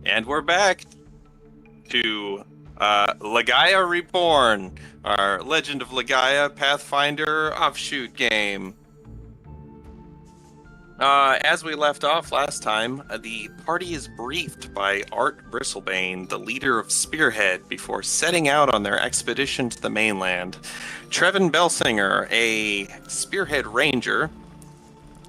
And we're back to Legaia Reborn, our Legend of Legaia Pathfinder offshoot game. As we left off last time, the party is briefed by Art Bristlebane, the leader of Spearhead, before setting out on their expedition to the mainland. Trevin Belsinger, a Spearhead ranger,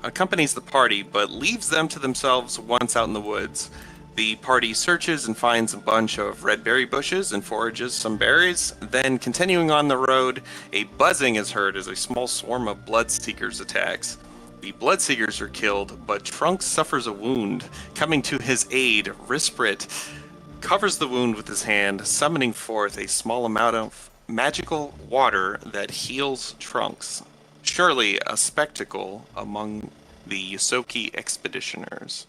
accompanies the party, but leaves them to themselves once out in the woods. The party searches and finds a bunch of red berry bushes and forages some berries. Then, continuing on the road, a buzzing is heard as a small swarm of Bloodseekers attacks. The Bloodseekers are killed, but Trunks suffers a wound. Coming to his aid, Risprit covers the wound with his hand, summoning forth a small amount of magical water that heals Trunks. Surely a spectacle among the Yosoki expeditioners.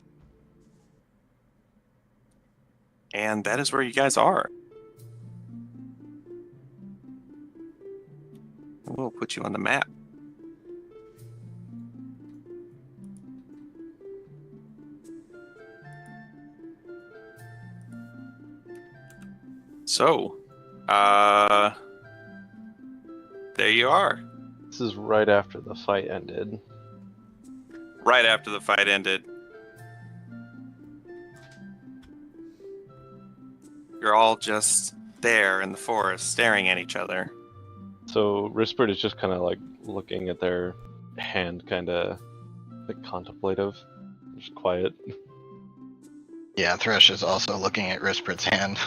And that is where you guys are. We'll put you on the map. So, there you are. This is right after the fight ended. Right after the fight ended. You're all just there in the forest, staring at each other. So Rispert is just kind of like looking at their hand, kind of like contemplative, just quiet. Yeah, Thresh is also looking at Rispert's hand.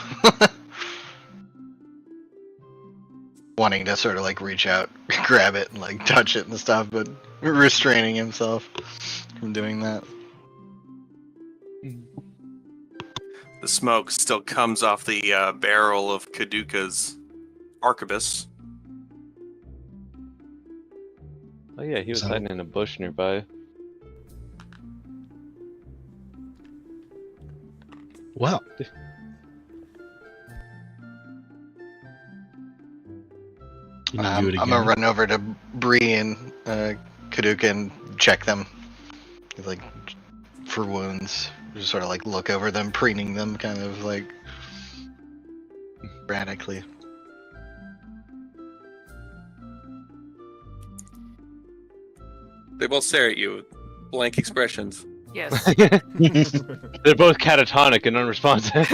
Wanting to sort of like reach out, grab it, and like touch it and stuff, but restraining himself from doing that. The smoke still comes off the barrel of Kaduka's arquebus. Oh yeah, he was hiding in a bush nearby. Well, I'm gonna run over to Bree and Kaduka and check them, like for wounds. Just sort of like look over them, preening them, kind of like erratically. They both stare at you with blank expressions. Yes. They're both catatonic and unresponsive.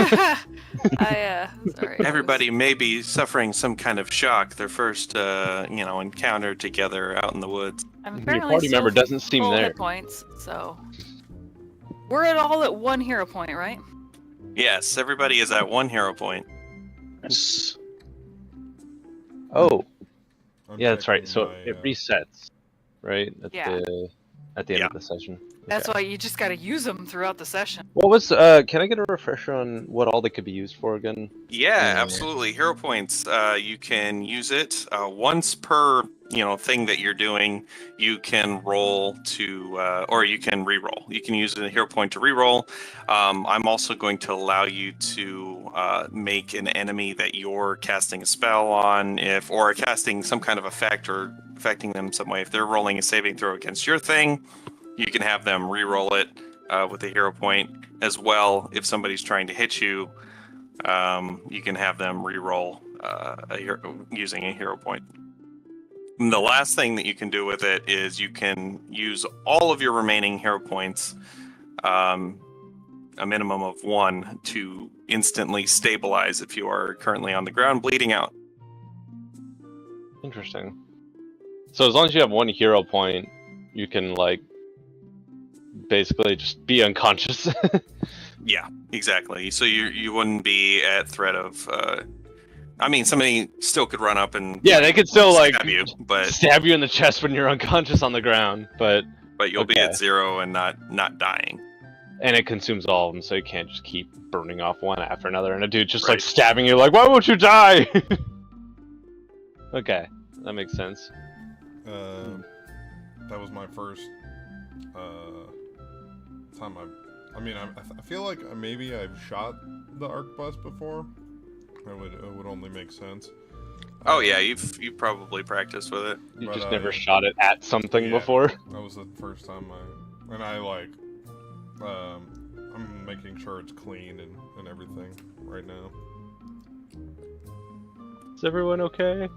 Sorry. Everybody may be suffering some kind of shock. Their first, encounter together out in the woods. I'm Your apparently party still member doesn't seem full there. hit points, so we're all at 1 hero point, right? Yes, everybody is at 1 hero point. yes. Oh, I'm yeah, that's right. checking So my, it resets, right? Yeah. At the end of the session. That's Okay. why you just gotta use them throughout the session. What was? Can I get a refresher on what all they could be used for again? Yeah, absolutely. Hero points. You can use it once per thing that you're doing. You can roll to, or you can re-roll. You can use a hero point to re-roll. I'm also going to allow you to make an enemy that you're casting a spell on, or casting some kind of effect or affecting them some way. If they're rolling a saving throw against your thing, you can have them re-roll it with a hero point as well. If somebody's trying to hit you, you can have them re-roll using a hero point. And the last thing that you can do with it is you can use all of your remaining hero points, a minimum of 1, to instantly stabilize if you are currently on the ground bleeding out. Interesting. So as long as you have 1 hero point, you can like basically just be unconscious. Yeah, exactly. So you wouldn't be at threat of. Somebody still could run up and Yeah, they could still like stab you, but stab you in the chest when you're unconscious on the ground, but you'll be okay. at 0 and not dying. And it consumes all of them, so you can't just keep burning off one after another. And a dude just Right. like stabbing you, like, why won't you die? Okay, that makes sense. That was my first time I feel like maybe I've shot the arquebus before. It would only make sense. Oh yeah, you've probably practiced with it. You But, just never shot it at something before. That was the first time I'm making sure it's clean and and everything right now. Is everyone okay?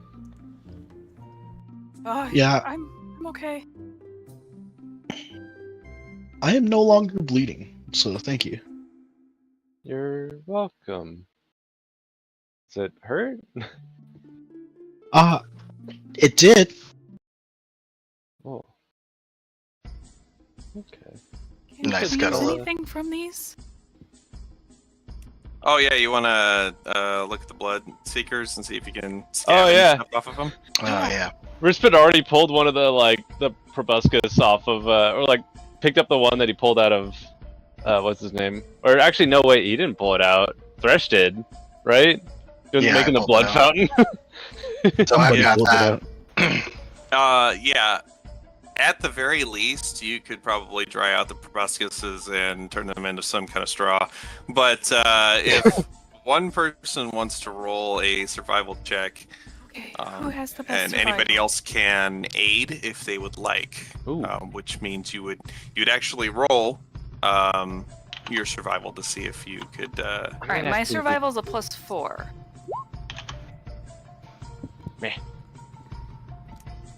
Yeah. I'm okay. I am no longer bleeding, so thank you. You're welcome. Does it hurt? It did. Oh. Okay. Can Nice you use cuddle. anything from these? Oh yeah, you want to look at the blood seekers and see if you can scavenge Oh, yeah. stuff off of them? Oh yeah. Rispit already pulled one of the proboscis off of, or picked up the one that he pulled out of, what's his name? Or actually, no, wait, he didn't pull it out. Thresh did, right? He was Yeah, making I the pulled blood it out. fountain. So I've Somebody got pulled it that. out. Yeah. At the very least, you could probably dry out the proboscises and turn them into some kind of straw. But if one person wants to roll a survival check, Okay, who has the best and survival? anybody else can aid if they would like, Ooh. which means you'd actually roll your survival to see if you could. All right, my survival's a +4. Meh.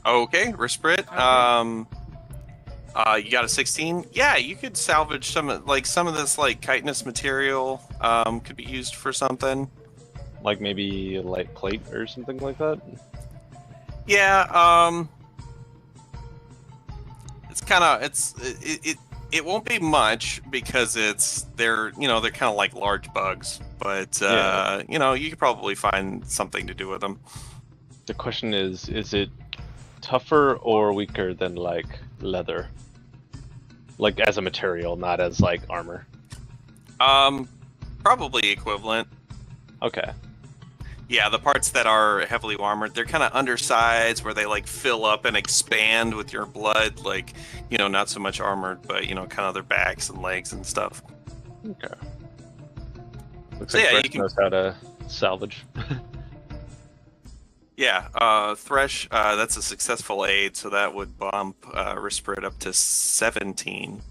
Okay, Risprit. Okay. You got a 16. Yeah, you could salvage some of this chitinous material. Could be used for something. Like maybe a light plate or something like that? Yeah. It's kind of it won't be much because they're kind of like large bugs, but Yeah. you could probably find something to do with them. The question is it tougher or weaker than leather? Like as a material, not as armor. Probably equivalent. Okay. Yeah, the parts that are heavily armored, they're kind of undersides where they fill up and expand with your blood, not so much armored, but kind of their backs and legs and stuff. Okay. Looks So like yeah, Thresh you can- knows how to salvage. Yeah, Thresh, that's a successful aid, so that would bump Risprit up to 17.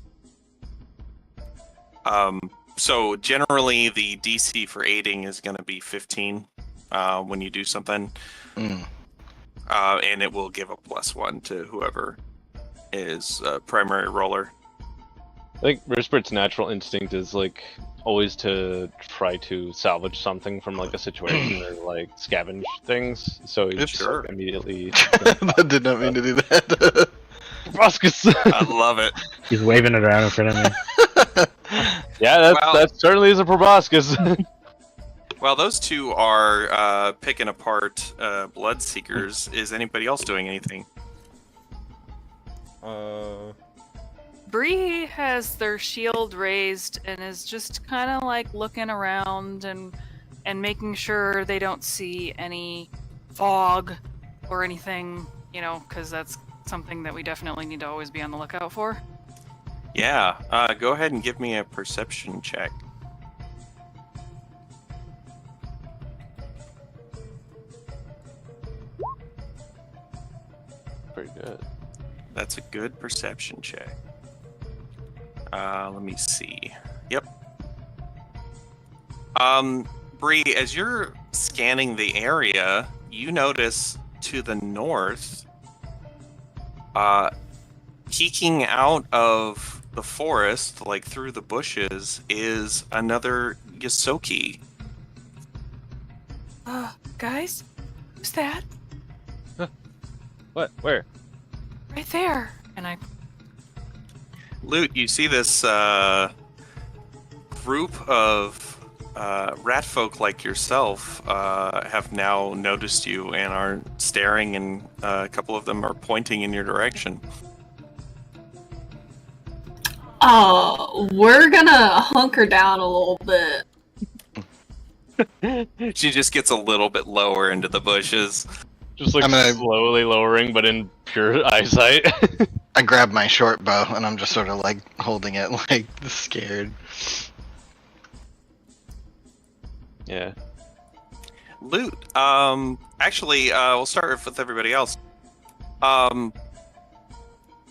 So generally, the DC for aiding is going to be 15 when you do something, and it will give a +1 to whoever is primary roller. I think Risprit's natural instinct is always to try to salvage something from a situation or scavenge things. So he's just, Sure. immediately. I did not mean to do that. Proboscis! I love it. He's waving it around in front of me. Yeah, Well- that certainly is a proboscis. While those two are picking apart blood seekers, is anybody else doing anything? Bree has their shield raised and is just kind of looking around and making sure they don't see any fog or anything, because that's something that we definitely need to always be on the lookout for. Yeah, go ahead and give me a perception check. Pretty good. That's a good perception check. Let me see. Yep. Bree, as you're scanning the area, you notice to the north, peeking out of the forest, through the bushes, is another Ysoki. Guys, who's that? What? Where? Right there. And I Loot, you see this group of rat folk like yourself have now noticed you and are staring, and a couple of them are pointing in your direction. We're gonna hunker down a little bit. She just gets a little bit lower into the bushes. Just I'm gonna- slowly lowering, but in pure eyesight. I grab my short bow and I'm just sort of holding it scared. Yeah. Loot. Actually, we'll start with everybody else.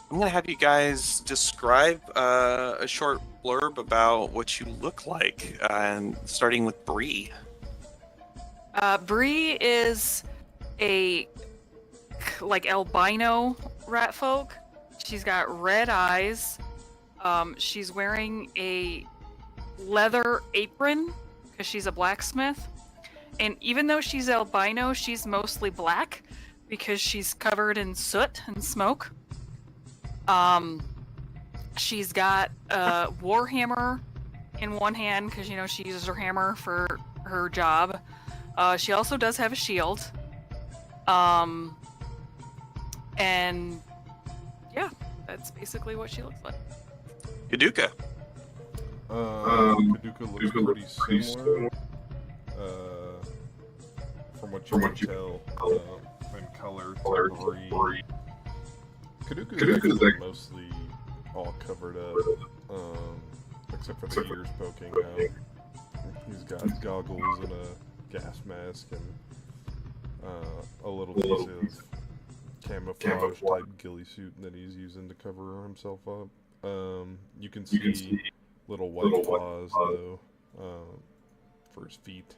I'm gonna have you guys describe a short blurb about what you look like, and starting with Bree. Bree is a albino rat folk. She's got red eyes. She's wearing a leather apron because she's a blacksmith. And even though she's albino, she's mostly black because she's covered in soot and smoke. She's got a war hammer in one hand because, she uses her hammer for her job. She also does have a shield. And yeah, that's basically what she looks like. Kaduka. Kaduka looks pretty similar. From what you can tell, in color to Bree. Kaduka is mostly all covered up, except for the ears poking out. He's got goggles and a gas mask and a little piece of camouflage type ghillie suit that he's using to cover himself up. You can see little white claws though for his feet.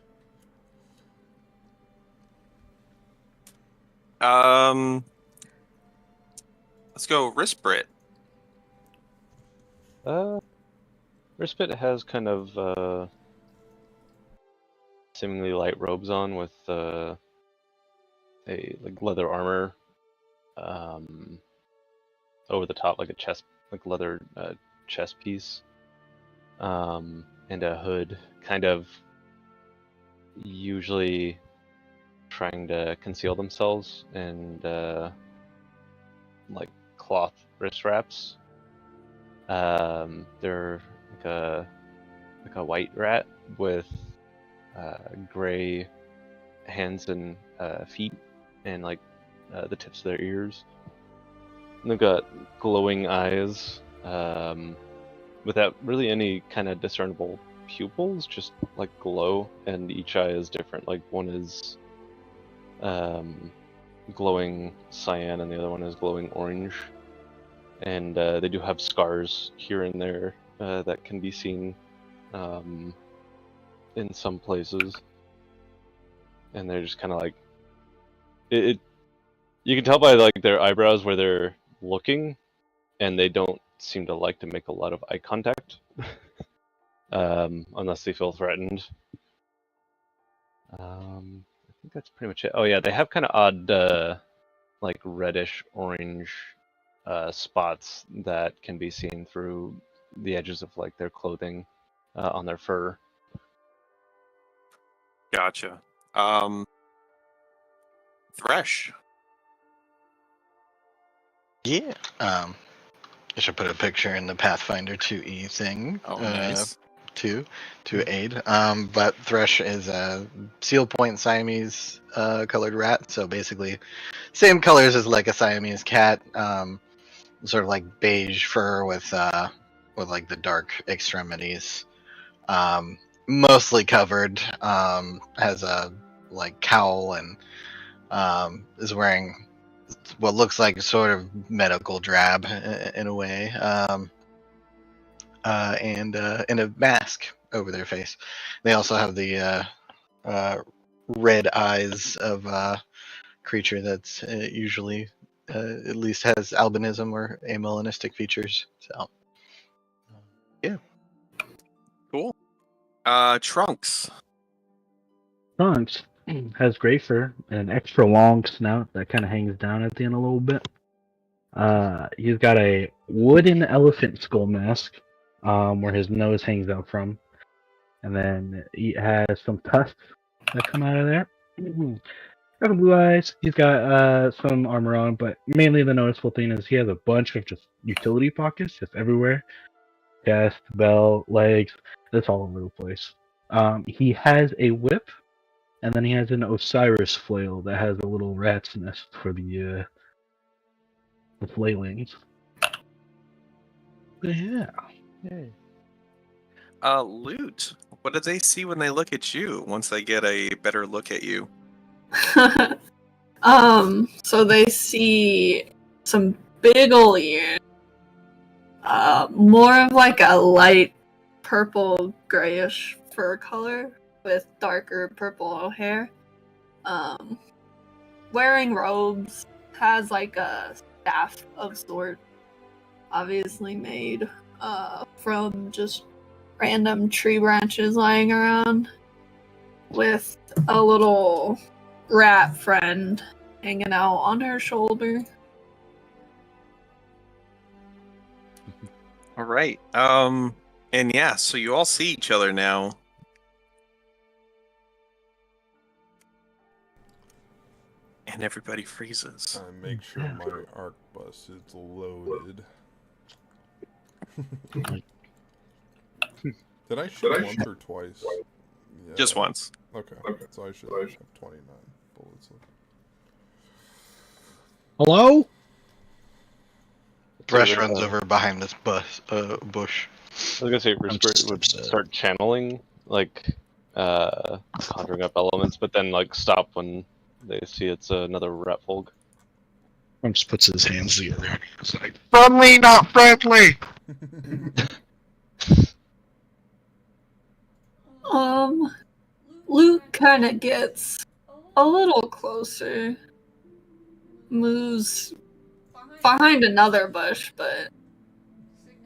Let's go Risprit. Rispit has kind of seemingly light robes on with a leather armor over the top, like a chest, leather chest piece, and a hood, kind of usually trying to conceal themselves, and cloth wrist wraps. They're like a white rat with gray hands and feet, and the tips of their ears. And they've got glowing eyes, without really any kind of discernible pupils, just glow, and each eye is different. One is glowing cyan and the other one is glowing orange. And they do have scars here and there that can be seen in some places. And they're just kind of it. You can tell by their eyebrows where they're looking, and they don't seem to like to make a lot of eye contact, unless they feel threatened. I think that's pretty much it. Oh yeah, they have kind of odd, reddish orange spots that can be seen through the edges of their clothing on their fur. Gotcha. Thresh. Yeah. I should put a picture in the Pathfinder 2E thing. Oh, nice. To aid. But Thresh is a Seal Point Siamese colored rat, so basically same colors as a Siamese cat. Sort of beige fur with the dark extremities. Mostly covered. Has a cowl and is wearing what looks like sort of medical drab in a way. And a mask over their face. They also have the red eyes of a creature that's usually at least has albinism or amelanistic features. So, yeah. Cool. Trunks. Trunks has gray fur and an extra long snout that kind of hangs down at the end a little bit. He's got a wooden elephant skull mask, where his nose hangs out from, and then he has some tusks that come out of there. Got blue eyes. He's got some armor on, but mainly the noticeable thing is he has a bunch of just utility pockets just everywhere. Chest, belt, legs, it's all over the place. He has a whip, and then he has an Osiris flail that has a little rat's nest for the flailings. But yeah. Yay. Loot. What do they see when they look at you once they get a better look at you? So they see some big ol' ears. More of like a light purple grayish fur color with darker purple hair. Wearing robes, has like a staff of sort, obviously made from just random tree branches lying around, with a little rat friend hanging out on her shoulder. All right. And yeah, so you all see each other now. And everybody freezes. I make sure my arc bus is loaded. Did I shoot once or twice? Yeah. Just once. Okay. So I should have 29 bullets. Hello? Thresh runs over behind this bush. I was gonna say Whisper would start channeling, like, conjuring up elements, but then, like, stop when they see it's another rat folk. Just puts his hands together. It's like, Friendly, not friendly! Luke kind of gets a little closer. Moves behind another bush, but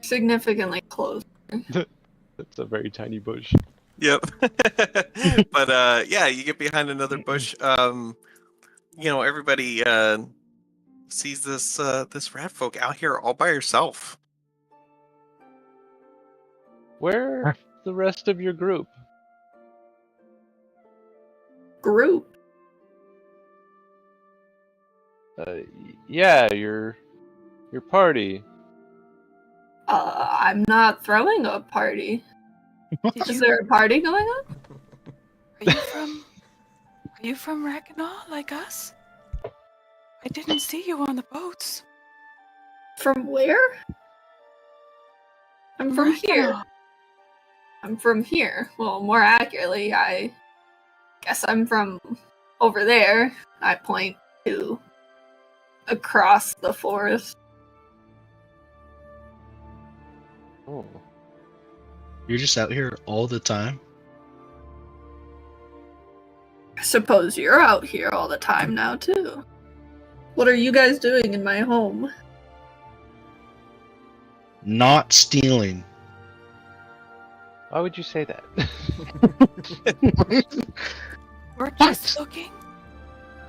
significantly closer. It's a very tiny bush. Yep. But yeah, you get behind another bush. Everybody sees this rat folk out here all by herself. Where's the rest of your group? Group? Yeah, your party. I'm not throwing a party. Is there a party going on? Are you from Rackinaw like us? I didn't see you on the boats. From where? I'm from here. I'm from here. Well, more accurately, I guess I'm from over there. I point to across the forest. Oh. you're just out here all the time? I suppose you're out here all the time now, too. What are you guys doing in my home? Not stealing. Why would you say that? We're just looking.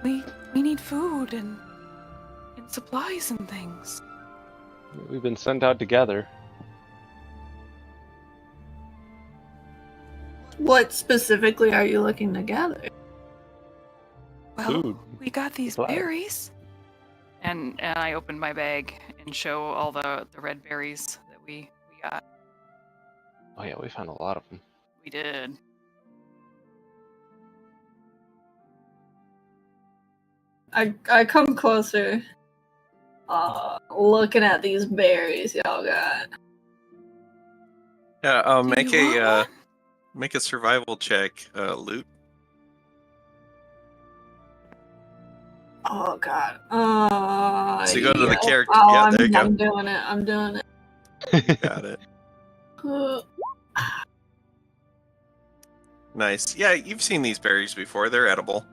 We need food and supplies and things. We've been sent out together. What specifically are you looking to gather? Well, Food. we got these Supplies. berries. And I opened my bag and show all the red berries that we got. Oh yeah, we found a lot of them. We did. I come closer. Looking at these berries y'all got. Yeah, Do make you want one? make a survival check, Loot. Oh god. So you go to the yeah. character. Oh, Yeah, there you go. I'm doing it. I'm doing it. You got it. Nice. Yeah, you've seen these berries before. They're edible.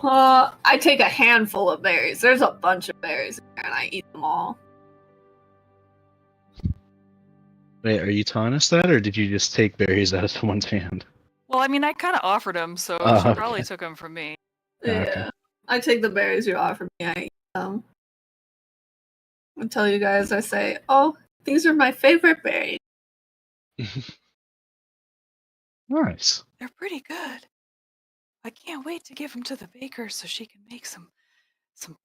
I take a handful of berries. There's a bunch of berries in there, and I eat them all. Wait, are you telling us that, or did you just take berries out of someone's hand? Well, I mean, I kind of offered them, so Oh, she okay. probably took them from me. Yeah. Okay. I take the berries you offer me. I eat them. I tell you guys, I say, oh, these are my favorite berries. Nice. They're pretty good. I can't wait to give them to the baker so she can make some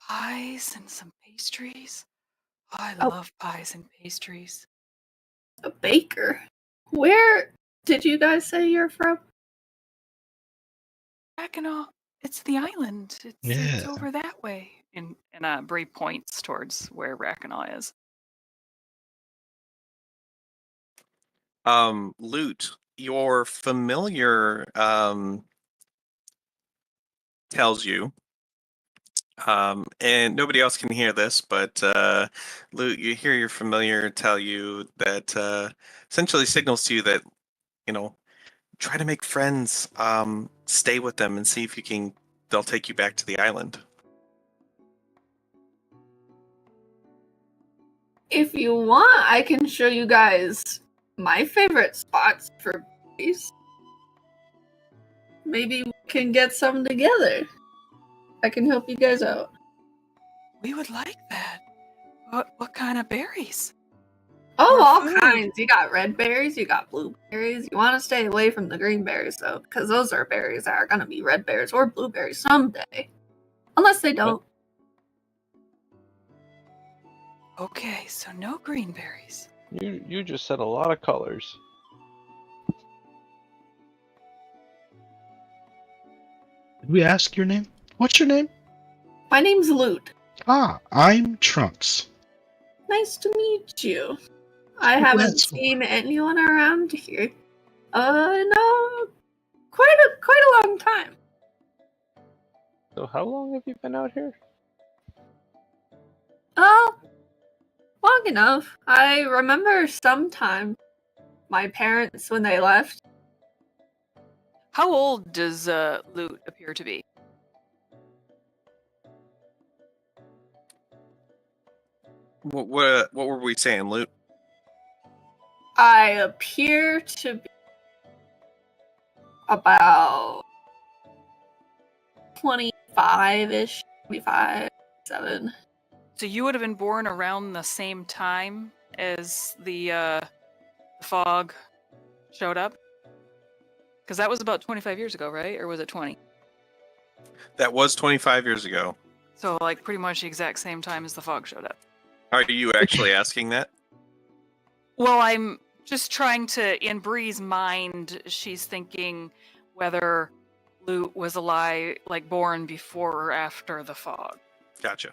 pies and some pastries. Oh, I Oh. love pies and pastries. A baker? Where did you guys say you're from? Mackinac, it's the island. It's Yeah. over that way. And Bree points towards where Rackinaw is. Loot, your familiar tells you And nobody else can hear this, but Lute, you hear your familiar tell you that essentially signals to you that, try to make friends, stay with them and see if they'll take you back to the island. If you want, I can show you guys my favorite spots for berries. Maybe we can get some together. I can help you guys out. We would like that. What kind of berries? Oh, Or all food. kinds. You got red berries, you got blueberries. You want to stay away from the green berries, though, because those are berries that are going to be red berries or blueberries someday. Unless they don't. Okay, so no green berries. You just said a lot of colors. Did we ask your name? What's your name? My name's Lute. Ah, I'm Trunks. Nice to meet you. I haven't Yes. seen anyone around here. No, quite a long time. So how long have you been out here? Long enough. I remember sometime my parents when they left. How old does Lute appear to be? What were we saying, Lute? I appear to be about 25-ish, 25, 7. So you would have been born around the same time as the fog showed up? Because that was about 25 years ago, right? Or was it 20? That was 25 years ago. So, like, pretty much the exact same time as the fog showed up. Are you actually asking that? Well, I'm just trying to, in Bree's mind, she's thinking whether Lute was alive, like, born before or after the fog. Gotcha.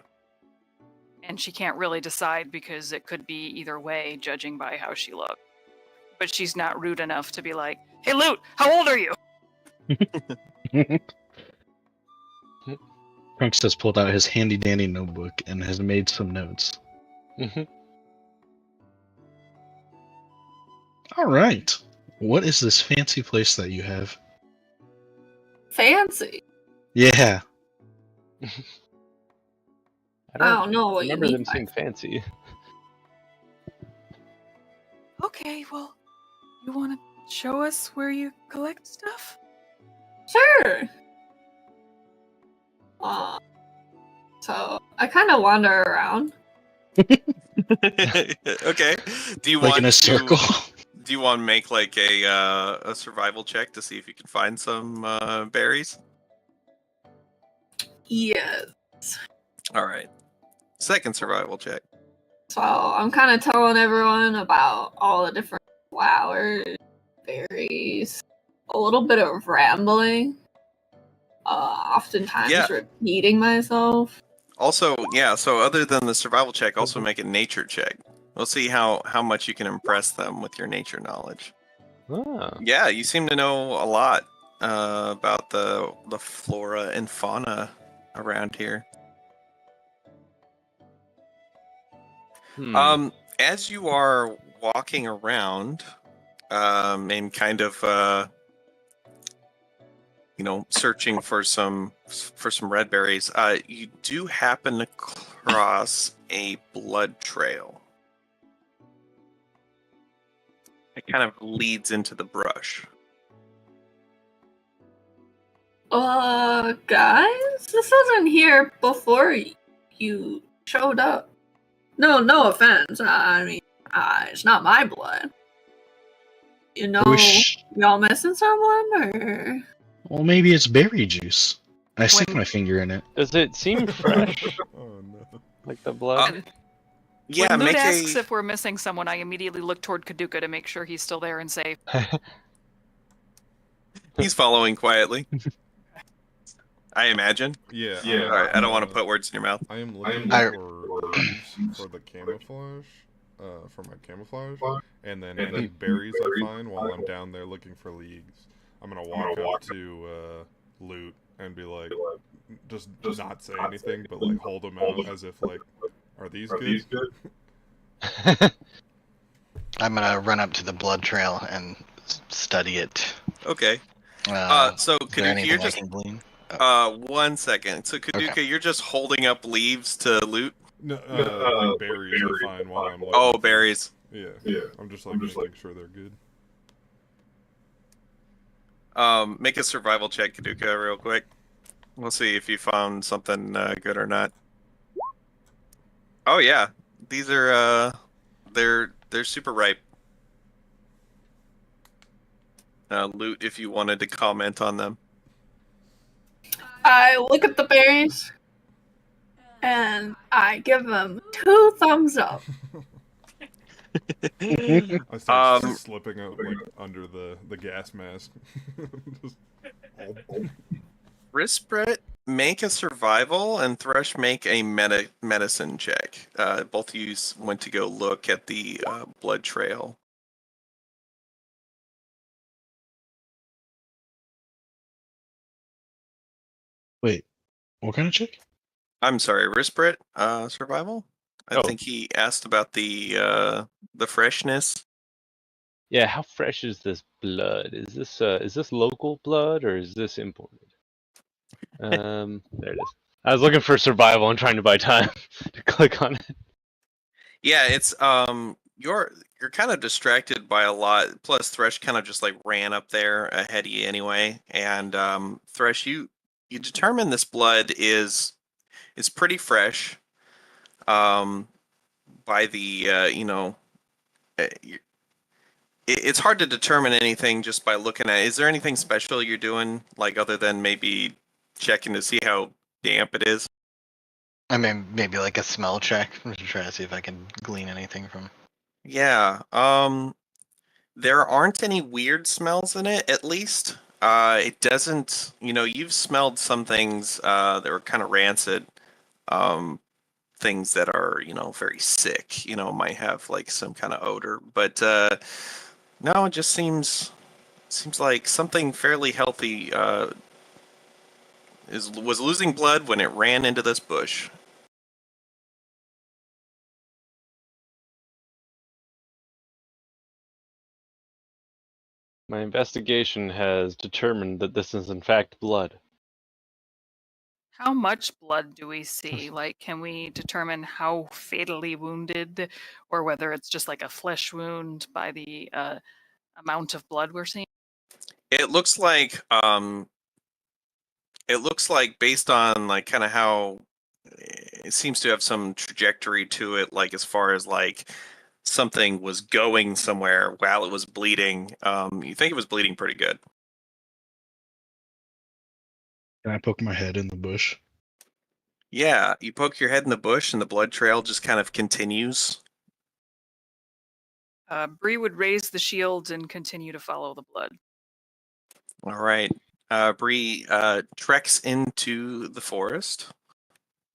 And she can't really decide because it could be either way, judging by how she looked. But she's not rude enough to be like, "Hey, Lute, how old are you?" Trunks has pulled out his handy dandy notebook and has made some notes. All right. What is this fancy place that you have? Fancy. Yeah. I don't know what you remember mean them by seem fancy. Okay, well, you want to show us where you collect stuff? Sure. So I kind of wander around. Okay. Do you Like want in a circle? Do you want to make like a survival check to see if you can find some berries? Yes. All right. Second survival check. So I'm kind of telling everyone about all the different flowers, berries, a little bit of rambling. Oftentimes Yeah. repeating myself. Also, yeah, so other than the survival check, also make a nature check. We'll see how much you can impress them with your nature knowledge. Ah. Yeah, you seem to know a lot about the flora and fauna around here. As you are walking around, and kind of searching for some red berries, you do happen to cross a blood trail. It kind of leads into the brush. Guys, this wasn't here before you showed up. No offense. I mean, it's not my blood. You know, y'all missing someone, or? Well, maybe it's berry juice. I stick my finger in it. Does it seem fresh? Oh no. Like the blood? Yeah, when Lute make asks a. if we're missing someone, I immediately look toward Kaduka to make sure he's still there and safe. He's following quietly. I imagine. Yeah. All right, I don't want to put words in your mouth. I am looking for the camouflage, for my camouflage, and then any berries I find while I'm down there looking for leagues. I'm gonna walk up to Lute and be like, just not say anything, but like hold them out as if like, are these good? I'm gonna run up to the blood trail and study it. Okay. So Kaduka, you're just 1 second. So Kaduka, okay. You're just holding up leaves to loot. No, like berries are fine while I'm looking. Oh, berries. Yeah. I'm just making sure they're good. Make a survival check, Kaduka, real quick. We'll see if you found something good or not. Oh yeah, these are they're super ripe. Loot if you wanted to comment on them. I look at the berries and I give them 2 thumbs up. I start slipping out like under the gas mask. Rispret, make a survival, and Thresh, make a medicine check. Both of you went to go look at the blood trail. Wait, what kind of check? I'm sorry, Rispret, survival? I think he asked about the freshness. Yeah, how fresh is this blood? Is this local blood or is this imported? There it is. I was looking for survival and trying to buy time to click on it. Yeah, it's you're kind of distracted by a lot. Plus, Thresh kind of just like ran up there ahead of you anyway. And Thresh, you determine this blood is pretty fresh. By the it's hard to determine anything just by looking at it. Is there anything special you're doing, like other than maybe checking to see how damp it is? I mean, maybe like a smell check. I'm just trying to see if I can glean anything from. Yeah. There aren't any weird smells in it, at least. It doesn't. You've smelled some things that were kind of rancid. Things that are, very sick, might have like some kind of odor, but no, it just seems like something fairly healthy was losing blood when it ran into this bush. My investigation has determined that this is in fact blood. How much blood do we see? Like, can we determine how fatally wounded, or whether it's just like a flesh wound by the amount of blood we're seeing? It looks like based on like kind of how it seems to have some trajectory to it, like as far as like something was going somewhere while it was bleeding. You think it was bleeding pretty good. Can I poke my head in the bush? Yeah, you poke your head in the bush and the blood trail just kind of continues. Bree would raise the shield and continue to follow the blood. All right. Bree treks into the forest,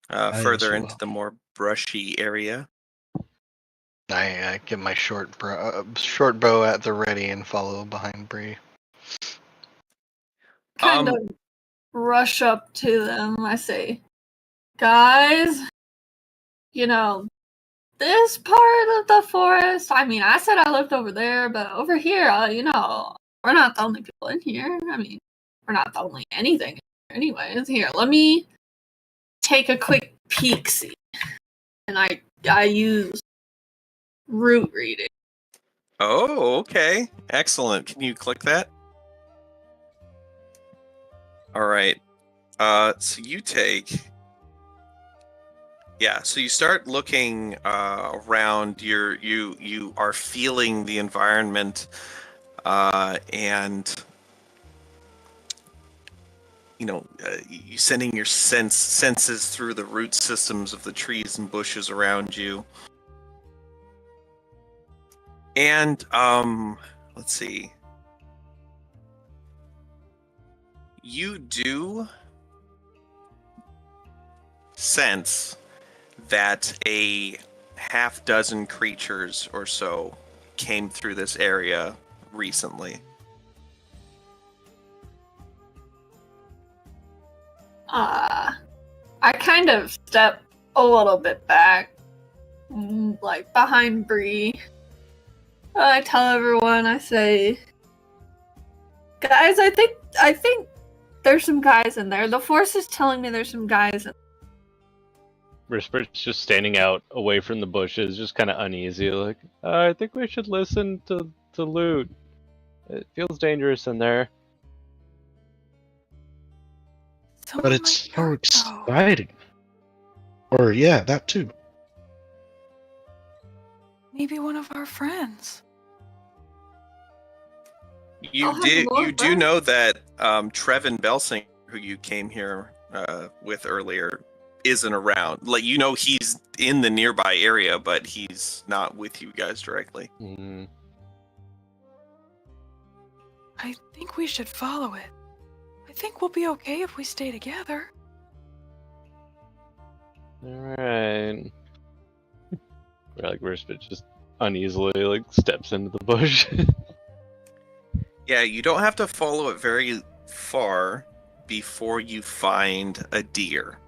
further into the more brushy area. I get my short bow at the ready and follow behind Bree. Kind of rush up to them. I say, guys, this part of the forest, I mean, I said I lived over there, but over here, we're not the only people in here. I mean, we're not the only anything anyways. Here, let me take a quick peek-see. And I use root reading. Oh, okay. Excellent. Can you click that? All right. So you take... Yeah, so you start looking around. You are feeling the environment, and you sending your senses through the root systems of the trees and bushes around you. And let's see. You do sense that a half dozen creatures or so came through this area recently. I kind of step a little bit back, like behind Bree. I tell everyone, I say, guys, I think there's some guys in there. The Force is telling me there's some guys in Rispert's just standing out away from the bushes, just kind of uneasy, like, I think we should listen to Loot. It feels dangerous in there. But it's so exciting. Or, yeah, that too. Maybe one of our friends. You do know that Trevin Belsing, who you came here with earlier, isn't around. Like, you know, he's in the nearby area, but he's not with you guys directly. Mm. I think we should follow it. I think we'll be okay if we stay together. Alright. Like, Rispert just uneasily, like, steps into the bush. Yeah, you don't have to follow it very far before you find a deer.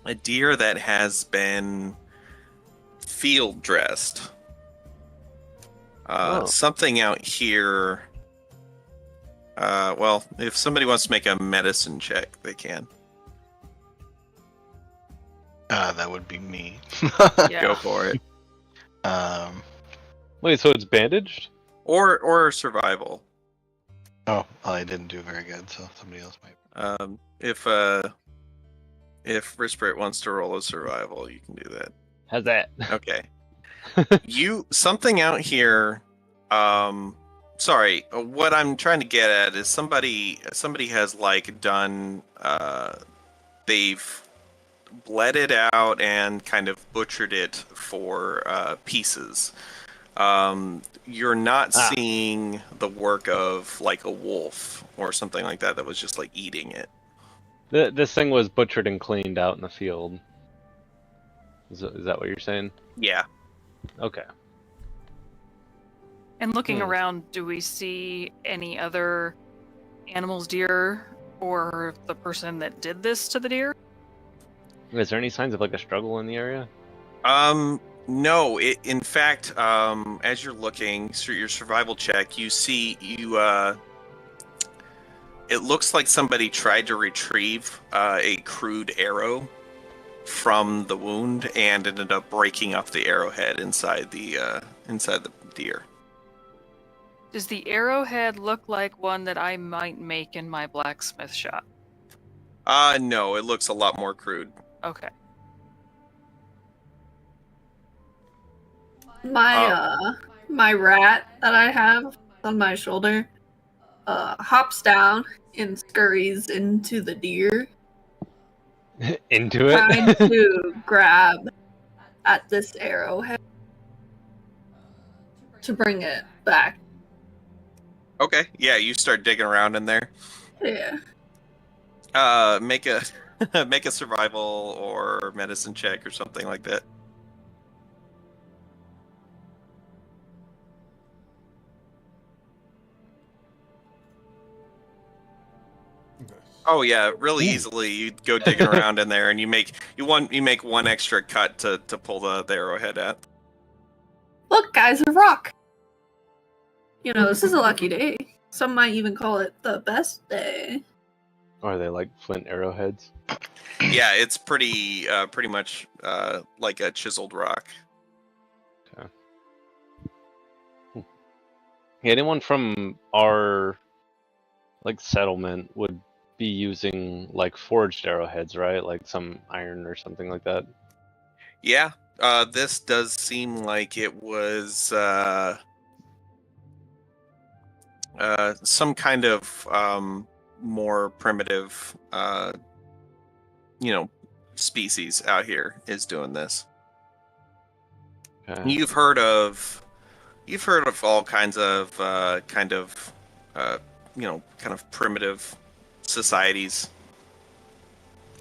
A deer that has been field dressed. Something out here. Well, if somebody wants to make a medicine check, they can. That would be me. Yeah. Go for it. Wait, so it's bandaged? Or survival. Oh, I didn't do very good, so somebody else might. If Rispert wants to roll a survival, you can do that. How's that? Okay. Something out here. Sorry. What I'm trying to get at is somebody has like done. They've bled it out and kind of butchered it for pieces. You're not seeing the work of like a wolf or something like that was just like eating it. This thing was butchered and cleaned out in the field. Is that what you're saying? Yeah. Okay. And looking around, do we see any other animals, deer, or the person that did this to the deer? Is there any signs of like a struggle in the area? No. In fact, as you're looking through your survival check, you see it looks like somebody tried to retrieve a crude arrow from the wound and ended up breaking up the arrowhead inside the deer. Does the arrowhead look like one that I might make in my blacksmith shop? No, it looks a lot more crude. Okay. My rat that I have on my shoulder hops down and scurries into the deer. Into it? Trying to grab at this arrowhead to bring it back. Okay, yeah, you start digging around in there. Yeah. Make a make a survival or medicine check or something like that. Oh yeah, really easily. You go digging around in there, and you make one extra cut to pull the arrowhead at. Look, guys, a rock. You know, this is a lucky day. Some might even call it the best day. Are they like flint arrowheads? Yeah, it's pretty much like a chiseled rock. Okay. Anyone from our like settlement would be using like forged arrowheads, right? Like some iron or something like that. Yeah, this does seem like it was some kind of more primitive, species out here is doing this. Okay. You've heard of all kinds of kind of primitive societies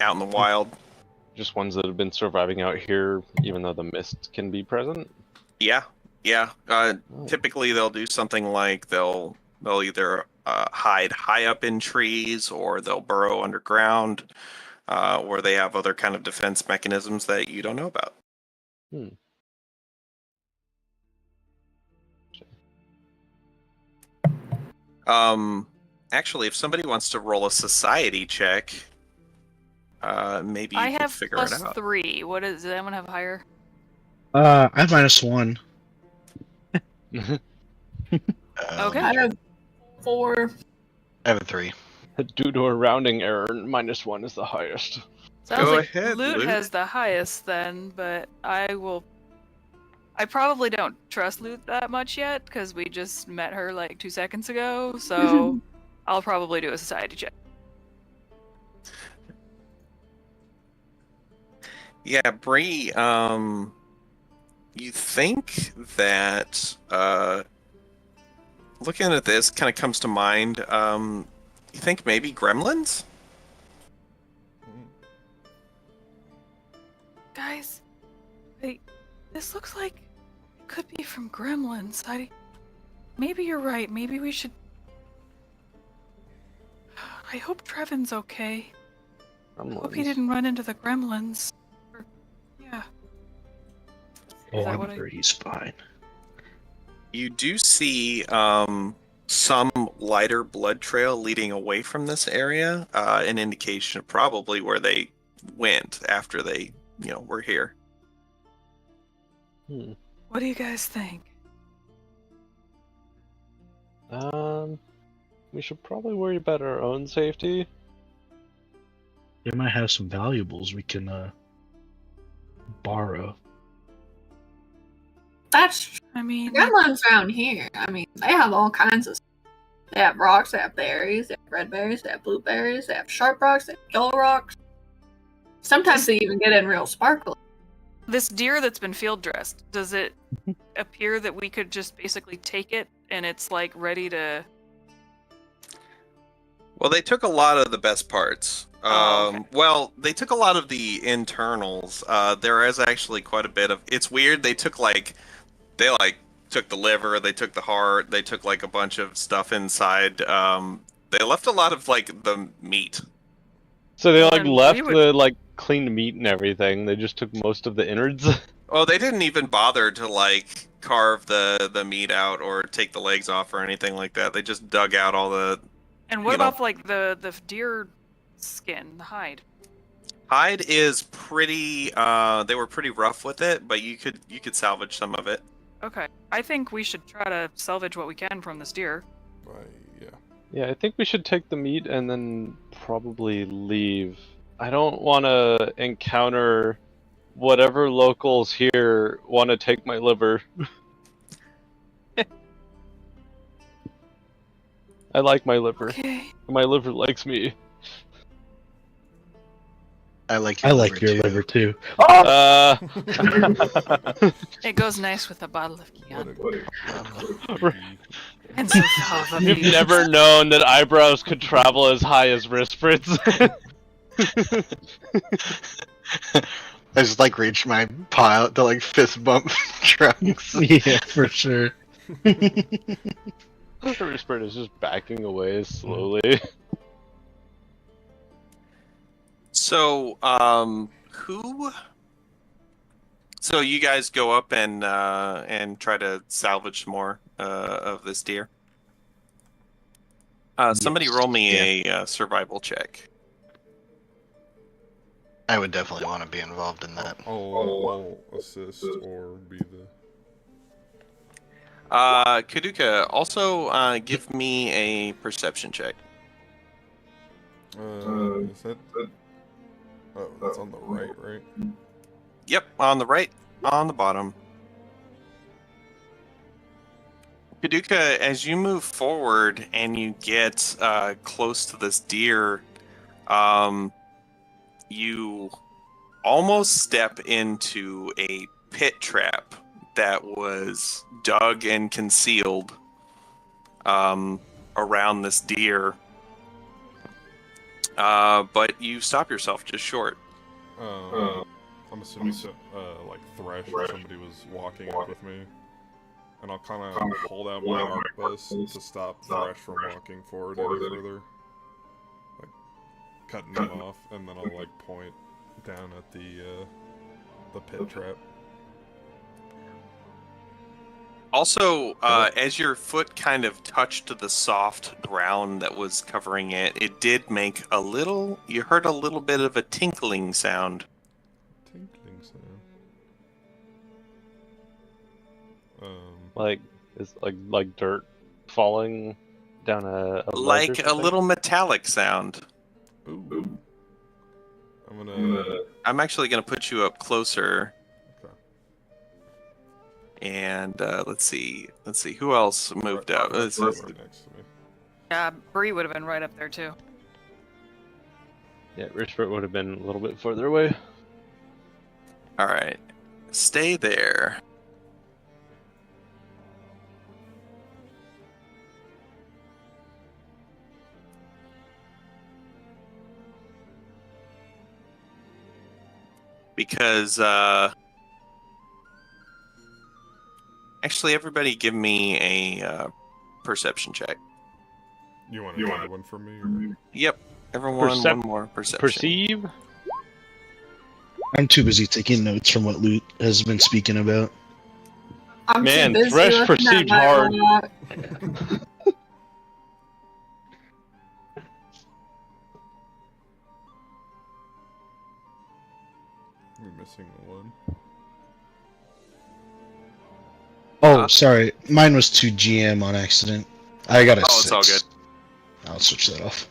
out in the wild. Just ones that have been surviving out here, even though the mist can be present. Yeah. Typically, they'll do something like they'll either hide high up in trees, or they'll burrow underground, or they have other kind of defense mechanisms that you don't know about. Actually, if somebody wants to roll a society check, maybe you I can have figure it out. +3. What is? Does anyone have higher? I have -1. Okay. I have 4. I have a 3. Due to a rounding error, -1 is the highest. Sounds Go like ahead, Loot Loot. has the highest then, but I probably don't trust Loot that much yet because we just met her like 2 seconds ago, so I'll probably do a society check. Yeah, Bree, you think that, looking at this kind of comes to mind, you think maybe gremlins? Guys, wait, this looks like it could be from Gremlins. Maybe you're right. Maybe we should. I hope Trevin's okay. I hope he didn't run into the Gremlins. Yeah. Oh, that I'm what I- sure he's fine. You do see some lighter blood trail leading away from this area, an indication of probably where they went after they, were here. What do you guys think? We should probably worry about our own safety. They might have some valuables we can borrow. That's I mean, gremlins around here. I mean, they have all kinds of stuff. They have rocks, they have berries, they have red berries, they have blueberries, they have sharp rocks, they have yellow rocks. Sometimes they even get in real sparkle. this deer that's been field dressed, does it appear that we could just basically take it and it's like ready to? Well, they took a lot of the best parts. Okay. Well, they took a lot of the internals. There is actually quite a bit of. It's weird. They took took the liver. They took the heart. They took like a bunch of stuff inside. They left a lot of like the meat. So they Well, left we would- the cleaned meat and everything. They just took most of the innards. Oh, they didn't even bother to carve the meat out or take the legs off or anything like that. They just dug out all the. And what about the deer skin, the hide? Hide is pretty. They were pretty rough with it, but you could salvage some of it. Okay, I think we should try to salvage what we can from this deer. Yeah. Yeah, I think we should take the meat and then probably leave. I don't want to encounter whatever locals here want to take my liver. I like my liver. Okay. My liver likes me. I like I like your liver too. It goes nice with a bottle of Chianti. What And some fava You've beans. never known that eyebrows could travel as high as wrist spritz. I just reach my paw out to fist bump Trunks. Yeah, for sure. Wrist sprit is just backing away slowly. So, So you guys go up and try to salvage more of this deer. Somebody Yes. roll me a survival check. I would definitely want to be involved in that. I'll assist or be the. Kaduka, also give me a perception check. Is that? Oh, that's on the right? Yep, on the right, on the bottom. Kaduka, as you move forward and you get close to this deer, you almost step into a pit trap that was dug and concealed around this deer. But you stop yourself just short. I'm assuming Thresh or somebody was walking up with me. And I'll kind of hold out my arquebus to stop Thresh from walking forward any further. Like, cutting him off, and then I'll, like, point down at the pit trap. Also, as your foot kind of touched the soft ground that was covering it, it did make a little... You heard a little bit of a tinkling sound. Tinkling sound? Like, is like dirt falling down a ledge or Like a something? little metallic sound. Ooh. I'm actually going to put you up closer. Okay. And let's see. Who else moved out? Right This is- next to me. Yeah, Bree would have been right up there too. Yeah, Richford would have been a little bit further away. All right. Stay there. Because actually, everybody give me a perception check. You want another one from me? Or? Yep, everyone, Percep- one more perception. Perceive? I'm too busy taking notes from what Loot has been speaking about. I'm Man, too busy Thresh looking at perceived my hard. rock. We're missing one. Oh, sorry. Mine was 2 GM on accident. I got a 6. it's all good. I'll switch that off.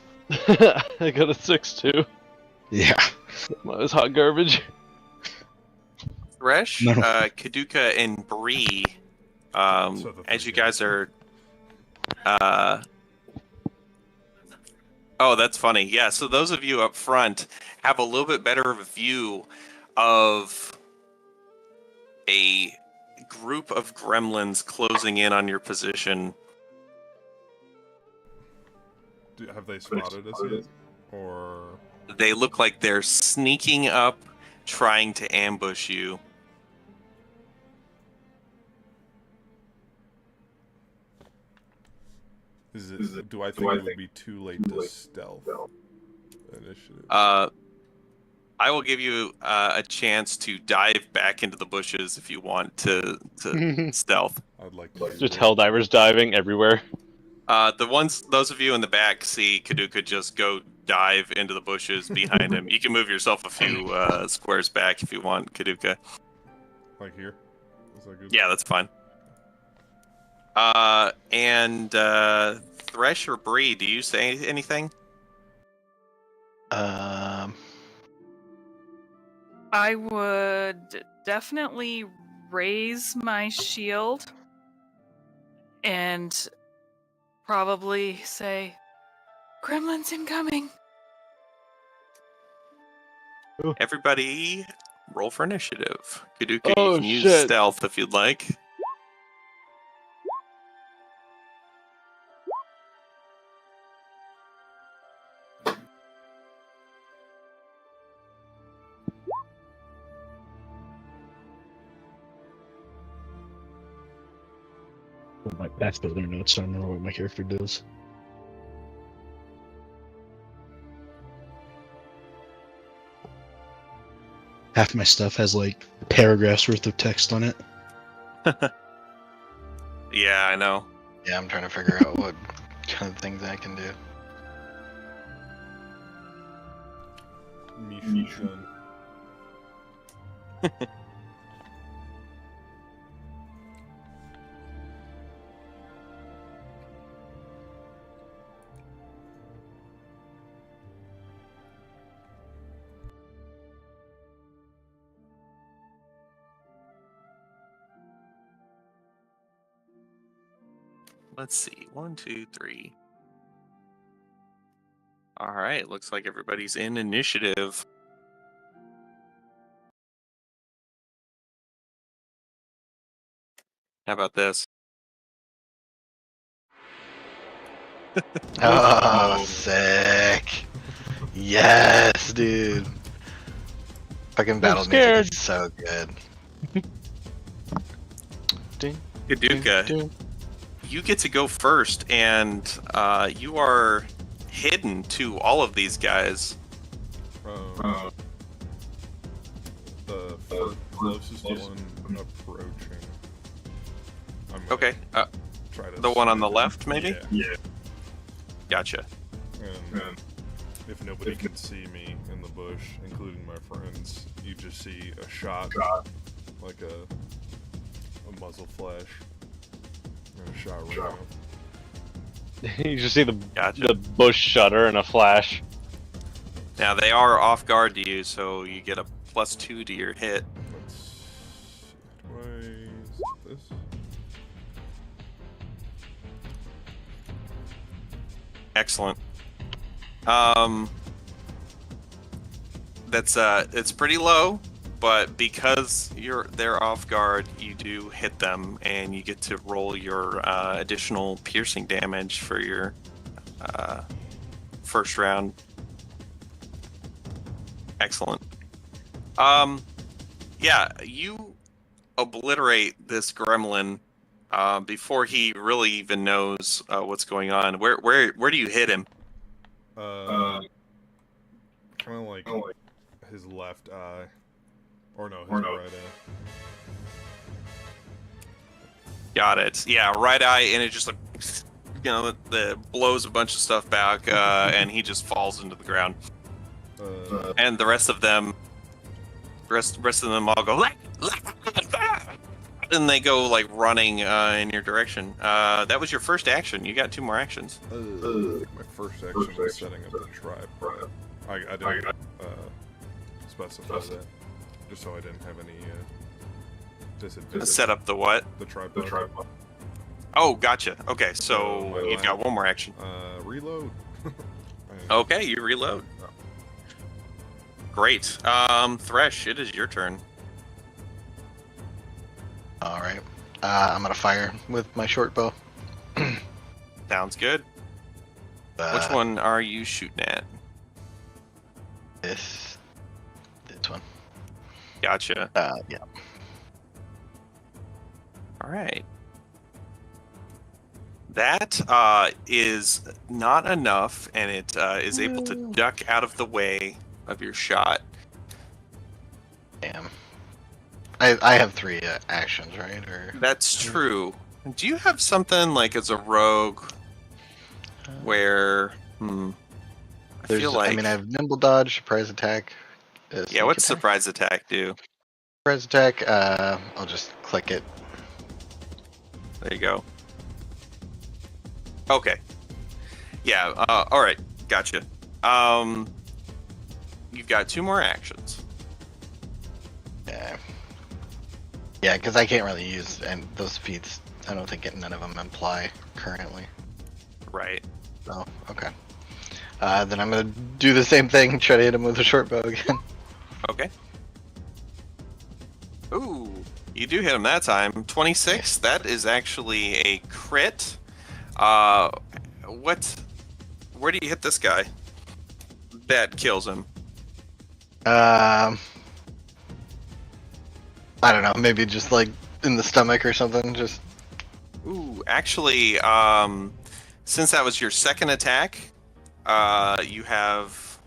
I got a 6 too. Yeah. Mine was hot garbage. Thresh, No. Kaduka, and Bree, as you guys are... Oh, that's funny. Yeah, so those of you up front have a little bit better of a view of a group of gremlins closing in on your position. Have they spotted us yet? Or... They look like they're sneaking up, trying to ambush you. Do I think it would be too late to stealth initiative? I will give you a chance to dive back into the bushes if you want to stealth. I'd like to Just Helldivers diving everywhere. Those of you in the back see Kaduka just go dive into the bushes behind him. You can move yourself a few squares back if you want, Kaduka. Like here? Is that good? Yeah, that's fine. And Thresh or Bree, do you say anything? I would definitely raise my shield and probably say, "Gremlins incoming." Everybody, roll for initiative. Kaduka, Oh, you can use shit. stealth if you'd like. My back builder notes, so I don't know what my character does. Half my stuff has like paragraphs worth of text on it. Yeah, I know. Yeah, I'm trying to figure out what kind of things I can do. Mishin. Let's see. 1, 2, 3. All right. Looks like everybody's in initiative. How about this? Oh, sick. Yes, dude. Fucking battle music scared. is so good. Ding, Kaduka, you get to go first, and you are hidden to all of these guys. The closest one approaching. Okay. Try to The one on the left, maybe? Yeah. Gotcha. And if nobody can see me in the bush, including my friends, you just see a shot, like a muzzle flash, and a shot ring out. You just see the bush shudder and a flash. Now, they are off guard to you, so you get a +2 to your hit. This? Excellent. That's it's pretty low, but because they're off guard, you do hit them, and you get to roll your additional piercing damage for your first round. Excellent. Yeah, you obliterate this gremlin before he really even knows what's going on. Where do you hit him? Kind of like his left eye, or no, his right eye. Got it. Yeah, right eye, and it just like the blows a bunch of stuff back, and he just falls into the ground. And the rest of them all go and they go like running in your direction. That was your first action. You got 2 more actions. My first action was setting up a tripod. I didn't specify that, just so I didn't have any disadvantage. Set up the what? The tripod. Oh, gotcha. Okay, so you've got 1 more action. Reload. Okay, you reload. Great. Thresh, it is your turn. Alright. I'm gonna fire with my short bow. Sounds good. Which one are you shooting at? This one. Gotcha. Yeah. Alright. That is not enough, and it is able to duck out of the way of your shot. Damn. I have 3 actions, right? Or That's true. Do you have something like as a rogue where I feel like I have nimble dodge, surprise attack. Yeah, what's surprise attack do? Surprise attack, I'll just click it. There you go. Okay. Yeah, alright, gotcha. You've got 2 more actions. Yeah. Yeah, because I can't really use those feats. I don't think none of them imply currently. Right. Oh, okay. Then I'm gonna do the same thing, try to hit him with a short bow again. Okay. Ooh, you do hit him that time. 26. That is actually a crit. Where do you hit this guy? That kills him. I don't know, maybe just like in the stomach or something, just... Ooh, actually, since that was your second attack, you have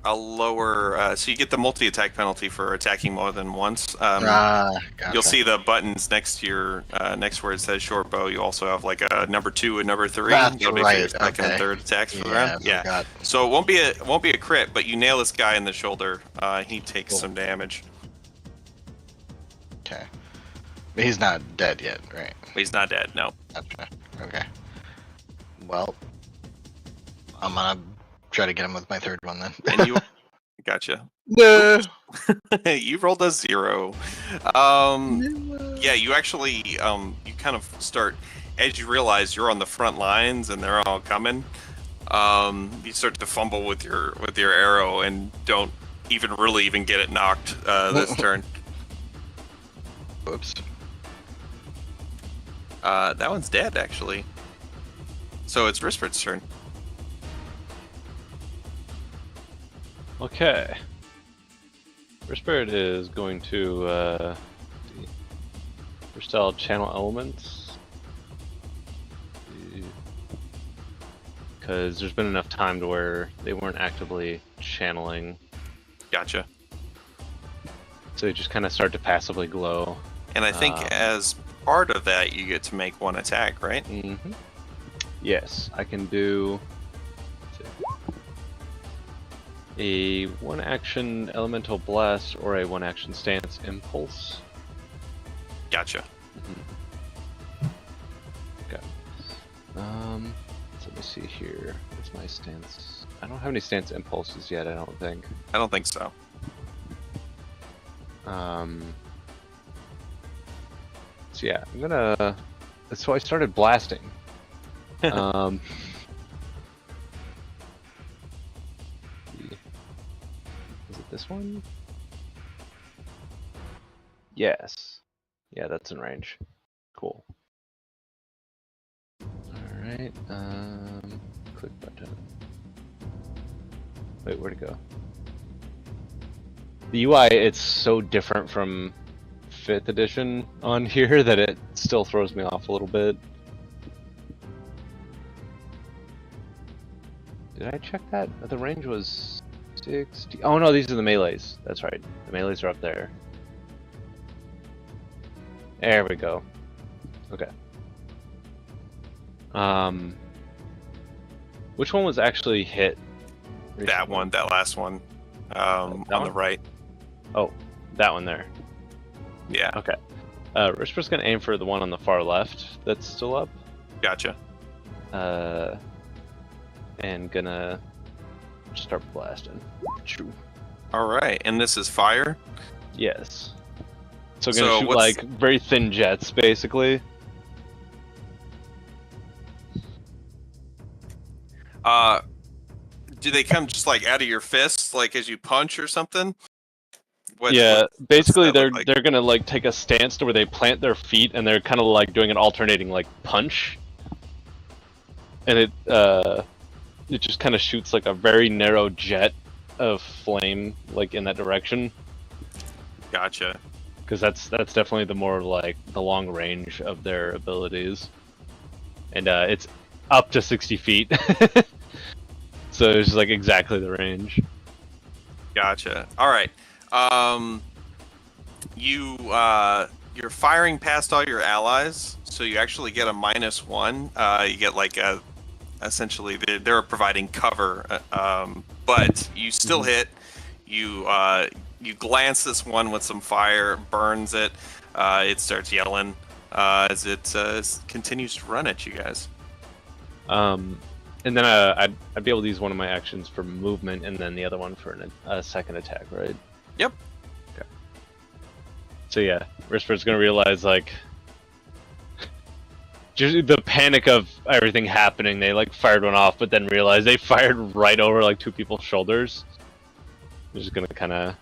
a lower, so you get the multi-attack penalty for attacking more than once. Gotcha. You'll see the buttons next to your, next where it says short bow, you also have like a number 2 and number 3. That's That'll be for your second and third attacks for the round. Yeah. So it won't be a crit, but you nail this guy in the shoulder. He takes some damage. Okay. But he's not dead yet, right? He's not dead, no. Gotcha. Okay. Well, I'm gonna try to get him with my third one then. And you... Gotcha. No. You rolled a 0. Yeah, you actually, you kind of start, as you realize you're on the front lines and they're all coming, you start to fumble with your arrow and don't even get it knocked this turn. Whoops. That one's dead, actually. So it's Risperd's turn. Okay. Risperd is going to Restyle channel elements. Because there's been enough time to where they weren't actively channeling. Gotcha. So they just kind of start to passively glow. And I think as part of that, you get to make one attack, right? Mm-hmm. Yes, I can do a 1-action elemental blast or a 1-action stance impulse. Gotcha. Okay. So let me see here. What's my stance? I don't have any stance impulses yet, I don't think. I don't think so. So yeah, I'm gonna. So I started blasting. Is it this one? Yes. Yeah, that's in range. Cool. Alright, click button. Wait, where'd it go? The UI, it's so different from 5th edition on here that it still throws me off a little bit. Did I check that? The range was 60. Oh no, these are the melees. That's right. The melees are up there. There we go. Okay. Which one was actually hit? That one, that last one. On the right. Oh, that one there. Yeah. Okay. Risper's gonna aim for the one on the far left that's still up. Gotcha. And gonna start blasting. True. Alright, and this is fire? Yes. So gonna shoot like very thin jets, basically. Do they come just like out of your fists, like as you punch or something? Basically they're gonna like take a stance to where they plant their feet and they're kind of like doing an alternating like punch, and it just kind of shoots like a very narrow jet of flame like in that direction. Gotcha. Because that's definitely the more like the long range of their abilities, and it's up to 60 feet. So it's just like exactly the range. Gotcha. All right. You're firing past all your allies, so you actually get a -1. You get like essentially they're providing cover, but you still hit. You glance this one with some fire, burns it. It starts yelling as it continues to run at you guys. And then I'd be able to use one of my actions for movement, and then the other one for a second attack, right? Yep. Okay. So yeah, Risper's gonna realize like just the panic of everything happening. They like fired one off, but then realized they fired right over like 2 people's shoulders. They're just gonna kind of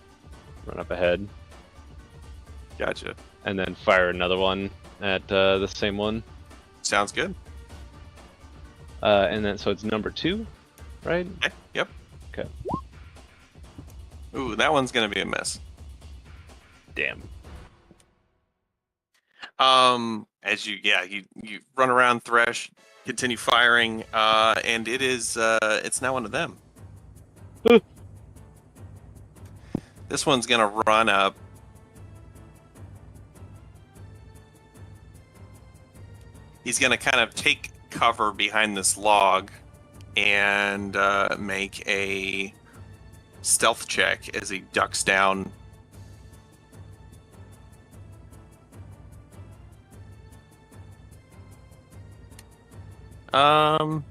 run up ahead. Gotcha. And then fire another one at the same one. Sounds good. And then so it's number 2, right? Okay. Yep. Okay. Ooh, that one's gonna be a miss. Damn. As you run around Thresh, continue firing, and it is it's now one of them. This one's gonna run up. He's gonna kind of take cover behind this log and make a stealth check as he ducks down. I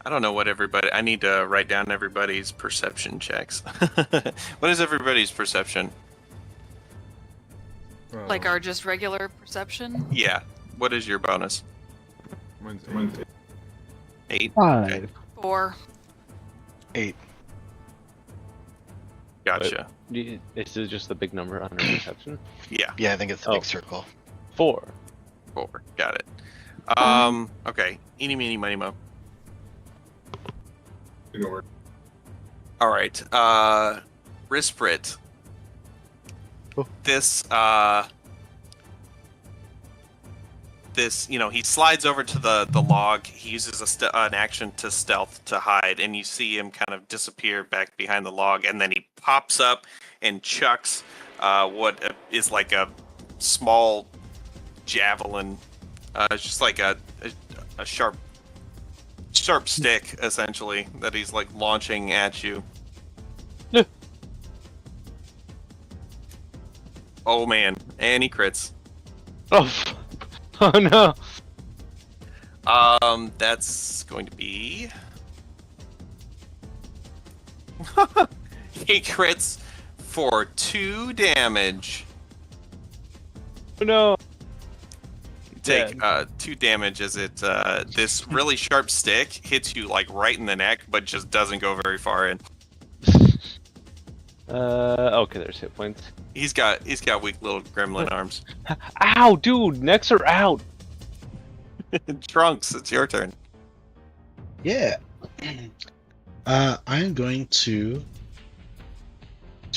don't know what everybody. I need to write down everybody's perception checks. What is everybody's perception? Like our just regular perception? Yeah. What is your bonus? Mine's 8. 5. Okay. 4. 8. Gotcha. Is it just the big number under perception? Yeah. Yeah, I think it's the big circle. 4. 4. Got it. Okay. Eeny, meeny, miny, mo. All right. Risprit. Oh. This, he slides over to the log. He uses an action to stealth to hide, and you see him kind of disappear back behind the log, and then he pops up and chucks what is like a small javelin. It's just like a sharp stick, essentially, that he's like launching at you. Oh man, and he crits. Oh no. That's going to be he crits for 2 damage. Oh no. Take 2 damage as it this really sharp stick hits you like right in the neck, but just doesn't go very far in. Okay, there's hit points. He's got weak little gremlin arms. Ow, dude, necks are out. Trunks, it's your turn. Yeah. I am going to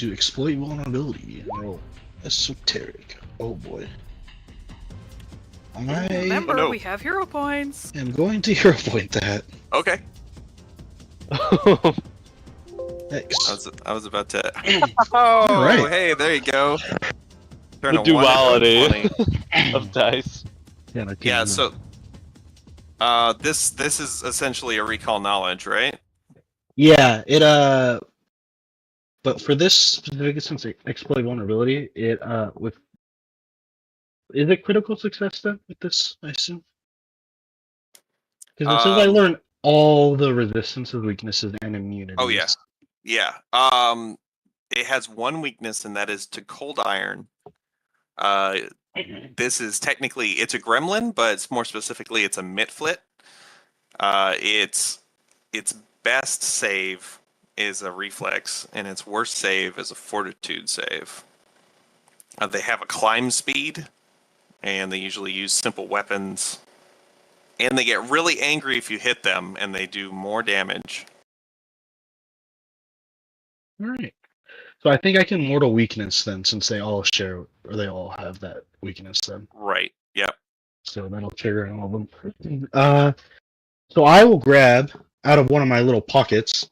exploit vulnerability and roll esoteric. Oh boy. Remember, we have hero points. I'm going to hero point that. Okay. Thanks. I was about to. All right. Hey, there you go. Turn The a 1 duality into a 20. of dice. Yeah. So, this is essentially a recall knowledge, right? Yeah. It but for this specific instance, exploit vulnerability, it is it critical success then with this? I assume. Because it says I learn all the resistances, weaknesses, and immunities. Oh yeah. Yeah. It has 1 weakness, and that is to cold iron. This is technically it's a gremlin, but it's more specifically it's a mitflit. Its best save is a reflex, and its worst save is a fortitude save. They have a climb speed, and they usually use simple weapons. And they get really angry if you hit them, and they do more damage. All right. So I think I can mortal weakness then, since they all share or they all have that weakness then. Right. Yep. So that'll trigger all of them. So I will grab out of one of my little pockets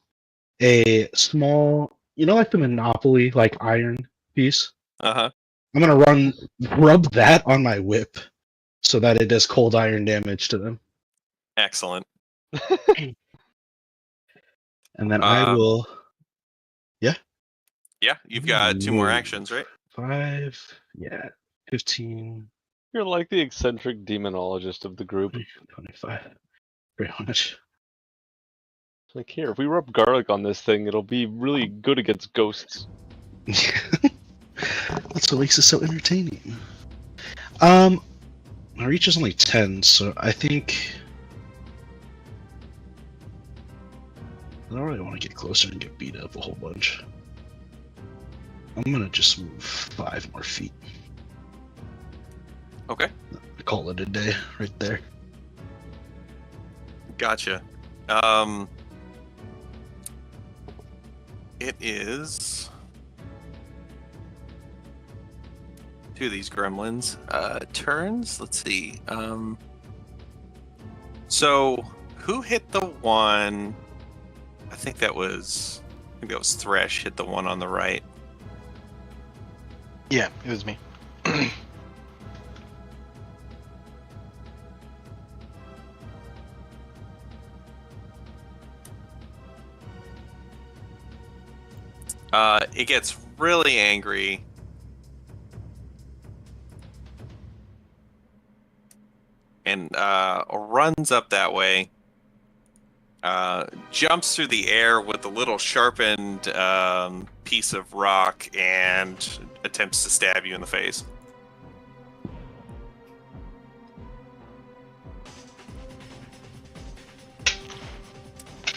a small, like the Monopoly like iron piece. Uh-huh. I'm gonna rub that on my whip so that it does cold iron damage to them. Excellent. And then I will. Yeah, you've got 2 more actions, right? 5. Yeah. 15. You're like the eccentric demonologist of the group. 25. Pretty much. It's like, here, if we rub garlic on this thing, it'll be really good against ghosts. That's what makes it so entertaining. My reach is only 10, so I think I don't really want to get closer and get beat up a whole bunch. I'm gonna just move 5 more feet. Okay. I call it a day right there. Gotcha. It is 2 of these gremlins. Turns. Let's see. So who hit the one? I think that was Thresh hit the one on the right. Yeah, it was me. It gets really angry. And runs up that way. Jumps through the air with a little sharpened piece of rock and attempts to stab you in the face.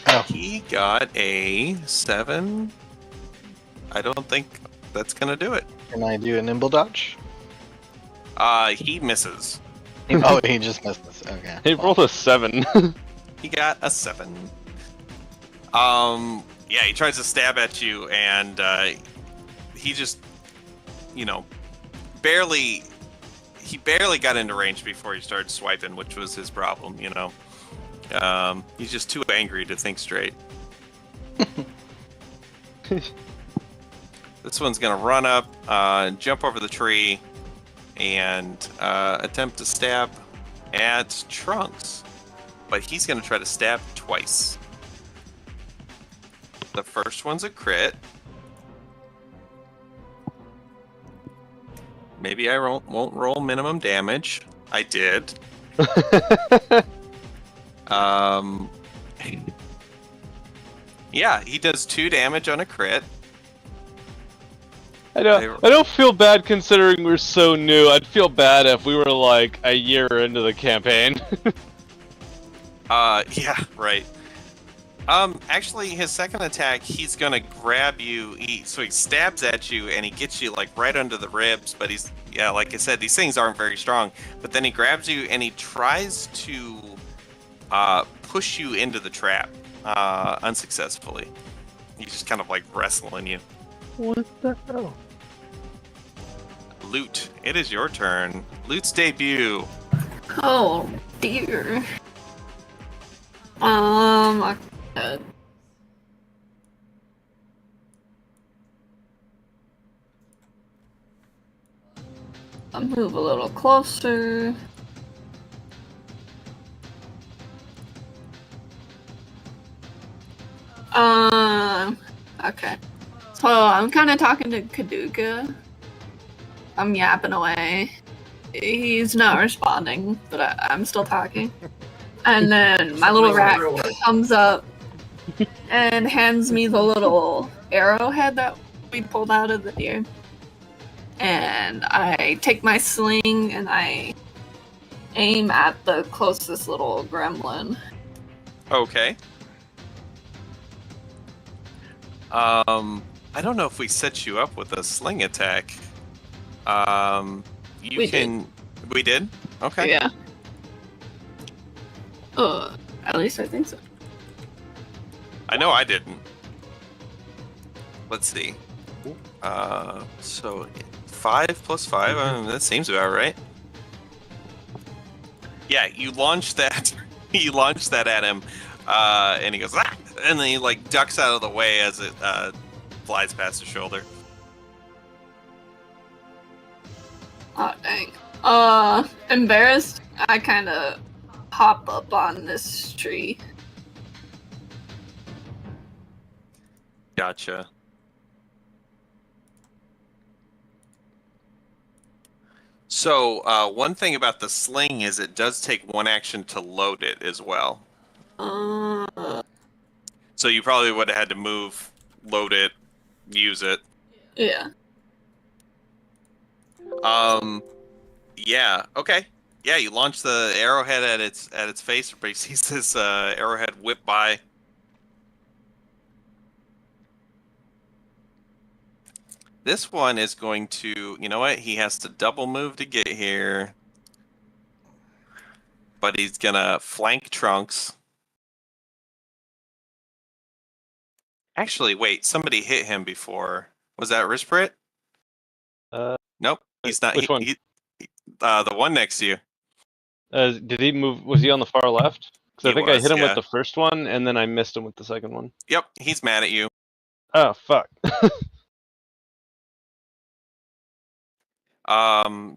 Oh. He got a 7. I don't think that's gonna do it. Can I do a nimble dodge? He misses. Oh, he just misses. Okay. He rolled a 7. He got a 7. Yeah, he tries to stab at you, and he just, barely got into range before he started swiping, which was his problem, He's just too angry to think straight. This one's gonna run up, jump over the tree, and attempt to stab at Trunks. But he's gonna try to stab twice. The first one's a crit. Maybe I won't roll minimum damage. I did. Yeah, he does 2 damage on a crit. I don't feel bad considering we're so new. I'd feel bad if we were like a year into the campaign. Yeah, right. Actually, his second attack, he's gonna grab you. So he stabs at you, and he gets you like right under the ribs. But like I said, these things aren't very strong. But then he grabs you, and he tries to push you into the trap, unsuccessfully. He's just kind of like wrestling you. What the hell? Loot, it is your turn. Loot's debut. Oh dear. Okay. I'll move a little closer. Okay. So I'm kind of talking to Kaduka. I'm yapping away. He's not responding, but I'm still talking. And then my little rat comes up and hands me the little arrowhead that we pulled out of the deer. And I take my sling and I aim at the closest little gremlin. Okay. I don't know if we set you up with a sling attack. We did? Okay. Yeah. At least I think so. I know I didn't. Let's see. So 5 plus 5, that seems about right. Yeah, you launch that. You launch that at him, and he goes, ah! And then he like ducks out of the way as it flies past his shoulder. Oh dang. Embarrassed, I kind of hop up on this tree. Gotcha. So one thing about the sling is it does take 1 action to load it as well. So you probably would have had to move, load it, use it. Yeah. Yeah. Okay. Yeah, you launch the arrowhead at its face. Everybody sees this arrowhead whip by. This one is going to, you know what? He has to double move to get here. But he's gonna flank Trunks. Actually, wait, somebody hit him before. Was that Risprit? Nope, he's not. Which one? The one next to you. Did he move? Was he on the far left? Because I think I hit him yeah. with the first one, and then I missed him with the second one. Yep, he's mad at you. Oh, fuck.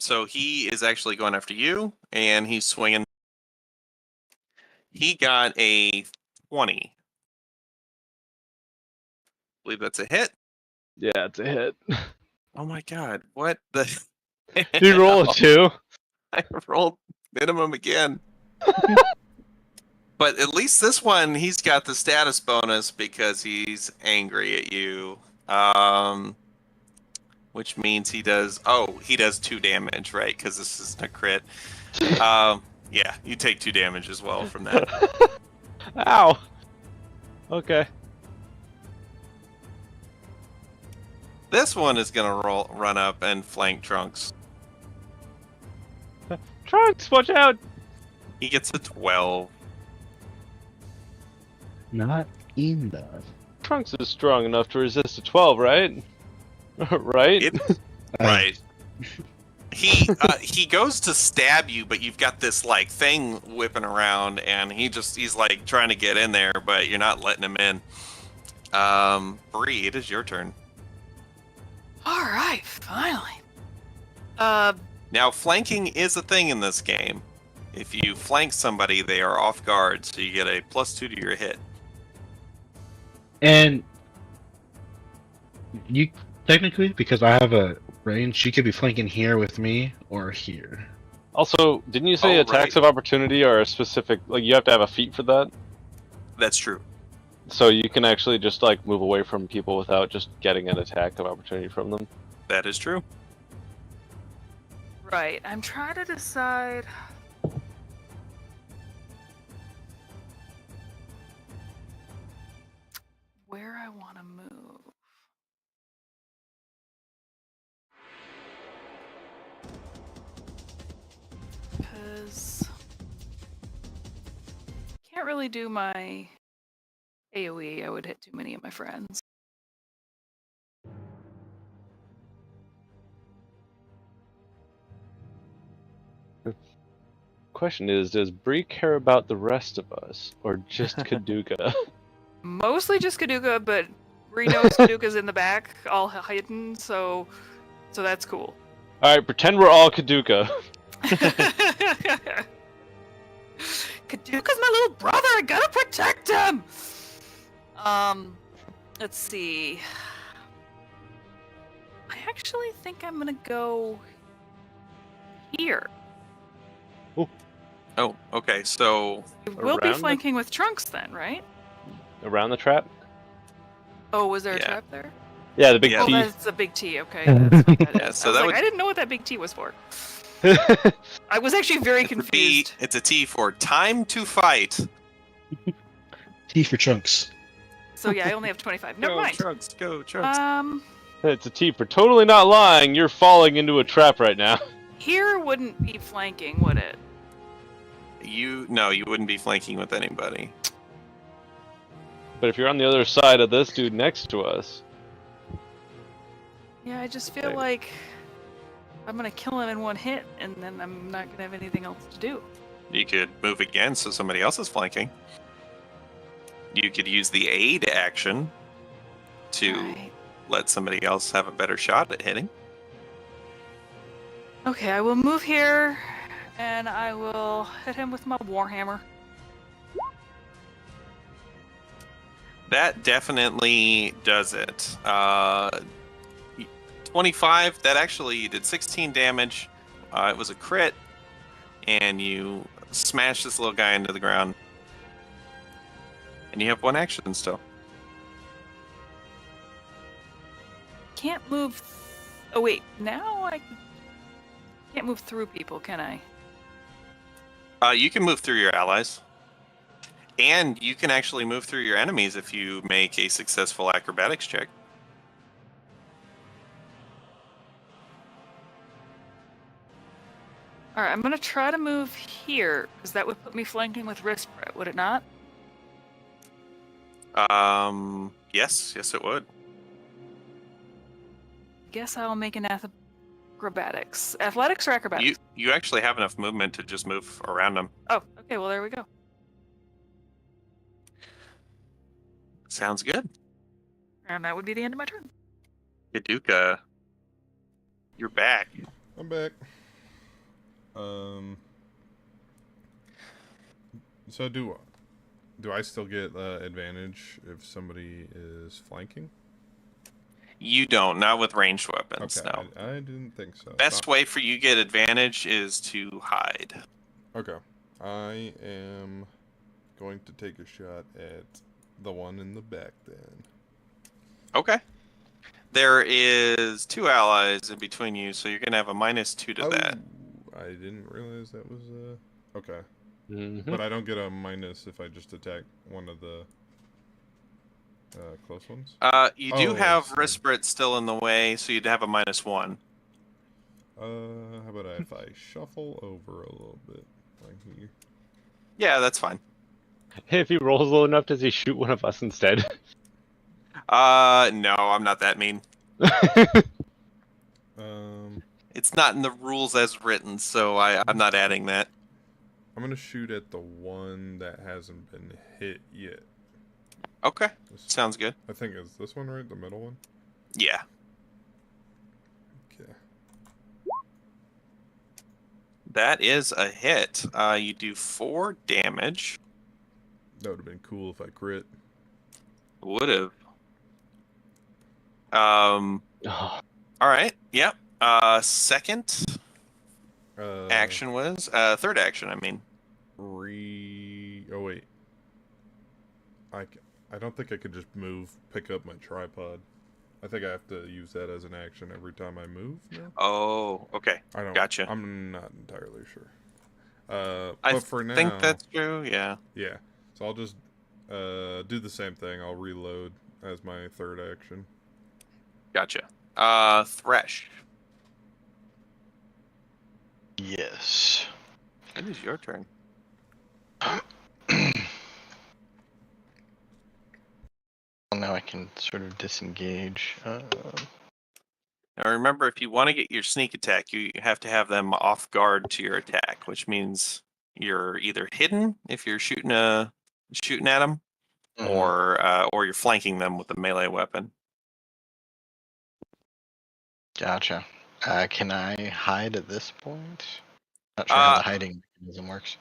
So he is actually going after you, and he's swinging. He got a 20. I believe that's a hit. Yeah, it's a hit. Oh my god, what the? Did you roll a 2? I rolled minimum again. But at least this one, he's got the status bonus because he's angry at you. Which means he does 2 damage, right? Because this isn't a crit. Yeah, you take 2 damage as well from that. Ow. Okay. This one is gonna run up and flank Trunks. Trunks, watch out! He gets a 12. Not enough. Trunks is strong enough to resist a 12, right? Right? Right. He goes to stab you, but you've got this like thing whipping around, and he's like trying to get in there, but you're not letting him in. Bree, it is your turn. All right, finally. Now, flanking is a thing in this game. If you flank somebody, they are off guard, so you get a +2 to your hit. And you technically, because I have a range, she could be flanking here with me or here. Also, didn't you say attacks of opportunity are a specific, like you have to have a feat for that? That's true. So you can actually just like move away from people without just getting an attack of opportunity from them? That is true. Right, I'm trying to decide. Where I want to move. Because can't really do my AoE. I would hit too many of my friends. Question is, does Bree care about the rest of us, or just Kaduka? Mostly just Kaduka, but Bree knows Kaduka's in the back, all hidden, so that's cool. Alright, pretend we're all Kaduka. Kaduka's my little brother, I gotta protect him! Let's see. I actually think I'm gonna go here. Oh, okay, so... We'll be Around flanking with Trunks then, right? Around the trap? Oh, was there a Yeah. trap there? Yeah, the big Yeah. Oh, T. that's a big T, okay. That's what that is. Yeah, so I was that like, would- I didn't know what that big T was for. I was actually very confused. It's a T for time to fight. T for Trunks. So yeah, I only have 25. Never Go, mind. Trunks, go, Trunks. It's a T for totally not lying. You're falling into a trap right now. Here wouldn't be flanking, would it? No, you wouldn't be flanking with anybody. But if you're on the other side of this dude next to us, Yeah, I just feel Okay. like I'm gonna kill him in one hit, and then I'm not gonna have anything else to do. You could move again so somebody else is flanking. You could use the aid action to Right. let somebody else have a better shot at hitting. Okay, I will move here, and I will hit him with my warhammer. That definitely does it. 25, that actually did 16 damage. It was a crit, and you smash this little guy into the ground. And you have one action still. Can't move. Oh wait, now I can't move through people, can I? You can move through your allies. And you can actually move through your enemies if you make a successful acrobatics check. Alright, I'm gonna try to move here, because that would put me flanking with Rispret, would it not? Yes, it would. Guess I'll make an acrobatics. Athletics or acrobatics? You actually have enough movement to just move around them. Oh, okay, well there we go. Sounds good. And that would be the end of my turn. Yaduka, you're back. I'm back. So do I still get advantage if somebody is flanking? You don't, not with ranged weapons, Okay, no. I didn't think so. Best way for you to get advantage is to hide. Okay, I am going to take a shot at the one in the back then. Okay. There is 2 allies in between you, so you're going to have a -2 to that. I didn't realize that was okay. Mm-hmm. But I don't get a minus if I just attack one of the close ones? You do Oh, have sorry. Rispret still in the way, so you'd have a -1. How about if I shuffle over a little bit, like here? Yeah, that's fine. If he rolls low enough, does he shoot one of us instead? No, I'm not that mean. It's not in the rules as written, so I'm not adding that. I'm gonna shoot at the one that hasn't been hit yet. Okay, sounds good. I think is this one right, the middle one? Yeah. Okay. That is a hit. You do 4 damage. That would have been cool if I crit. Would have. All right. Yep. Second action was third action. I mean. Oh wait. I don't think I could just pick up my tripod. I think I have to use that as an action every time I move now? Oh, okay. Gotcha. I'm not entirely sure. I but for now, think that's true, yeah. Yeah. So I'll just do the same thing. I'll reload as my third action. Gotcha. Thresh. Yes. It is your turn. Well, now I can sort of disengage. Now remember, if you want to get your sneak attack, you have to have them off guard to your attack, which means you're either hidden if you're shooting at them, or you're flanking them with a melee weapon. Gotcha. Can I hide at this point? Not sure how the hiding mechanism works.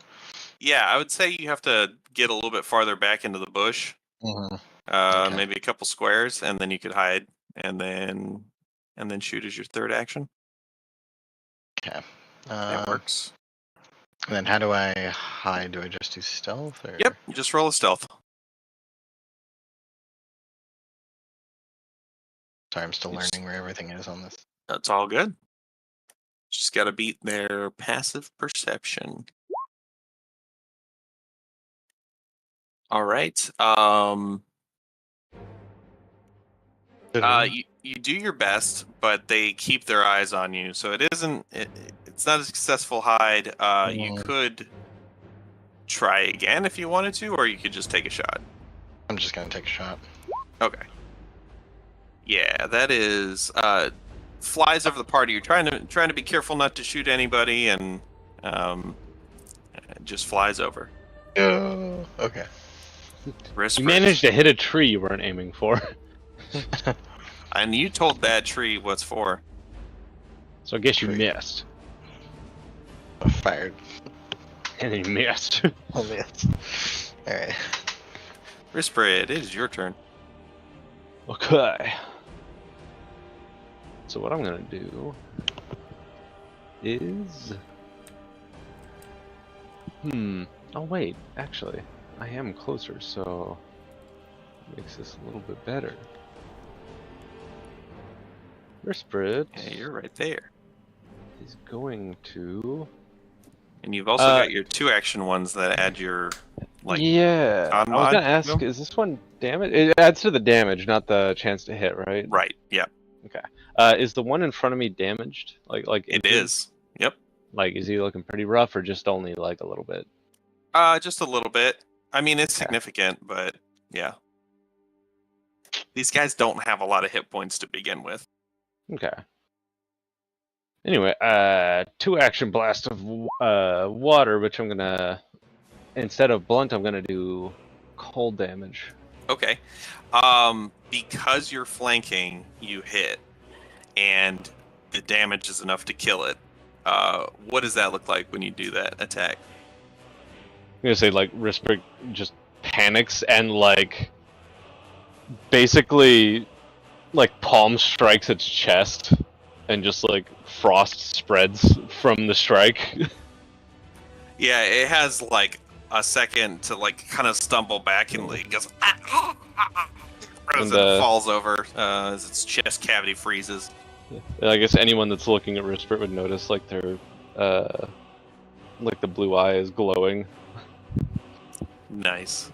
Yeah, I would say you have to get a little bit farther back into the bush. Okay. Maybe a couple squares, and then you could hide, and then shoot as your third action. Okay. That works. And then how do I hide? Do I just do stealth? Or? Yep, just roll a stealth. Sorry, I'm still learning where everything is on this. That's all good. Just got to beat their passive perception. All right. You do your best, but they keep their eyes on you, so it's not a successful hide. You could try again if you wanted to, or you could just take a shot. I'm just gonna take a shot. Okay. Yeah, that is flies over the party. You're trying to be careful not to shoot anybody, and it just flies over. Okay. You managed to hit a tree you weren't aiming for. And you told that tree what's for. So I guess you missed. I fired. And then you missed. I missed. Alright. Risprid, it is your turn. Okay. So what I'm gonna do is... Oh wait, actually, I am closer, so it makes this a little bit better. Risprid. Yeah, you're right there. Is going to... And you've also got your 2-action ones that add your, Yeah, I was gonna ask, is this one damage? It adds to the damage, not the chance to hit, right? Right, yeah. Okay. Is the one in front of me damaged? Like it is. Yep. Like, is he looking pretty rough, or just only like a little bit? Just a little bit. I mean, it's significant, but yeah. These guys don't have a lot of hit points to begin with. Okay. Anyway, 2-action blast of water, which I'm gonna, instead of blunt, I'm gonna do cold damage. Okay. Because you're flanking, you hit, and the damage is enough to kill it. What does that look like when you do that attack? I'm gonna say, like, Risprid just panics and, like, basically, like, palm strikes its chest, and just, like, frost spreads from the strike. Yeah, it has, like, a second to, like, kind of stumble back and, like, goes, as it falls over, as its chest cavity freezes. I guess anyone that's looking at Risprid would notice, like, their, like, the blue eye is glowing. Nice.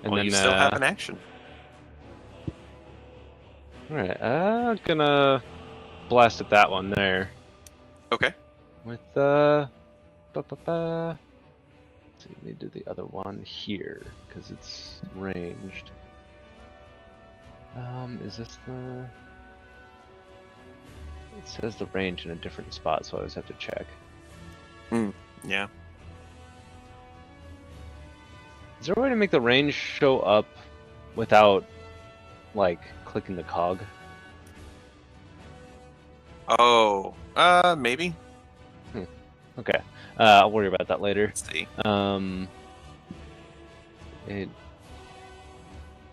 And well, then, you still have an action. Alright, I'm gonna blast at that one there. Okay. With, let's see, let me do the other one here, because it's ranged. Is this the... It says the range in a different spot, so I always have to check. Yeah. Is there a way to make the range show up without, like, clicking the cog? Oh, maybe. Okay. I'll worry about that later. Let's see. Well,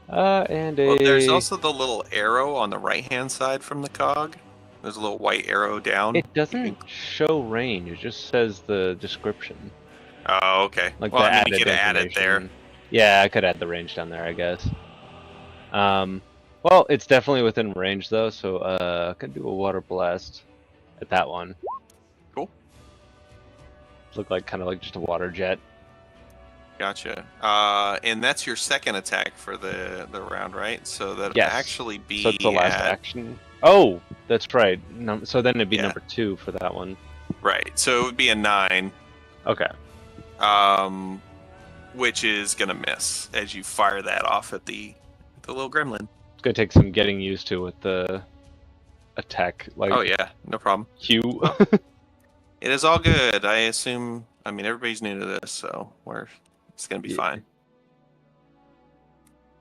there's also the little arrow on the right-hand side from the cog. There's a little white arrow down. It doesn't show range. It just says the description. Oh, okay. Like well, the I mean, you added could add it there. information. Yeah, I could add the range down there, I guess. Well, it's definitely within range though, so I could do a water blast at that one. Cool. Look like kind of like just a water jet. Gotcha. And that's your second attack for the round, right? So that'll Yes. actually be So it's the last action. Oh, that's right. So then it'd be Yeah. number 2 for that one. Right. So it would be a 9. Okay. Which is gonna miss as you fire that off at the little gremlin. It's gonna take some getting used to with the attack. Like, Oh yeah, no problem. Q. It is all good. I assume. I mean, everybody's new to this, so it's gonna be Yeah. fine.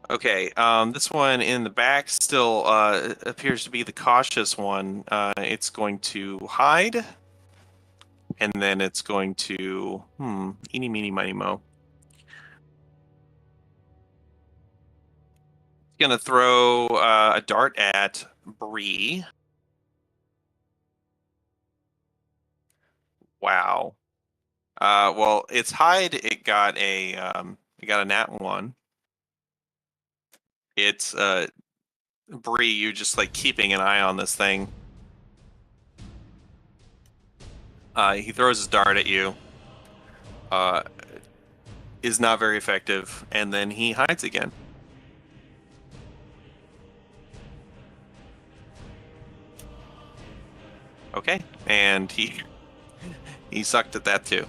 Okay. This one in the back still appears to be the cautious one. It's going to hide, and then it's going to eeny meeny miny mo. It's gonna throw a dart at Bree. Wow. Well, its hide. It got a nat 1. It's Bree. You just like keeping an eye on this thing. He throws his dart at you. Is not very effective, and then he hides again. Okay, and he sucked at that too.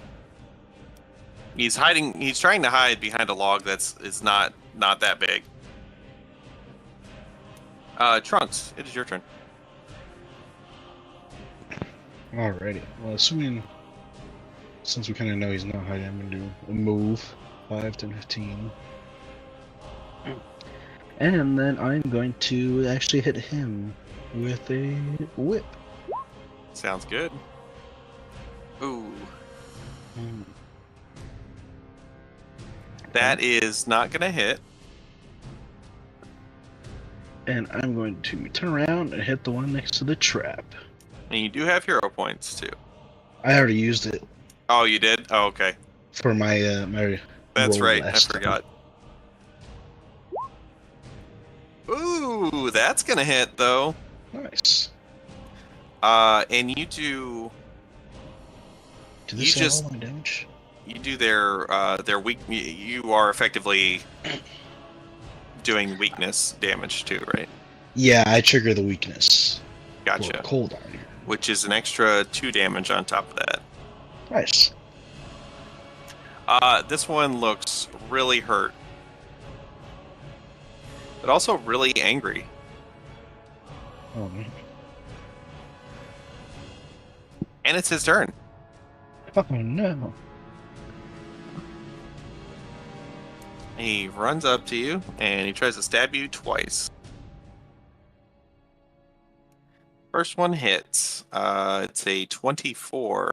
He's hiding. He's trying to hide behind a log is not that big. Trunks, it is your turn. Alrighty. Well, assuming since we kind of know he's not hiding, I'm gonna do a move 5, 10, 15, and then I'm going to actually hit him with a whip. Sounds good. Ooh. That is not gonna hit. And I'm going to turn around and hit the one next to the trap. And you do have hero points too. I already used it Oh, you did? Oh, okay. for my my. That's roll right. I last time. forgot. Ooh, that's gonna hit though. Nice. And you do. Did You this say just- all my damage? You do their weak. You are effectively doing weakness damage too, right? Yeah, I trigger the weakness. Gotcha. Or cold iron. Which is an extra 2 damage on top of that. Nice. This one looks really hurt, but also really angry. Oh man. And it's his turn. Oh no. He runs up to you and he tries to stab you twice. First one hits. It's a 24.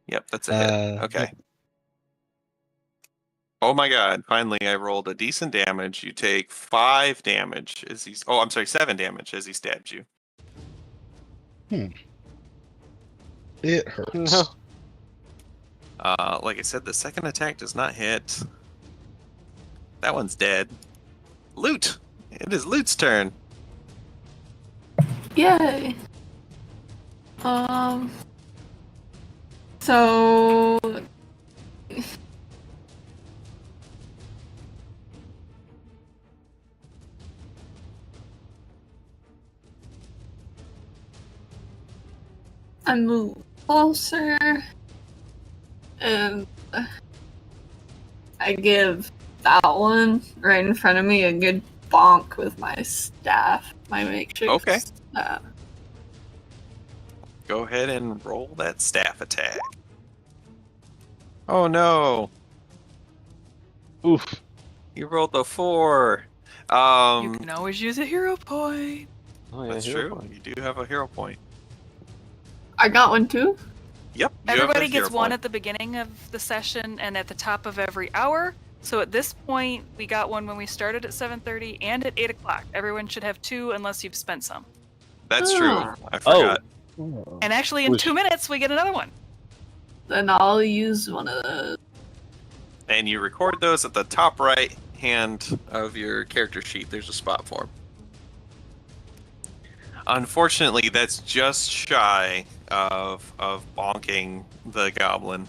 Yep, that's a hit. Okay. Oh my god, finally I rolled a decent damage. You take 5 damage as he's... Oh, I'm sorry, 7 damage as he stabs you. It hurts. No. Like I said, the second attack does not hit. That one's dead. Loot! It is Loot's turn. Yay. So I move closer and I give that one right in front of me a good bonk with my staff, my makeshift Okay. staff. Go ahead and roll that staff attack. Oh no! Oof. You rolled a 4. You can always use a hero point. Oh, yeah, That's hero true. point. You do have a hero point. I got one too. Yep. You have Everybody a gets hero one point. at the beginning of the session and at the top of every hour. So at this point, we got one when we started at 7:30 and at 8 o'clock. Everyone should have 2 unless you've spent some. That's true. Oh. I forgot. And actually, in 2 minutes, we get another one. Then I'll use one of those. And you record those at the top right hand of your character sheet. There's a spot for them. Unfortunately, that's just shy of bonking the goblin.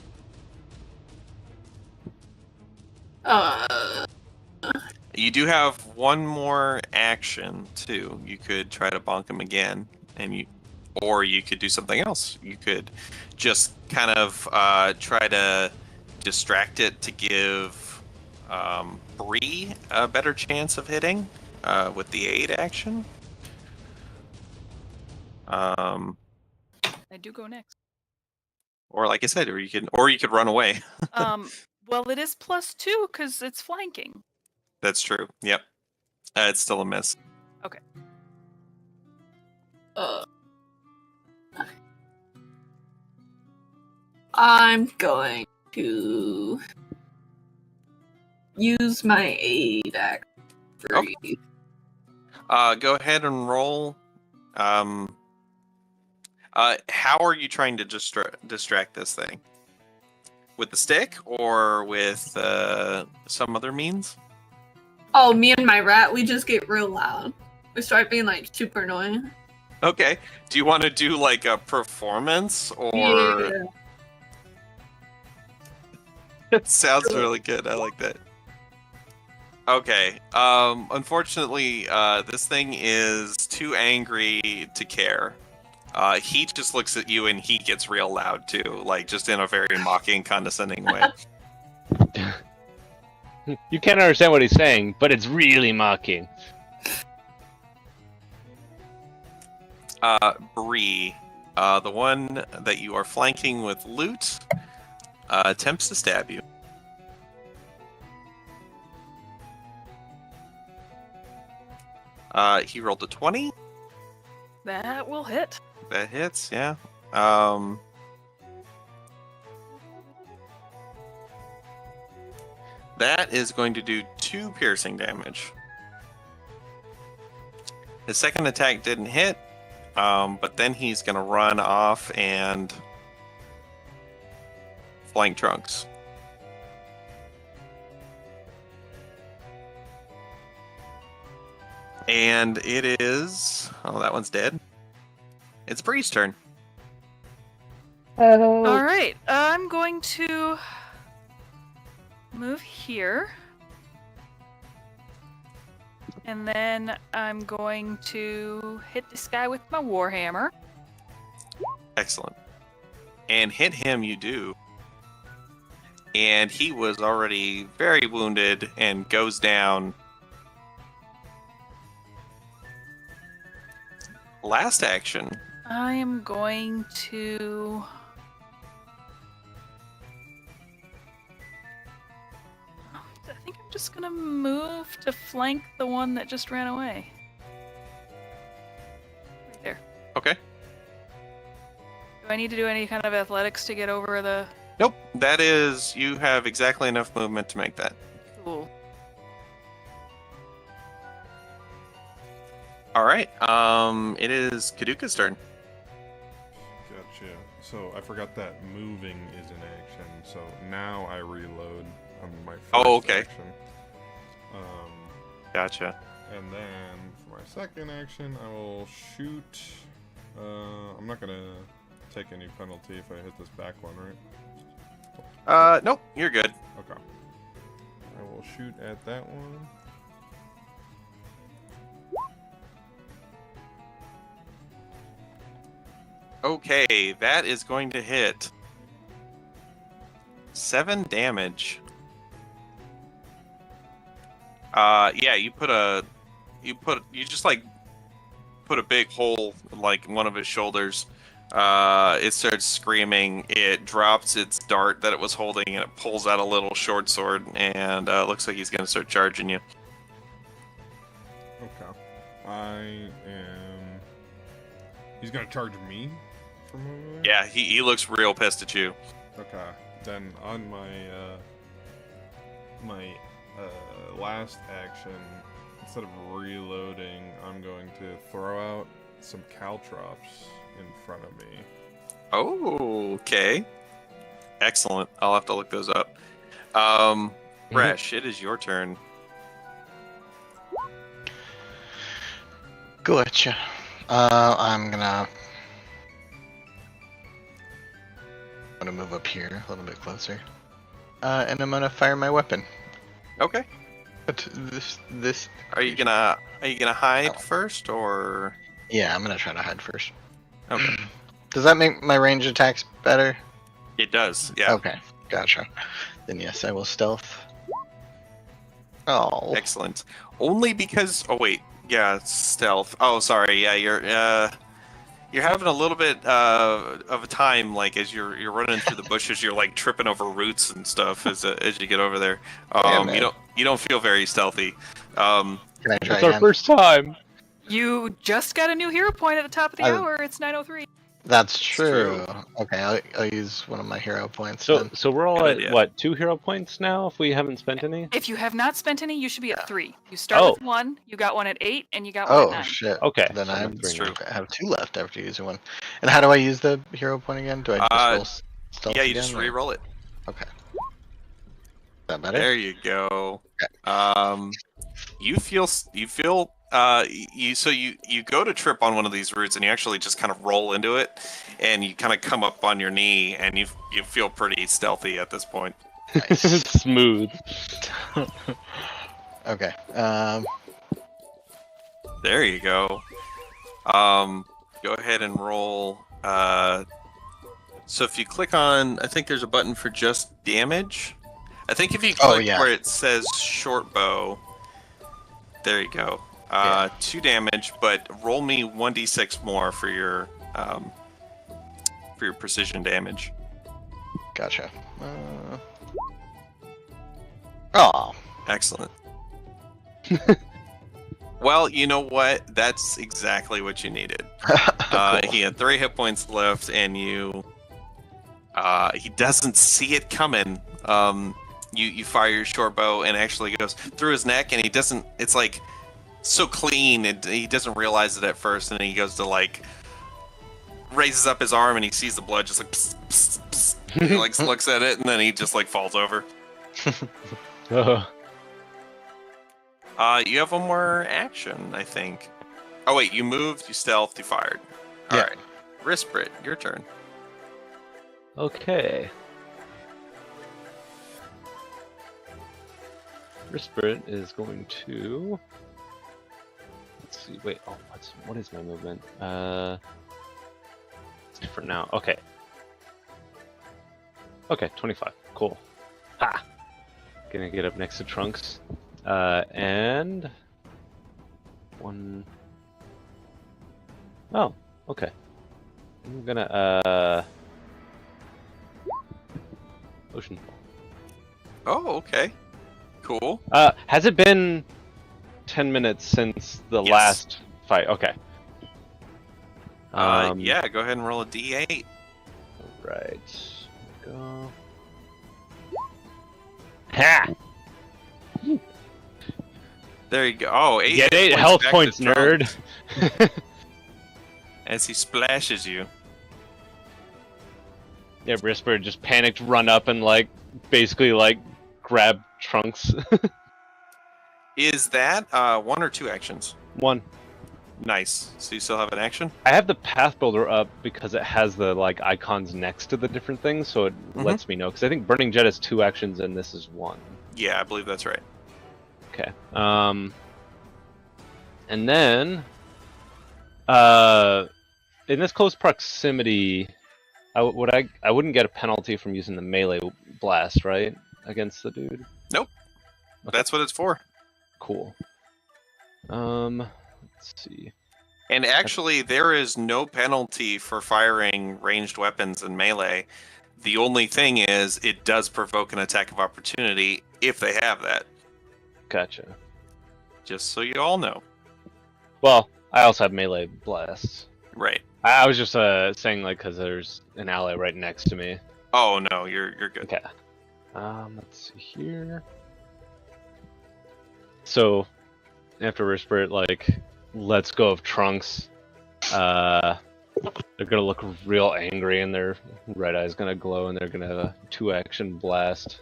You do have one more action too. You could try to bonk him again, or you could do something else. You could just kind of try to distract it to give Bree a better chance of hitting with the aid action. I do go next. Or like I said, or you could run away. Well, it is +2 because it's flanking. That's true. Yep. It's still a miss. Okay. I'm going to use my aid action. Okay. Go ahead and roll. How are you trying to distract this thing? With the stick or with some other means? Oh, me and my rat, we just get real loud. We start being like super annoying. Okay. Do you want to do like a performance or? Yeah. It sounds really good. I like that. Okay. Unfortunately, this thing is too angry to care. He just looks at you and he gets real loud too, like just in a very mocking, condescending way. You can't understand what he's saying, but it's really mocking. Bree, the one that you are flanking with loot, attempts to stab you. He rolled a 20. That will hit. That hits, yeah. That is going to do 2 piercing damage. His second attack didn't hit, but then he's going to run off and flank Trunks. And it is... Oh, that one's dead. It's Bree's turn. All right, I'm going to move here. And then I'm going to hit this guy with my warhammer. Excellent. And hit him you do. And he was already very wounded and goes down. Last action. I am going to... I think I'm just gonna move to flank the one that just ran away. Right there. Okay. Do I need to do any kind of athletics to get over the... Nope. That is, you have exactly enough movement to make that. Cool. All right. It is Kaduka's turn. Gotcha. So I forgot that moving is an action. So now I reload on my first okay. action. Gotcha. And then for my second action, I will shoot. I'm not gonna take any penalty if I hit this back one, right? Nope. You're good. Okay. I will shoot at that one. Okay, that is going to hit 7 damage. Yeah, you put a you just like put a big hole like in one of his shoulders. It starts screaming. It drops its dart that it was holding, and it pulls out a little short sword, and looks like he's gonna start charging you. Okay. He's gonna charge me from over there? Yeah, he looks real pissed at you. Okay. Then on my last action, instead of reloading, I'm going to throw out some caltrops in front of me. Oh, okay. Excellent. I'll have to look those up. Resh, it is your turn. Gotcha. I'm gonna move up here a little bit closer, and I'm gonna fire my weapon. Okay. But this. Are you gonna hide first, or? Yeah, I'm gonna try to hide first. Okay. Does that make my range attacks better? It does. Yeah. Okay, gotcha. Then yes, I will stealth. Oh. Excellent. Only because. Oh wait. Yeah, stealth. Oh, sorry. Yeah, you're having a little bit of a time, like as you're running through the bushes. You're like tripping over roots and stuff as you get over there. You don't feel very stealthy. Can I try It's our again? first time. You just got a new hero point at the top of the hour. It's 9:03. That's true. Okay, I'll use one of my hero points. So then. so we're all Good at idea. what, 2 hero points now if we haven't spent any? If you have not spent any, you should be at 3. You start with 1, you got 1 at 8, and you got 1 at Oh 9. shit. Okay. Then so I I'm have, at 3 now. I have 2 left after using one. And how do I use the hero point again? Do I just roll stealth Yeah, you again, just or- re-roll it. Okay. Is that better? There you go. You feel you go to trip on one of these roots, and you actually just kind of roll into it, and you kind of come up on your knee, and you feel pretty stealthy at this point. Nice. Smooth. Okay. There you go. Go ahead and roll. So if you click on, I think there's a button for just damage. I think if you click where it says short bow, there you go. 2 damage, but roll me 1d6 more for your precision damage. Gotcha. Oh. Excellent. Well, you know what? That's exactly what you needed. Cool. He had 3 hit points left, and he doesn't see it coming. You fire your short bow, and it actually goes through his neck, and he doesn't. It's like so clean, he doesn't realize it at first, and then he goes to like raises up his arm, and he sees the blood, just like pss, pss, pss. He like looks at it, and then he just like falls over. You have one more action, I think. Oh wait, you moved, you stealthed, you fired. All right, Risprit, your turn. Okay. Risprit is going to. Let's see. Wait. Oh, what is my movement? It's different now. Okay. Okay, 25. Cool. Ha! Gonna get up next to Trunks. And 1. Oh, okay. I'm gonna Ocean. Oh, okay. Cool. Has it been 10 minutes since the last fight? Okay. Yeah, go ahead and roll a d8. Right. Go. Ha! There you go. Oh, 8 Get hit 8 health back points, to Trunks nerd. As he splashes you. Yeah, Risprit just panicked, run up, and like basically like grab Trunks. Is that 1 or 2 actions? 1. Nice. So you still have an action? I have the Path Builder up because it has the like icons next to the different things, so it lets me know. Because I think Burning Jet is 2 actions and this is 1. Yeah, I believe that's right. Okay. And then, in this close proximity, I wouldn't get a penalty from using the melee blast, right, against the dude? Nope. Okay. That's what it's for. Cool. Let's see. And actually, there is no penalty for firing ranged weapons in melee. The only thing is, it does provoke an attack of opportunity if they have that. Gotcha. Just so you all know. Well, I also have melee blasts. Right. I was just saying, like, because there's an ally right next to me. Oh no, you're good. Okay. Let's see here. So, after Whisper, like, lets go of Trunks, they're gonna look real angry, and their red eye's gonna glow, and they're gonna have a 2-action blast.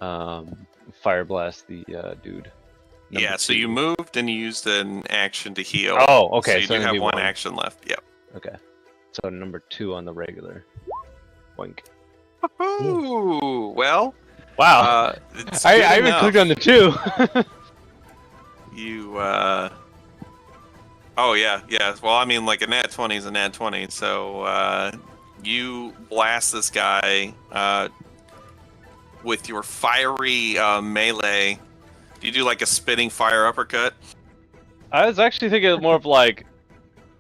Fire blast the dude. Yeah, so you moved and you used an action to heal. Oh, okay. So you do have one action left. Yep. Okay. So number 2 on the regular. Boink. Ooh, well. Wow. I even clicked on the 2. You, Oh, yeah. Well, I mean, like, a nat 20 is a nat 20. So, you blast this guy, with your fiery, melee. Do you do, like, a spitting fire uppercut? I was actually thinking more of, like,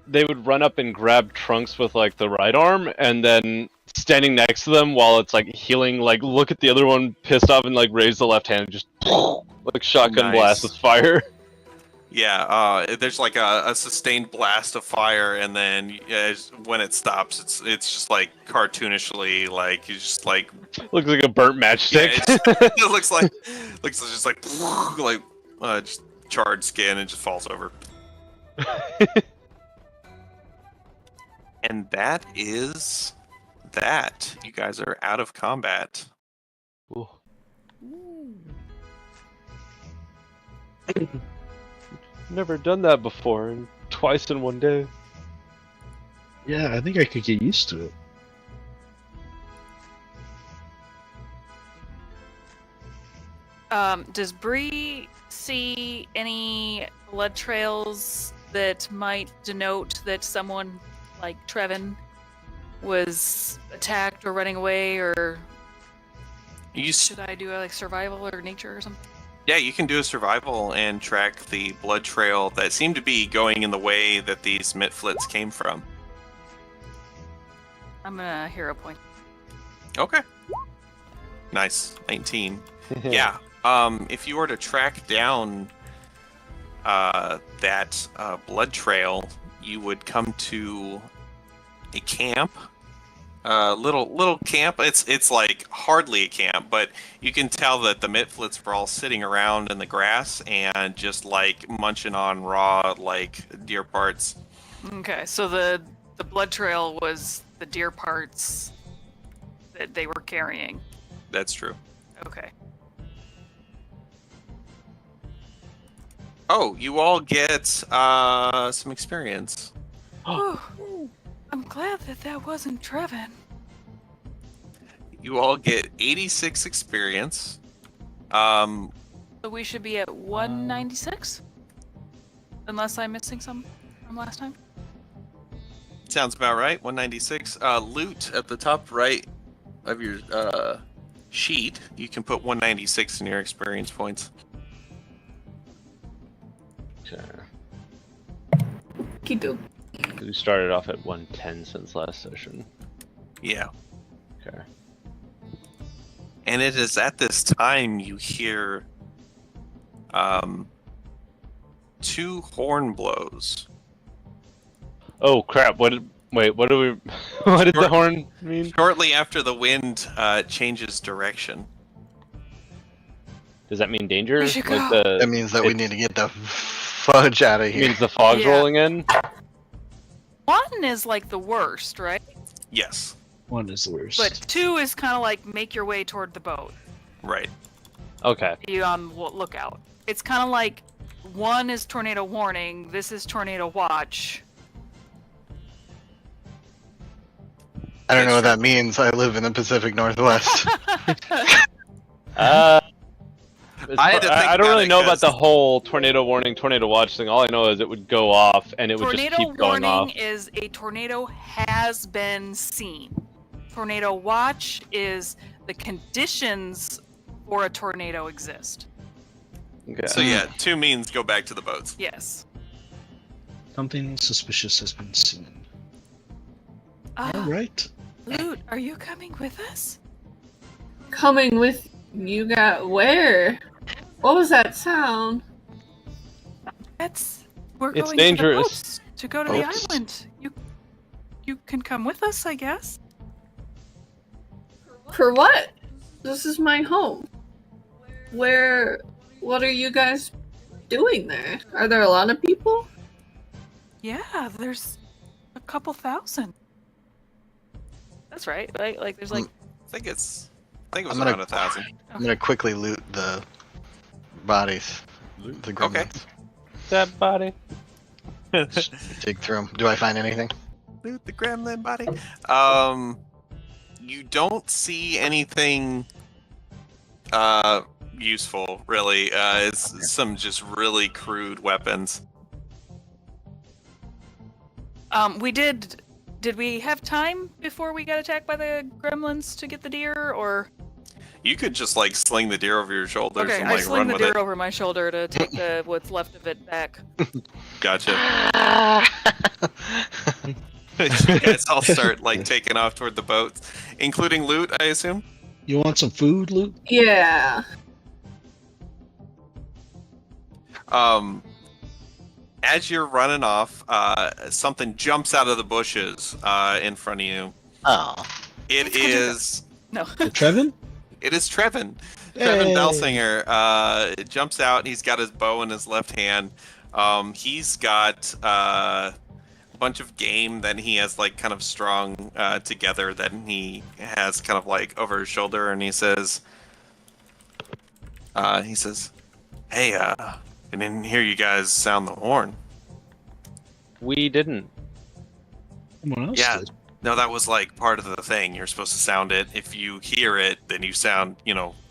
they would run up and grab Trunks with, like, the right arm, and then standing next to them while it's, like, healing, like, look at the other one pissed off and, like, raise the left hand and just, like, shotgun blast with fire. Yeah, there's like a sustained blast of fire, and then when it stops, it's just like cartoonishly, like you just like looks like a burnt matchstick. Yeah, it looks just like just charred skin and just falls over. And that is that. You guys are out of combat. Ooh. Never done that before, and twice in one day. Yeah, I think I could get used to it. Does Bree see any blood trails that might denote that someone like Trevin was attacked or running away, or should I do like survival or nature or something? Yeah, you can do a survival and track the blood trail that seemed to be going in the way that these Mitflits came from. I'm gonna hero point. Okay. Nice. 19. Yeah. If you were to track down that blood trail, you would come to a camp. Little camp. It's like hardly a camp, but you can tell that the Mitflits were all sitting around in the grass and just like munching on raw like deer parts. Okay, so the blood trail was the deer parts that they were carrying. That's true. Okay. Oh, you all get some experience. I'm glad that wasn't Trevin. You all get 86 experience. So we should be at 196? Unless I'm missing some from last time? Sounds about right. 196. Loot at the top right of your sheet. You can put 196 in your experience points. Okay. Kido. We started off at 110 since last session. Yeah. Okay. And it is at this time you hear 2 horn blows. Oh crap! What do we? What did the horn mean? Shortly after the wind changes direction. Does that mean danger? We should go. That means that we need to get the fudge out of It here. means the fog's rolling in. 1 is like the worst, right? Yes. 1 is the worst. But 2 is kind of like make your way toward the boat. Right. Okay. Be on lookout. It's kind of like 1 is tornado warning. This is tornado watch. I don't know what that means. I live in the Pacific Northwest. I don't really know about the whole tornado warning, tornado watch thing. All I know is it would go off and it would just keep going off. Tornado warning is a tornado has been seen. Tornado watch is the conditions for a tornado exist. Okay. So yeah, 2 means go back to the boats. Yes. Something suspicious has been seen. All right. Loot, are you coming with us? Coming with you got where? What was that sound? We're It's going dangerous. To the boats to go to the island. You can come with us, I guess. For what? This is my home. What are you guys doing there? Are there a lot of people? Yeah, there's a couple thousand. That's right. Like there's like I think it was around 1,000. I'm gonna quickly loot the bodies. The gremlins. Okay. That body. Dig through them. Do I find anything? Loot the gremlin body. You don't see anything useful, really. It's some just really crude weapons. Did we have time before we got attacked by the gremlins to get the deer, or? You could just like sling the deer over your shoulders Okay, and I like sling run the with deer it. over my shoulder to take what's left of it back. Gotcha. You guys all start like taking off toward the boats, including loot, I assume. You want some food, Luke? Yeah. As you're running off, something jumps out of the bushes in front of you. Oh. It is No. Trevin? It is Trevin. Hey. Trevin Belsinger jumps out. He's got his bow in his left hand. He's got a bunch of game that he has like kind of strung together that he has kind of like over his shoulder, and he says, "Hey, I didn't hear you guys sound the horn." We didn't. Someone else Yeah. did. No, that was like part of the thing. You're supposed to sound it. If you hear it, then you sound,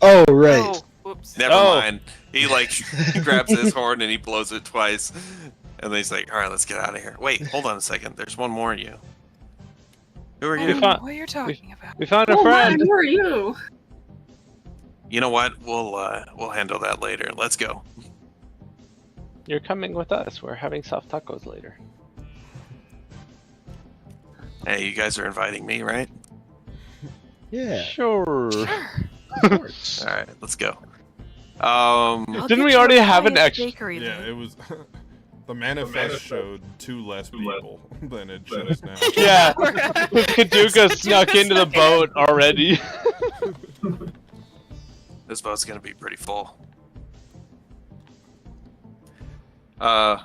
Oh, right. Oh, whoops. never Oh. mind. He like he grabs his horn and he blows it twice. And then he's like, all right, let's get out of here. Wait, hold on a second. There's one more of you. Who are I you? don't know what you're talking about. We found a Oh my, friend. who are you? You know what? We'll handle that later. Let's go. You're coming with us. We're having soft tacos later. Hey, you guys are inviting me, right? Yeah. Sure. Sure. Of course. All right, let's go. I'll Didn't get we you a already have pie an at the extra- bakery Yeah, then. it was. The manifest showed 2 less people than it shows now. Yeah. Kaduka snuck into the boat already. This boat's gonna be pretty full. Yeah.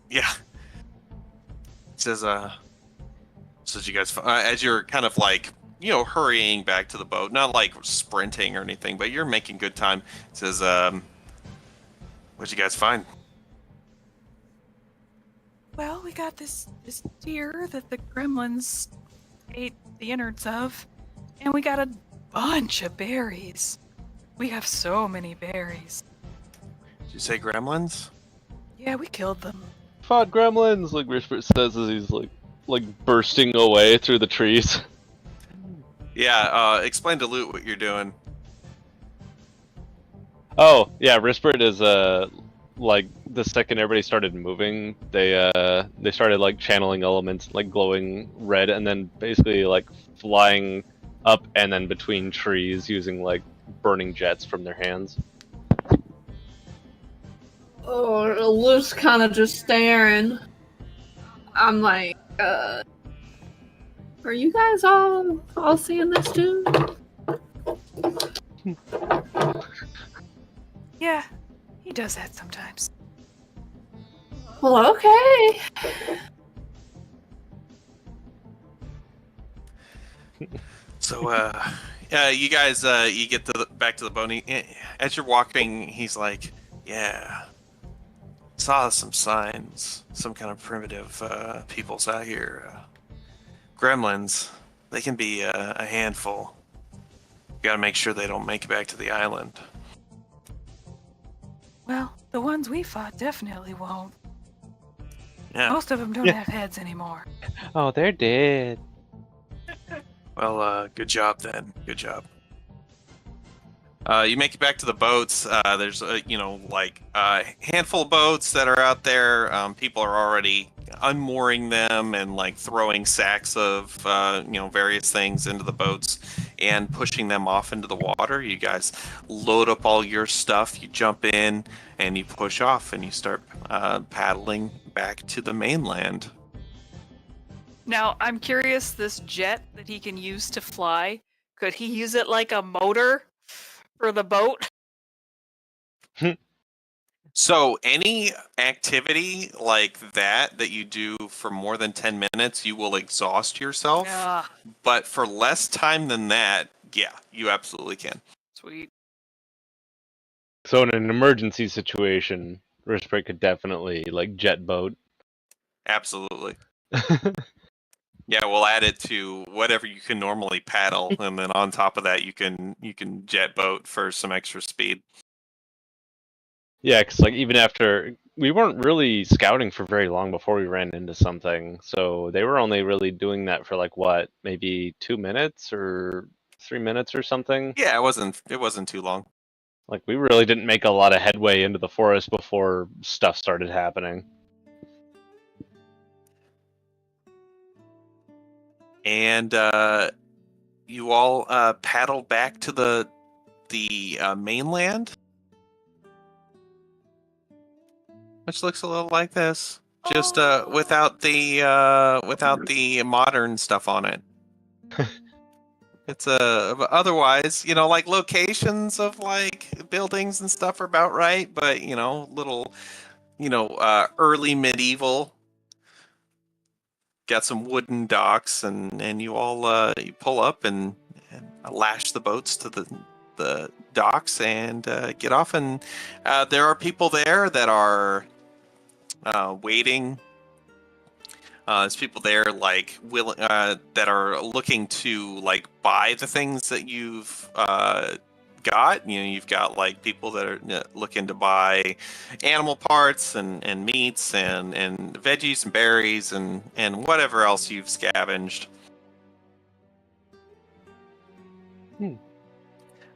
It says, you guys, as you're kind of like, hurrying back to the boat, not like sprinting or anything, but you're making good time. It says, what'd you guys find? Well, we got this deer that the gremlins ate the innards of, and we got a bunch of berries. We have so many berries. Did you say gremlins? Yeah, we killed them. Fought gremlins, like Rishford says as he's like bursting away through the trees. Yeah, explain to Loot what you're doing. Oh, yeah, Rispert is like the second everybody started moving, they started like channeling elements like glowing red and then basically like flying up and then between trees using like burning jets from their hands. Oh, Luke's kind of just staring. I'm like, are you guys all seeing this too? Yeah, he does that sometimes. Well, okay. So, you guys, you get back to the boat. As you're walking, he's like, yeah, saw some signs, some kind of primitive peoples out here. Gremlins, they can be a handful. You gotta make sure they don't make it back to the island. Well, the ones we fought definitely won't. Yeah, Most of them don't have heads anymore. Oh, they're dead. well, good job then. Good job. You make it back to the boats. There's like a handful of boats that are out there. People are already unmooring them and like throwing sacks of various things into the boats and pushing them off into the water. You guys load up all your stuff. You jump in and you push off and you start paddling back to the mainland. Now, I'm curious, this jet that he can use to fly, could he use it like a motor for the boat? So any activity like that you do for more than 10 minutes, you will exhaust yourself. Yeah, But for less time than that, yeah, you absolutely can. sweet. So in an emergency situation, Wristbreak could definitely like jet boat. Absolutely. Yeah, we'll add it to whatever you can normally paddle, and then on top of that, you can jet boat for some extra speed. Yeah, because like even after we weren't really scouting for very long before we ran into something, so they were only really doing that for like what, maybe 2 minutes or 3 minutes or something. Yeah, it wasn't too long. Like we really didn't make a lot of headway into the forest before stuff started happening. And you all paddle back to the mainland, which looks a little like this, just without the modern stuff on it. It's otherwise, like locations of like buildings and stuff are about right, but little, early medieval. Got some wooden docks, and you all you pull up and lash the boats to the docks and get off. And there are people there that are waiting. There's people there like willing that are looking to like buy the things that you've got. You've got like people that are looking to buy animal parts and meats and veggies and berries and whatever else you've scavenged.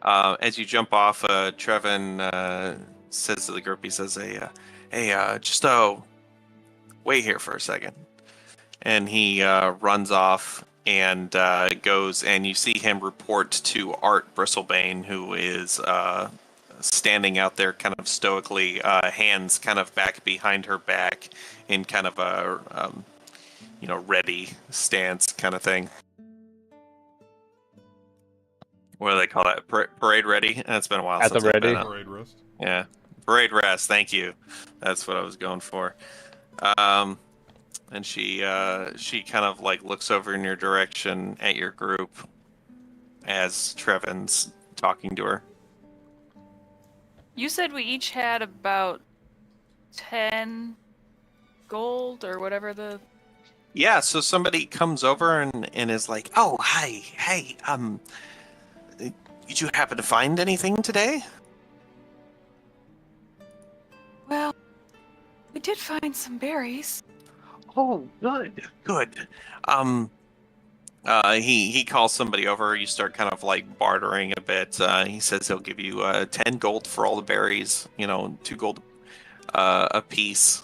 As you jump off, Trevin says to the group, he says, hey, just wait here for a second. And he runs off and goes, and you see him report to Art Bristlebane, who is standing out there kind of stoically, hands kind of back behind her back in kind of a ready stance kind of thing. What do they call that? Parade ready? It's been a while At since the I've ready? been Parade rest. Yeah, parade rest. Thank you. That's what I was going for. And she kind of like looks over in your direction at your group as Trevin's talking to her. You said we each had about 10 gold or whatever the... Yeah, so somebody comes over and is like, oh, hi, hey, did you happen to find anything today? Well, we did find some berries. Oh, good. He calls somebody over. You start kind of like bartering a bit. He says he'll give you 10 gold for all the berries. 2 gold a piece.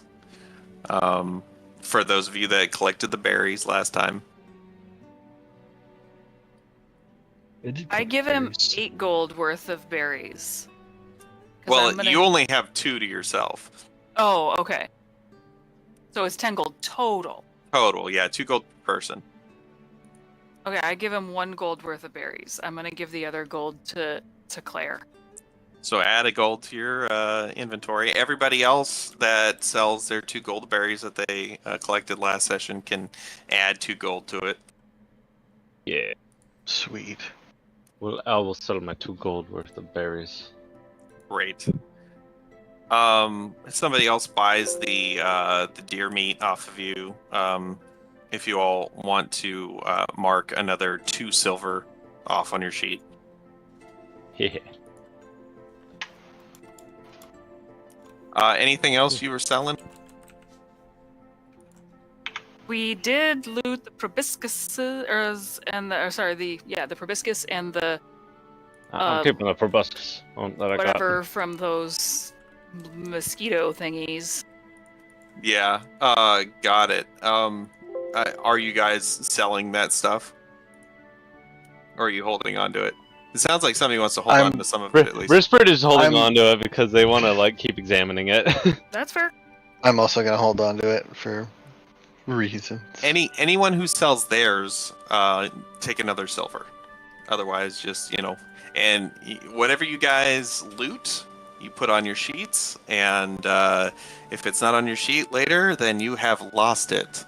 For those of you that collected the berries last time. I give him 8 gold worth of berries. Well, you only have 2 to yourself. Oh, okay. So it's 10 gold total. Total, yeah, 2 gold per person. Okay, I give him 1 gold worth of berries. I'm gonna give the other gold to Claire. So add a gold to your inventory. Everybody else that sells their 2 gold berries that they collected last session can add 2 gold to it. Yeah. Sweet. Well, I will sell my 2 gold worth of berries. Great. Somebody else buys the deer meat off of you. If you all want to mark another 2 silver off on your sheet. Yeah. Anything else you were selling? We did loot the proboscis, the proboscis and the I'm keeping the proboscis that I got. Whatever from those mosquito thingies. Yeah, got it. Are you guys selling that stuff? Or are you holding on to it? It sounds like somebody wants to hold on to some of it at least. Rispert is holding on to it because they want to like keep examining it. That's fair. I'm also gonna hold on to it for reasons. Anyone who sells theirs, take another silver. Otherwise, just and whatever you guys loot, you put on your sheets, and if it's not on your sheet later, then you have lost it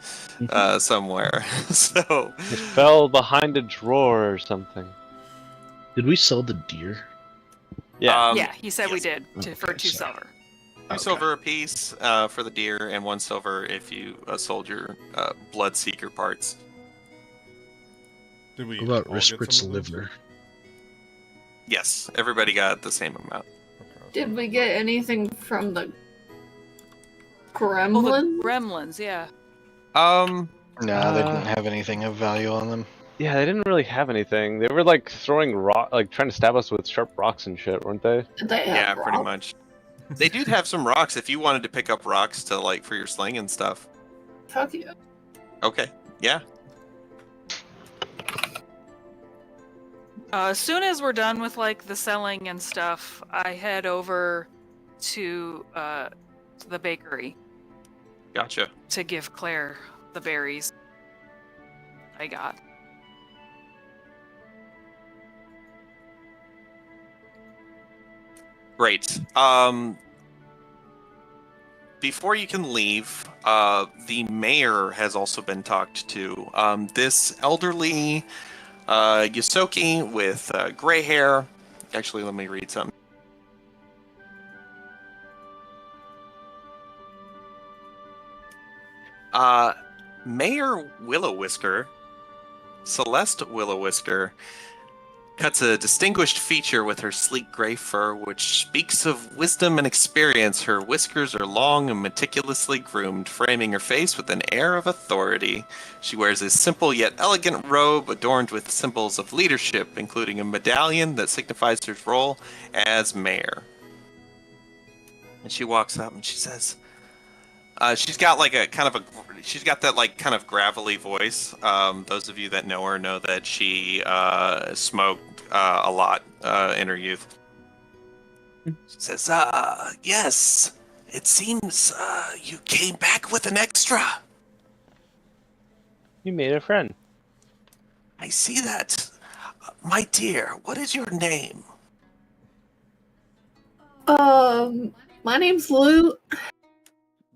somewhere. So it fell behind a drawer or something. Did we sell the deer? Yeah. Yeah, he said we did for 2 sorry. silver. 2 silver a piece for the deer, and 1 silver if you sold your Bloodseeker parts. Did we What about all get some Rispert's of those? liver? Yes, everybody got the same amount. Okay. Did we get anything from the Oh, gremlin? the gremlins, yeah. No, they didn't have anything of value on them. Yeah, they didn't really have anything. They were like throwing like trying to stab us with sharp rocks and shit, weren't they? Did they have Yeah, pretty rock? much. They do have some rocks if you wanted to pick up rocks to for your sling and stuff. Fuck you. Okay, yeah. As soon as we're done with the selling and stuff, I head over to the bakery Gotcha. to give Claire the berries I got. Great. Before you can leave, the mayor has also been talked to. This elderly Yosoki with gray hair. Actually, let me read something. Mayor Willow-Whisker, Celeste Willow-Whisker, cuts a distinguished feature with her sleek gray fur, which speaks of wisdom and experience. Her whiskers are long and meticulously groomed, framing her face with an air of authority. She wears a simple yet elegant robe adorned with symbols of leadership, including a medallion that signifies her role as mayor. And she walks up and she says, she's got she's got that kind of gravelly voice. Those of you that know her know that she smoked a lot in her youth. She says, yes, it seems you came back with an extra. You made a friend. I see that. My dear, what is your name? My name's Lute.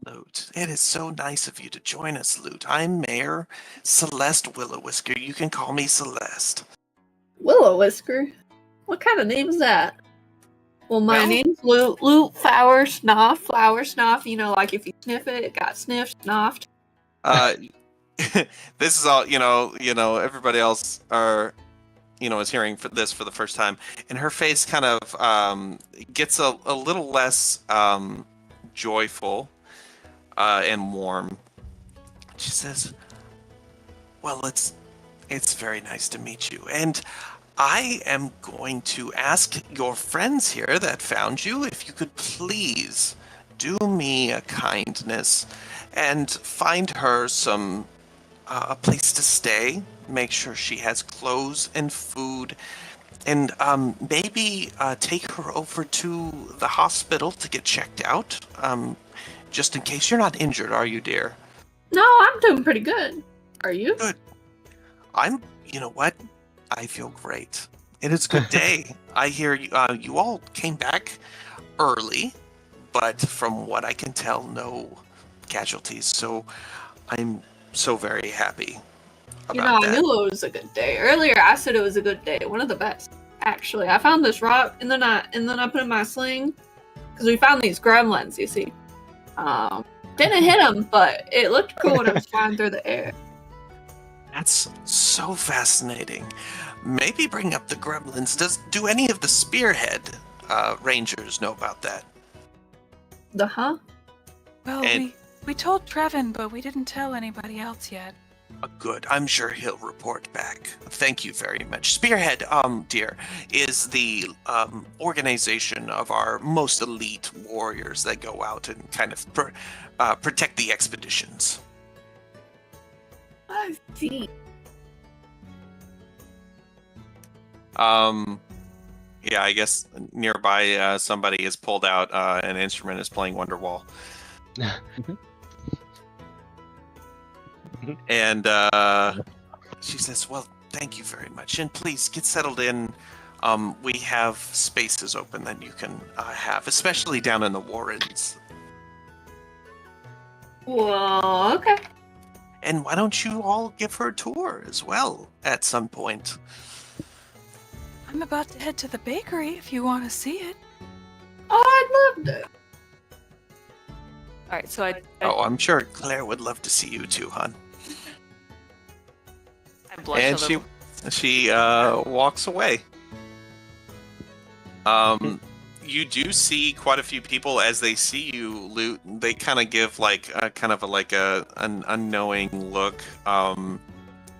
Lute. It is so nice of you to join us, Lute. I'm Mayor Celeste Willow-Whisker. You can call me Celeste. Willow-Whisker? What kind of name is that? Well, my name's Lute. Lute Flower Snuff. Flower Snuff. Like if you sniff it, it got sniffed, snuffed. This is all, everybody else is hearing this for the first time. And her face kind of gets a little less joyful and warm. She says, well, it's very nice to meet you. And I am going to ask your friends here that found you if you could please do me a kindness and find her a place to stay. Make sure she has clothes and food. And maybe take her over to the hospital to get checked out. Just in case. You're not injured, are you, dear? No, I'm doing pretty good. Are you? Good. You know what? I feel great. It is a good day. I hear you all came back early, but from what I can tell, no casualties. So I'm so very happy about that. I knew it was a good day. Earlier, I said it was a good day. One of the best, actually. I found this rock, and then I put it in my sling because we found these gremlins. You see, didn't hit them, but it looked cool when it was flying through the air. That's so fascinating. Maybe bring up the gremlins. Do any of the Spearhead Rangers know about that? The huh? Well, we told Trevin, but we didn't tell anybody else yet. Good. I'm sure he'll report back. Thank you very much. Spearhead, dear, is the organization of our most elite warriors that go out and kind of protect the expeditions. I see. Yeah, I guess nearby somebody has pulled out an instrument, is playing Wonderwall. And she says, well, thank you very much. And please get settled in. We have spaces open that you can have, especially down in the Warrens. Well, okay. And why don't you all give her a tour as well at some point? I'm about to head to the bakery if you want to see it. Oh, I'd love to. All right, so I Oh, I'm sure Claire would love to see you too, hon. blush And a little. she walks away. You do see quite a few people as they see you loot. They kind of give like an unknowing look, kind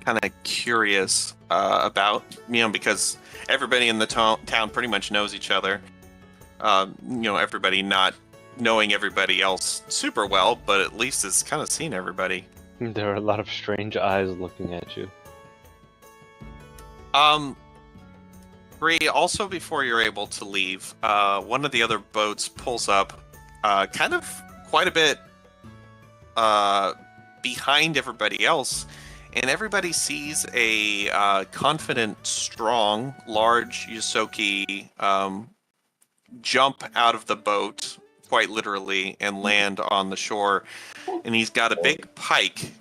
of curious about, because everybody in the town pretty much knows each other. Everybody not knowing everybody else super well, but at least has kind of seen everybody. There are a lot of strange eyes looking at you. Bree, also before you're able to leave, one of the other boats pulls up kind of quite a bit behind everybody else, and everybody sees a confident, strong, large Yosoki jump out of the boat, quite literally, and land on the shore. And he's got a big pike,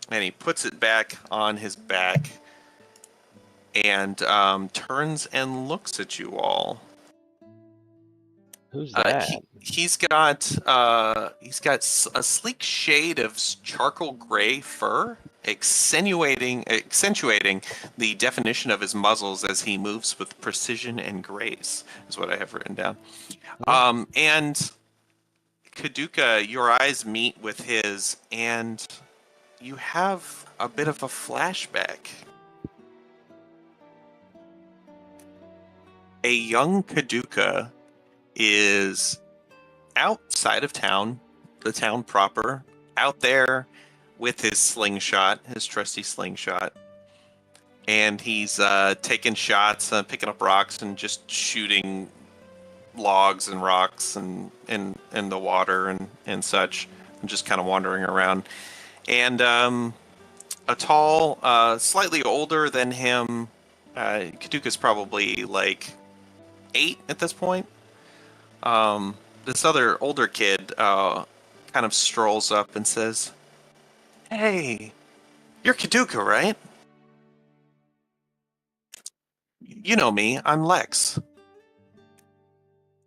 and he puts it back on his back, and turns and looks at you all. Who's that? He's got a sleek shade of charcoal gray fur, accentuating the definition of his muzzles as he moves with precision and grace, is what I have written down. And Kaduka, your eyes meet with his, and you have a bit of a flashback. A young Kaduka is outside of town, the town proper, out there with his slingshot, his trusty slingshot. And he's taking shots, picking up rocks, and just shooting logs and rocks and in the water and such, and just kind of wandering around. And a tall, slightly older than him, Kaduka's probably like 8 at this point. This other older kid kind of strolls up and says, "Hey, you're Kaduka, right? You know me, I'm Lex."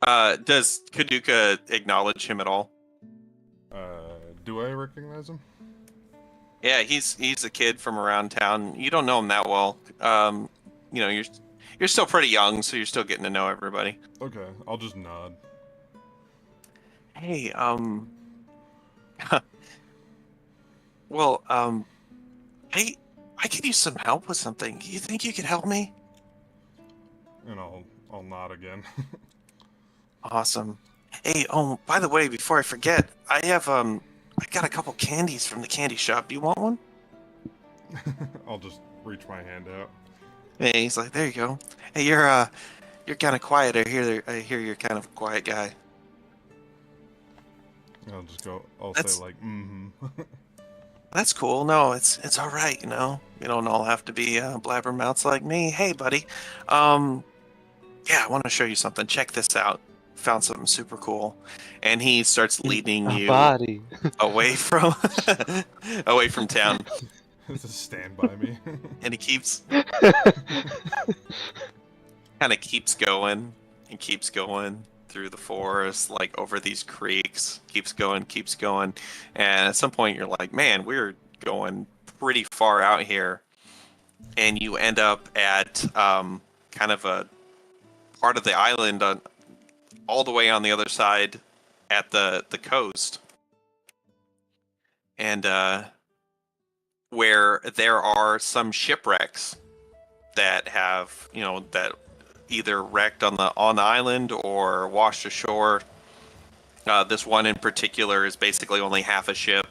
Does Kaduka acknowledge him at all? Do I recognize him? Yeah, he's a kid from around town. You don't know him that well. You're still pretty young, so you're still getting to know everybody. Okay, I'll just nod. Hey, well, I could use some help with something. You think you could help me? And I'll nod again. Awesome. Hey, by the way, before I forget, I got a couple candies from the candy shop. Do you want one? I'll just reach my hand out. Hey, he's like, there you go. Hey, you're kind of quiet. I hear you're kind of a quiet guy. I'll just go. I'll say like, mm-hmm. That's cool. No, it's all right. You don't all have to be blabbermouths like me. Hey, buddy. Yeah, I want to show you something. Check this out. Found something super cool. And he starts leading you away from town. Just stand by me. And he keeps kind of keeps going and keeps going through the forest, like over these creeks, keeps going. And at some point you're like, man, we're going pretty far out here. And you end up at kind of a part of the island all the way on the other side at the coast. And where there are some shipwrecks that have, that either wrecked on the island or washed ashore. This one in particular is basically only half a ship.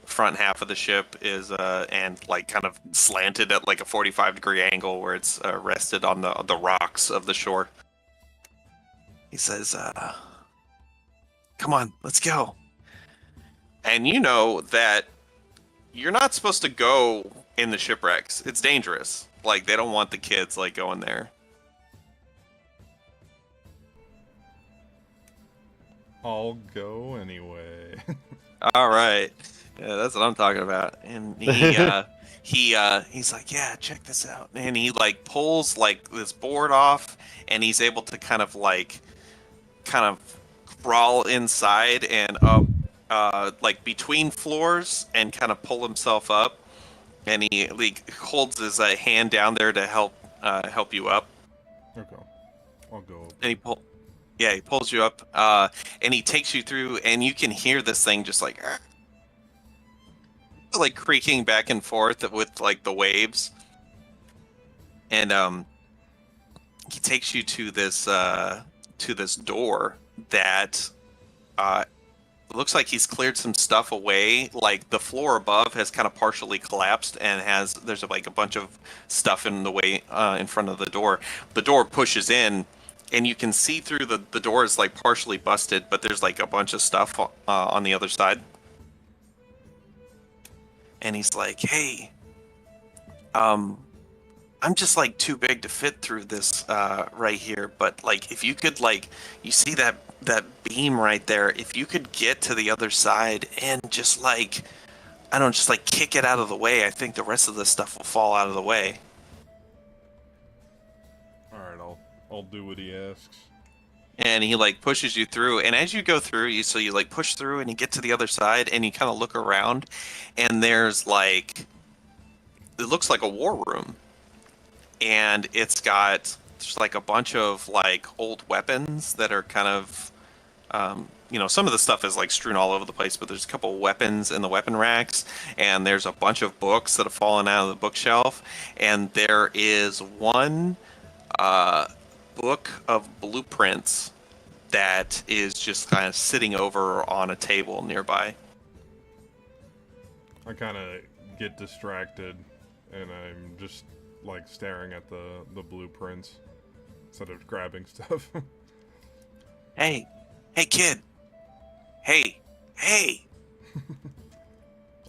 Front half of the ship is and like kind of slanted at like a 45-degree angle where it's rested on the rocks of the shore. He says, "Come on, let's go." And you know that you're not supposed to go in the shipwrecks. It's dangerous. Like, they don't want the kids like going there. I'll go anyway. All right. Yeah, that's what I'm talking about. And he's like, "Yeah, check this out." And he like pulls like this board off, and he's able to kind of crawl inside and up, like between floors, and kind of pull himself up. And he like holds his hand down there to help you up. Okay, I'll go. And he pulls you up, and he takes you through, and you can hear this thing just like creaking back and forth with like the waves. And he takes you to this door that looks like he's cleared some stuff away. Like the floor above has kind of partially collapsed, and there's like a bunch of stuff in the way in front of the door. The door pushes in, and you can see through the door is like partially busted, but there's like a bunch of stuff on the other side. And he's like, "Hey, I'm just like too big to fit through this right here, but like if you could, like, you see that beam right there, if you could get to the other side and just like, I don't know, just like kick it out of the way, I think the rest of this stuff will fall out of the way." All right, I'll do what he asks. And he like pushes you through, and as you go through, you like push through, and you get to the other side, and you kind of look around, and there's like, it looks like a war room, and there's like a bunch of like old weapons that are kind of, some of the stuff is like strewn all over the place, but there's a couple of weapons in the weapon racks, and there's a bunch of books that have fallen out of the bookshelf, and there is one book of blueprints that is just kind of sitting over on a table nearby. I kind of get distracted, and I'm just like staring at the blueprints instead of grabbing stuff. Hey kid. Hey.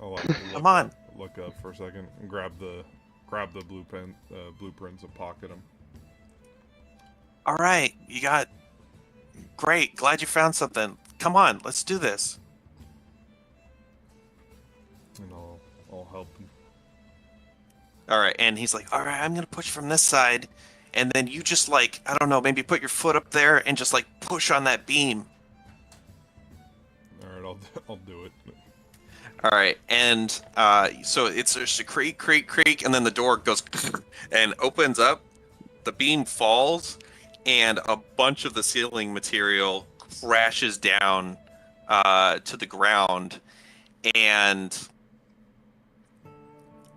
I'll like, Come on. Look up for a second and grab the blueprints and pocket them. All right, great. Glad you found something. Come on, let's do this. And I'll help him. All right, and he's like, "All right, I'm gonna push from this side, and then you just like, I don't know, maybe put your foot up there and just like push on that beam." All right, I'll do it. All right, and so it's just a creak, and then the door goes and opens up. The beam falls, and a bunch of the ceiling material crashes down to the ground, and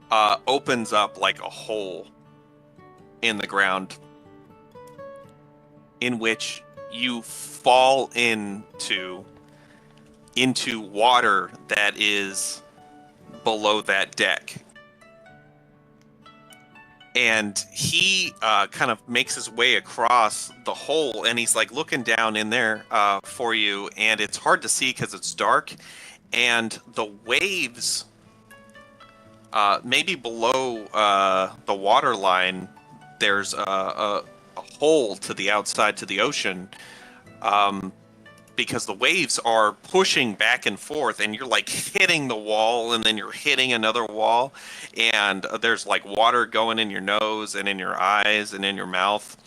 opens up like a hole in the ground, in which you fall into water that is below that deck. And he kind of makes his way across the hole, and he's like looking down in there for you, and it's hard to see because it's dark, and the waves maybe below the water line, there's a hole to the outside to the ocean, because the waves are pushing back and forth, and you're like hitting the wall, and then you're hitting another wall, and there's like water going in your nose and in your eyes and in your mouth.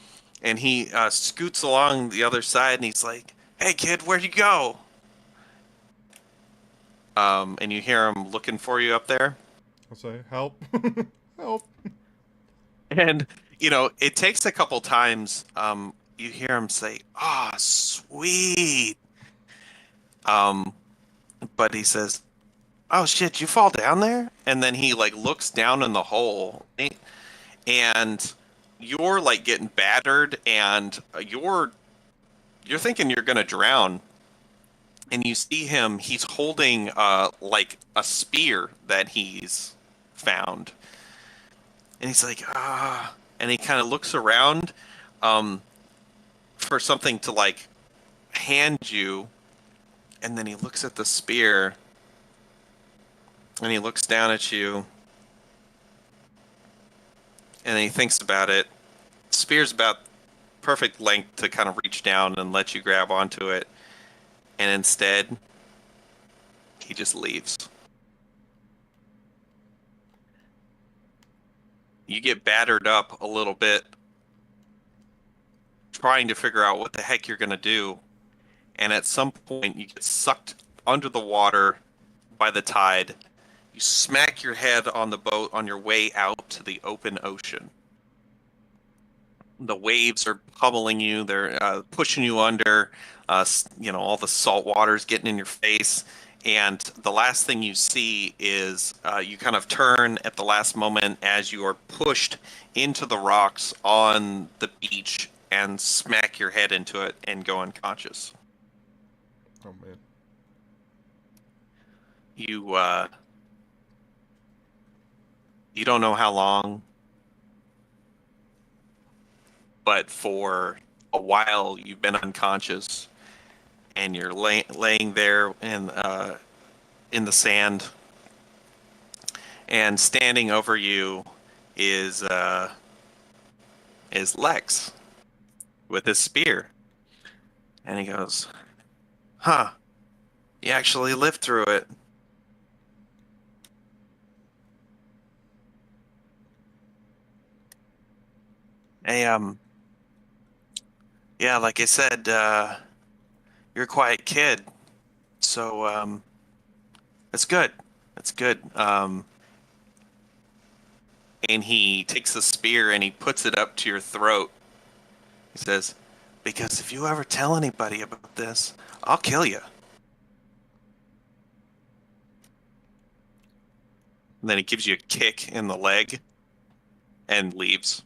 And he scoots along the other side, and he's like, "Hey kid, where'd you go?" And you hear him looking for you up there. I'll say, "Help." Help. And it takes a couple times. You hear him say, "Ah, sweet." But he says, oh shit, you fall down there? And then he like looks down in the hole, and you're like getting battered, and you're thinking you're gonna drown. And you see him, he's holding like a spear that he's found. And he's like, and he kind of looks around for something to like hand you. And then he looks at the spear and he looks down at you. And he thinks about it. The spear's about perfect length to kind of reach down and let you grab onto it. And instead, he just leaves. You get battered up a little bit, trying to figure out what the heck you're going to do. And at some point, you get sucked under the water by the tide. You smack your head on the boat on your way out to the open ocean. The waves are pummeling you. They're pushing you under. All the salt water's getting in your face. And the last thing you see is you kind of turn at the last moment as you are pushed into the rocks on the beach and smack your head into it and go unconscious. Oh, man. You don't know how long, but for a while you've been unconscious, and you're laying there in the sand, and standing over you is Lex with his spear, and he goes, "Huh, you actually lived through it." Hey, yeah, like I said, you're a quiet kid, so, that's good. That's good. And he takes the spear and he puts it up to your throat. He says, "Because if you ever tell anybody about this, I'll kill you." And then he gives you a kick in the leg and leaves.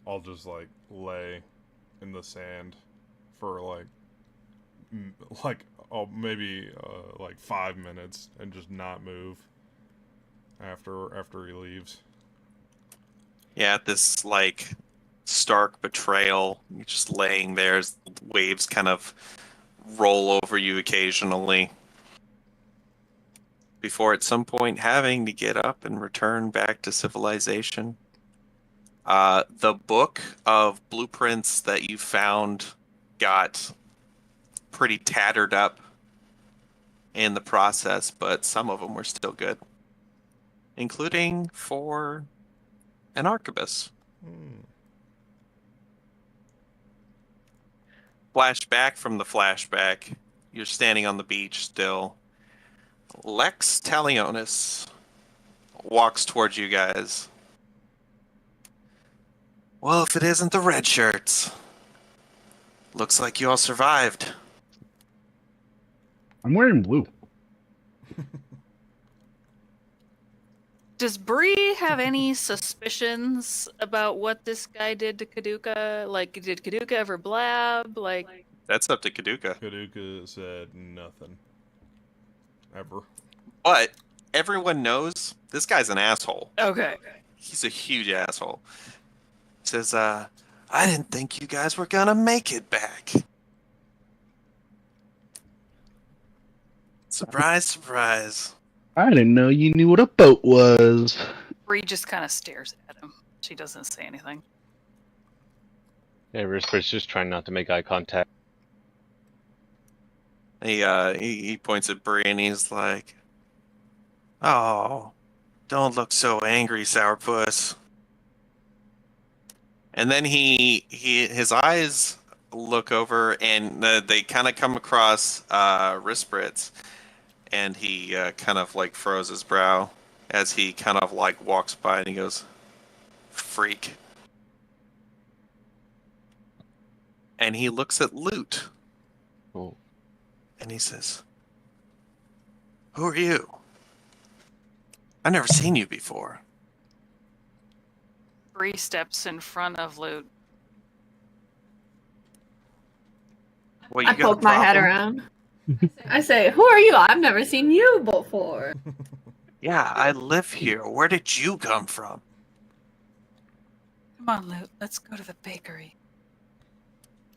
I'll just like lay in the sand for maybe 5 minutes and just not move after he leaves. Yeah, this like stark betrayal. You're just laying there as waves kind of roll over you occasionally, before at some point having to get up and return back to civilization. The book of blueprints that you found got pretty tattered up in the process, but some of them were still good, including for an arquebus. Flashback from the flashback. You're standing on the beach still. Lex Talionis walks towards you guys. "Well, if it isn't the red shirts. Looks like you all survived." I'm wearing blue. Does Bree have any suspicions about what this guy did to Kaduka? Like, did Kaduka ever blab? Like, that's up to Kaduka. Kaduka said nothing. Ever. But everyone knows this guy's an asshole. Okay. He's a huge asshole. He says, "I didn't think you guys were gonna make it back." Surprise, surprise. I didn't know you knew what a boat was. Bree just kind of stares at him. She doesn't say anything. Yeah, Risper's just trying not to make eye contact. He points at Bree and he's like, "Oh, don't look so angry, sourpuss." And then his eyes look over and they kind of come across Rispritz, and he kind of like furrows his brow as he kind of like walks by and he goes, "Freak." And he looks at Loot, Oh. And he says, "Who are you? I've never seen you before." Bree steps in front of Loot. Well, I you got a poke my head problem? around. I say, "Who are you? I've never seen you before." Yeah, I live here. Where did you come from? Come on, Loot. Let's go to the bakery.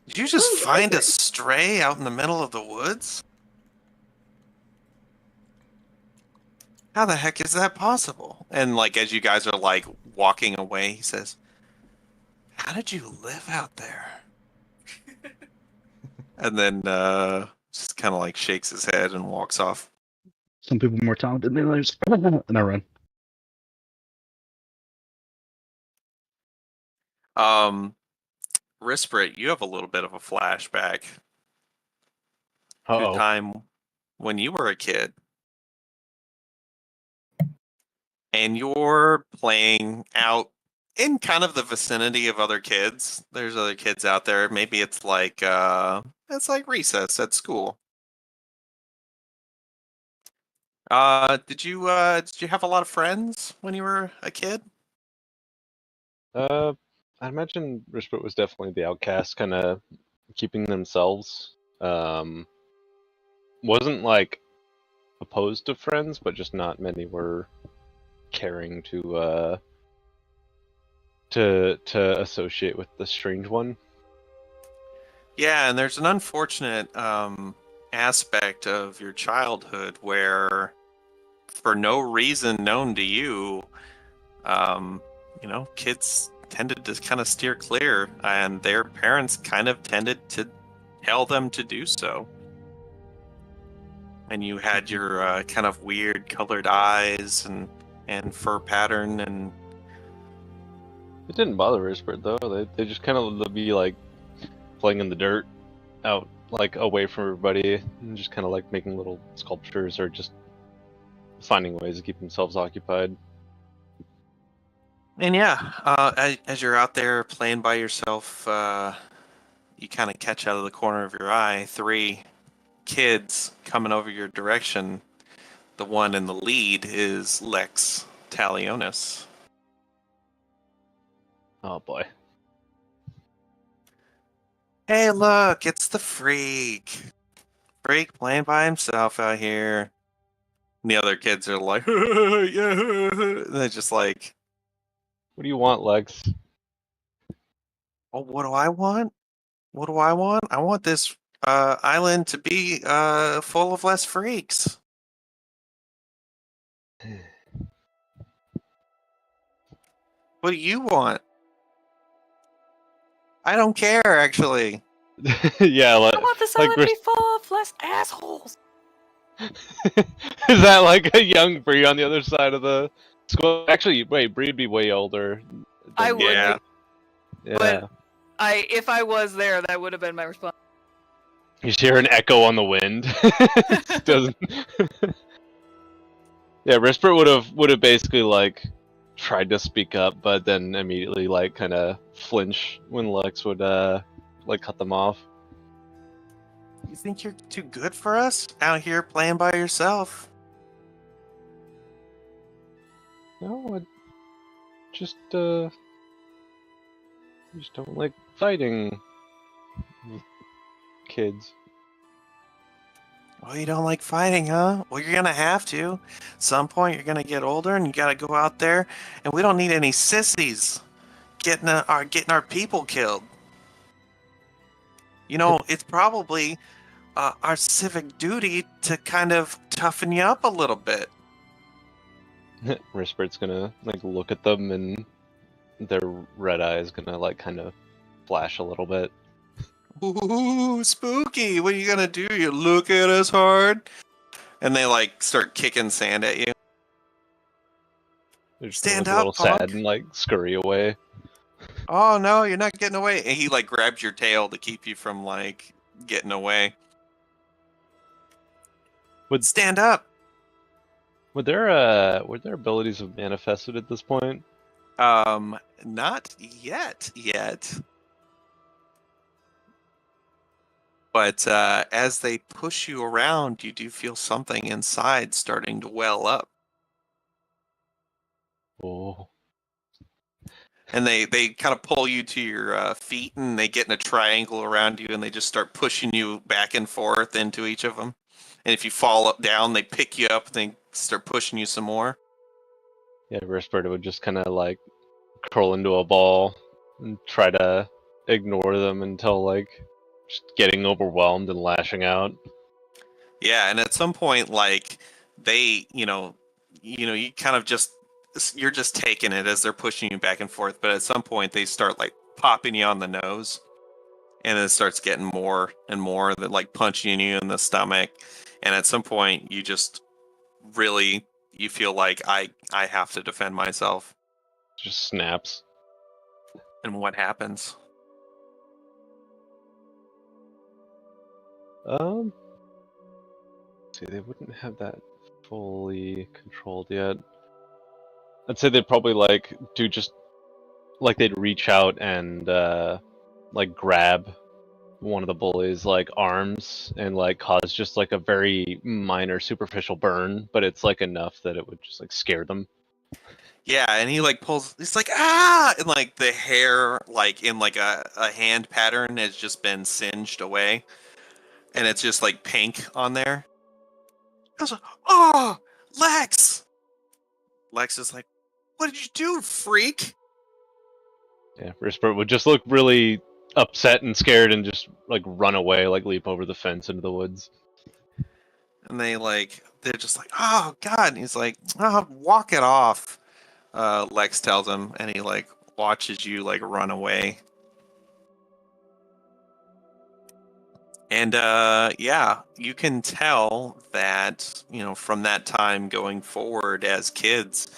Did you just Oh, find a bakery. stray out in the middle of the woods? How the heck is that possible? And like as you guys are like walking away, he says, "How did you live out there?" And then just kind of like shakes his head and walks off. Some people are more talented than others. And I run. Risprit, you have a little bit of a flashback to a Uh-oh. time when you were a kid. And you're playing out in kind of the vicinity of other kids. There's other kids out there. Maybe it's like recess at school. Did you have a lot of friends when you were a kid? I imagine Rispert was definitely the outcast, kind of keeping themselves. Wasn't like opposed to friends, but just not many were caring to associate with the strange one. Yeah, and there's an unfortunate aspect of your childhood where, for no reason known to you, kids tended to kind of steer clear, and their parents kind of tended to tell them to do so. And you had your kind of weird colored eyes and fur pattern, and It didn't bother Rispert though. They just kind of be like playing in the dirt, out like away from everybody, and just kind of like making little sculptures or just finding ways to keep themselves occupied. And yeah, as you're out there playing by yourself, you kind of catch out of the corner of your eye 3 kids coming over your direction. The one in the lead is Lex Talionis. Oh boy. Hey, look, it's the freak. Freak playing by himself out here. And the other kids are like, yeah. They're just like, What do you want, Lex? oh, what do I want? What do I want? I want this island to be full of less freaks. What do you want? I don't care, actually. Yeah, I want this island to be full of less assholes. Is that like a young Bree on the other side of the school? Actually, wait, Bree'd be way older. I would. Yeah. Yeah. But if I was there, that would have been my response. You just hear an echo on the wind. Doesn't. Yeah, Rispert would have basically like tried to speak up, but then immediately like kind of flinch when Lex would like cut them off. You think you're too good for us out here playing by yourself? No, I just don't like fighting with kids. Well, you don't like fighting, huh? Well, you're gonna have to. Some point, you're gonna get older, and you gotta go out there. And we don't need any sissies getting our people killed. You know, it's probably our civic duty to kind of toughen you up a little bit. Rispert's gonna like look at them, and their red eyes gonna like kind of flash a little bit. Ooh, spooky! What are you gonna do? You look at us hard, and they like start kicking sand at you. They're just Stand gonna look up, a little punk. sad and like scurry away. Oh no, you're not getting away! And he like grabs your tail to keep you from like getting away. Stand up. Were their abilities have manifested at this point? Not yet. But as they push you around, you do feel something inside starting to well up. Oh. And they kind of pull you to your feet, and they get in a triangle around you, and they just start pushing you back and forth into each of them. And if you fall down, they pick you up, and they start pushing you some more. Yeah, Risperta would just kind of like curl into a ball and try to ignore them until like just getting overwhelmed and lashing out. Yeah, and at some point, like they, you kind of just you're just taking it as they're pushing you back and forth. But at some point, they start like popping you on the nose, and it starts getting more and more that like punching you in the stomach. And at some point, you just really you feel like I have to defend myself. Just snaps. And what happens? See, they wouldn't have that fully controlled yet. I'd say they'd probably like do just like they'd reach out and like grab one of the bullies like arms and like cause just like a very minor superficial burn, but it's like enough that it would just like scare them. Yeah, and he like pulls. He's like, ah, and like the hair, like in like a hand pattern, has just been singed away, and it's just like pink on there. I was like, oh, Lex. Lex is like, what did you do, freak? Yeah, Risper would just look really upset and scared and just like run away, like leap over the fence into the woods. And they're just like, oh god. And he's like, oh, walk it off. Lex tells him, and he like watches you like run away. And yeah, you can tell that, from that time going forward as kids,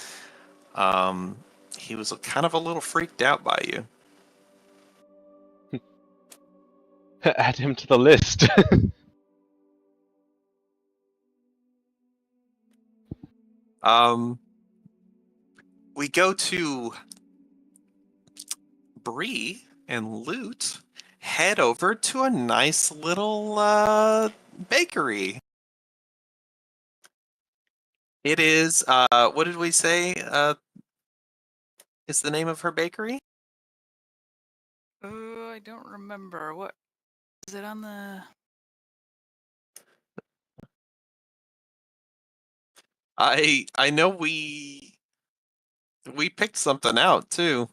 he was kind of a little freaked out by you. Add him to the list. We go to Bree and Loot head over to a nice little bakery. It is, what did we say is the name of her bakery? I don't remember. What is it on the... I know we picked something out too.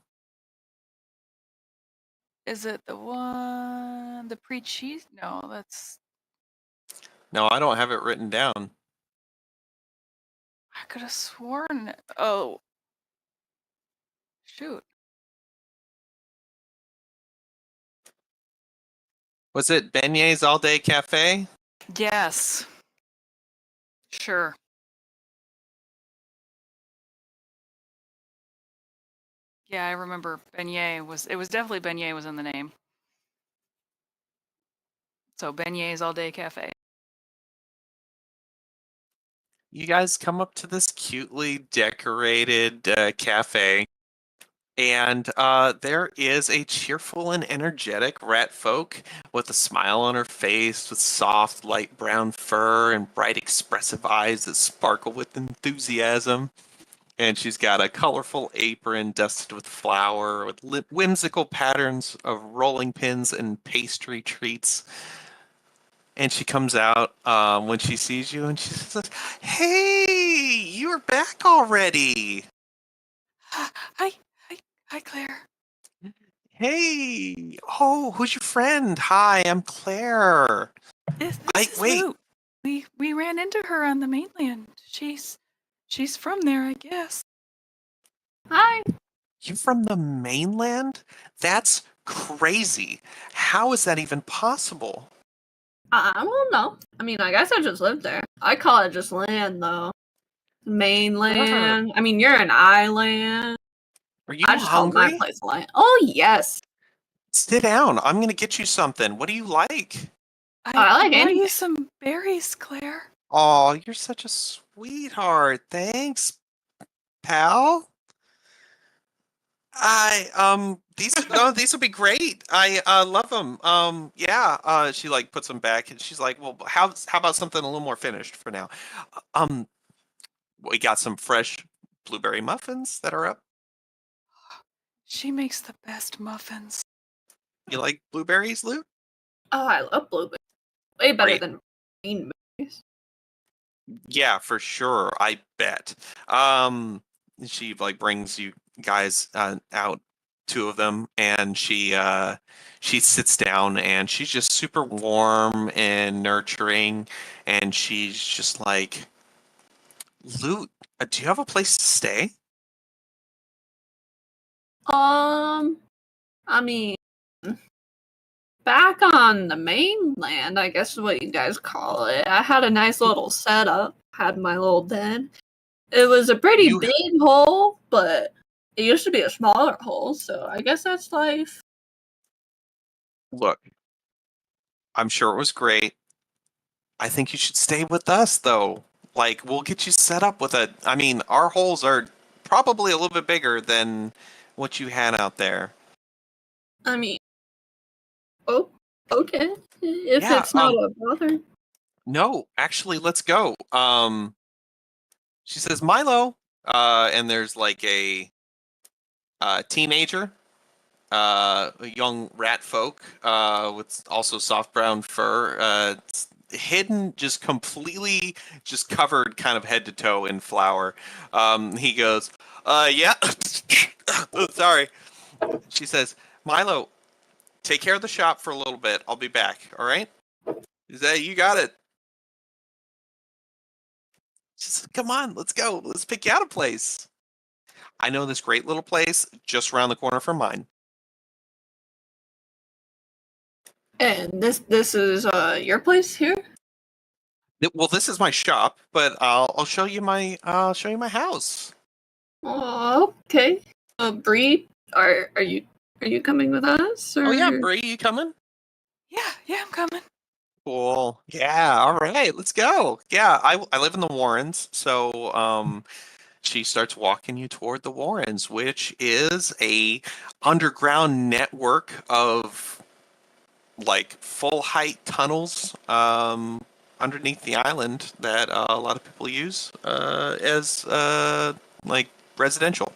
Is it the one, the pre-cheese? No, that's... No, I don't have it written down. I could have sworn... Oh. Shoot. Was it Beignets All Day Cafe? Yes. Sure. Yeah, I remember Beignet was... It was definitely Beignet was in the name. So Beignets All Day Cafe. You guys come up to this cutely decorated cafe, and there is a cheerful and energetic rat folk with a smile on her face, with soft light brown fur and bright expressive eyes that sparkle with enthusiasm. And she's got a colorful apron dusted with flour, with whimsical patterns of rolling pins and pastry treats. And she comes out when she sees you, and she says, "Hey, you're back already." Hi, Claire. Hey, oh, who's your friend? Hi, I'm Claire. This is Lou. We ran into her on the mainland. She's from there, I guess. Hi. You from the mainland? That's crazy. How is that even possible? I don't know. I mean, I guess I just lived there. I call it just land, though. Mainland. I mean, you're an island. Are you I just hungry? call my place land. Oh, yes. Sit down. I'm going to get you something. What do you like? I like brought anything. you some berries, Claire. Oh, you're such a sweetheart. Thanks, pal. these would be great. I love them. Yeah. She like puts them back, and she's like, well, how about something a little more finished for now? Um, we got some fresh blueberry muffins that are up. She makes the best muffins. You like blueberries, Lou? Oh, I love blueberries. Way better Great. than green berries. Yeah, for sure. I bet. She like brings you guys out, two of them, and she sits down, and she's just super warm and nurturing, and she's just like, Lou, do you have a place to stay? I mean, back on the mainland, I guess is what you guys call it. I had a nice little setup. Had my little den. It was a pretty big hole, but it used to be a smaller hole, so I guess that's life. Look, I'm sure it was great. I think you should stay with us, though. Like, we'll get you set up with I mean, our holes are probably a little bit bigger than what you had out there. I mean, oh, okay. If Yeah, it's not a bother. No, actually, let's go. She says, Milo, and there's like a teenager, a young rat folk, with also soft brown fur, hidden, just completely, just covered kind of head to toe in flour. He goes, yeah, sorry. She says, Milo, take care of the shop for a little bit. I'll be back. All right? Is that you got it? Just come on, let's go. Let's pick you out a place. I know this great little place just around the corner from mine. And this is your place here? Well, this is my shop, but I'll show you my house. Oh, okay. Bree, are you coming with us? Or... Oh yeah, Bree, you coming? Yeah, I'm coming. Cool. Yeah. All right. Let's go. Yeah. I live in the Warrens, so she starts walking you toward the Warrens, which is a underground network of like full height tunnels underneath the island that a lot of people use as like residential.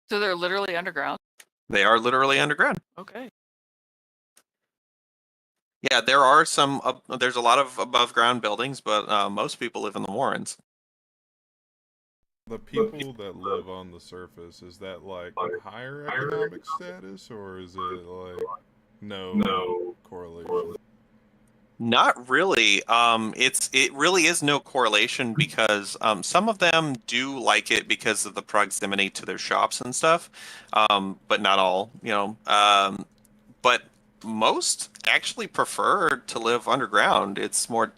So they're literally underground? They are literally underground. Okay. Yeah, there are some. There's a lot of above ground buildings, but most people live in the Warrens. The people that live on the surface, is that like higher economic status, or is it like no correlation? Not really. It really is no correlation because some of them do like it because of the proximity to their shops and stuff, but not all. But most actually prefer to live underground. It's more,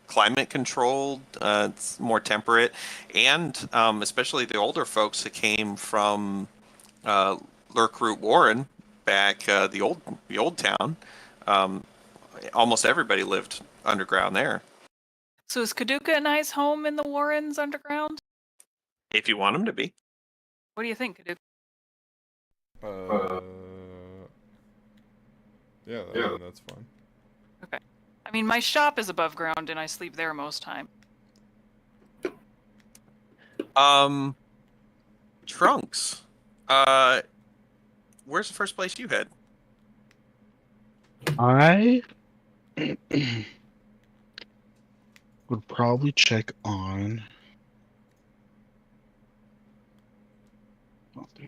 climate controlled. It's more temperate, and especially the older folks that came from Lurkroot Warren back the old town. Almost everybody lived underground there. So is Kaduka a nice home in the Warrens underground? If you want them to be. What do you think, Kaduka? Yeah, that's fine. Okay. I mean, my shop is above ground, and I sleep there most time. Trunks. Where's the first place you had? I would probably check on.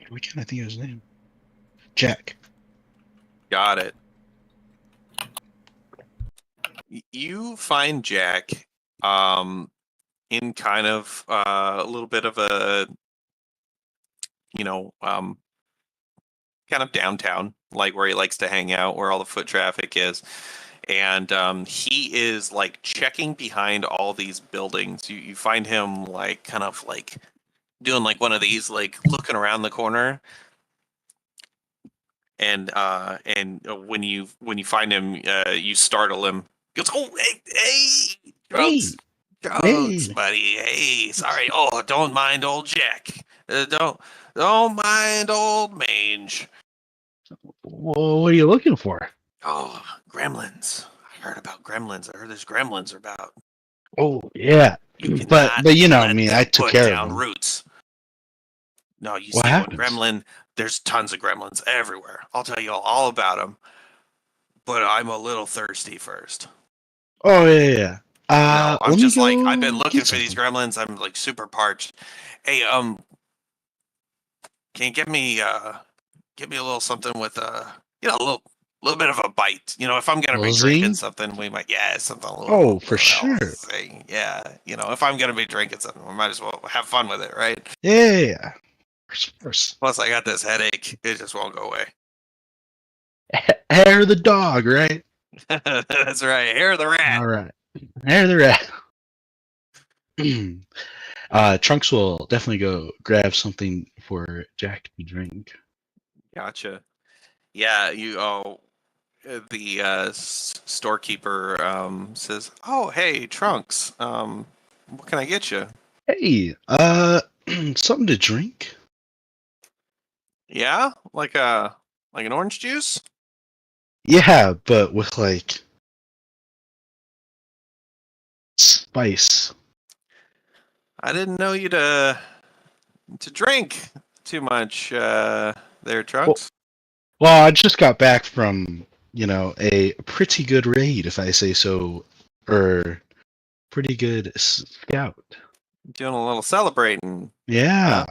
We can't. I think of his name. Jack. Got it. You find Jack in kind of a little bit of a kind of downtown, like where he likes to hang out, where all the foot traffic is. And he is like checking behind all these buildings. You find him like kind of like doing like one of these, like looking around the corner. And when you find him, you startle him. He goes, "Oh, hey, Trunks, Hey. buddy. Hey, sorry. Oh, don't mind old Jack. Don't Don't mind old mange. Well, what are you looking for? Oh, gremlins. I heard about gremlins. I heard there's gremlins about. Oh yeah, You but cannot you know let me. them I took put care of down them. roots. No, you What see happens? one gremlin. There's tons of gremlins everywhere. I'll tell you all about them. But I'm a little thirsty first. Oh yeah. No, I'm Let me just like I've been go looking get for these something. gremlins. I'm like super parched. Hey, can you give me a little something with a little bit of a bite? You know, if I'm gonna be Little drinking zing? something, we might something a Oh, for little sure. thing. Yeah, you know, if I'm gonna be drinking something, we might as well have fun with it, right? Yeah. Of course. Plus, I got this headache; it just won't go away. Hair of the dog, right? That's right. Hair of the rat. All right. Hair of the rat. Trunks will definitely go grab something for Jack to drink. Gotcha. Yeah, you. Oh, the storekeeper says, "Oh, hey, Trunks. What can I get you?" Hey, something to drink? Yeah, like an orange juice. Yeah, but with like spice. I didn't know you to drink too much there, Trunks. Well, I just got back from, a pretty good raid, if I say so, or pretty good scout. Doing a little celebrating. Yeah,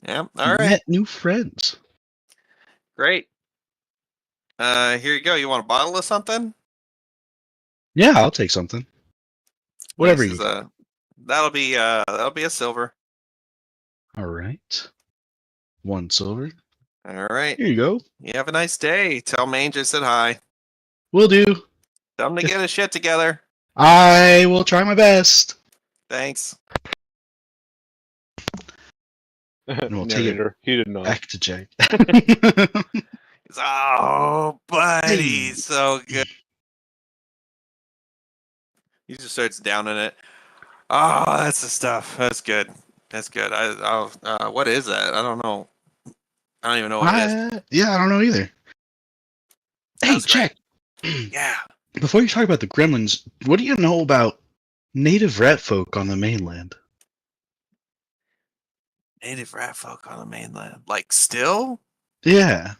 Yeah. All right. met new friends. Great. Here you go. You want a bottle of something? Yeah, I'll take something. Whatever you got. That'll be a silver. All right. 1 silver. All right. Here you go. You have a nice day. Tell Mange I said hi. Will do. Tell him to get his shit together. I will try my best. Thanks. And we'll take it He did not. back to Jack. Oh, buddy, so good. He just starts downing it. Oh, that's the stuff. That's good. That's good. What is that? I don't know. I don't even know what it is. Yeah, I don't know either. Hey, Jack. Yeah. Before you talk about the gremlins, what do you know about native rat folk on the mainland? Native rat folk on the mainland. Like, still? Yeah.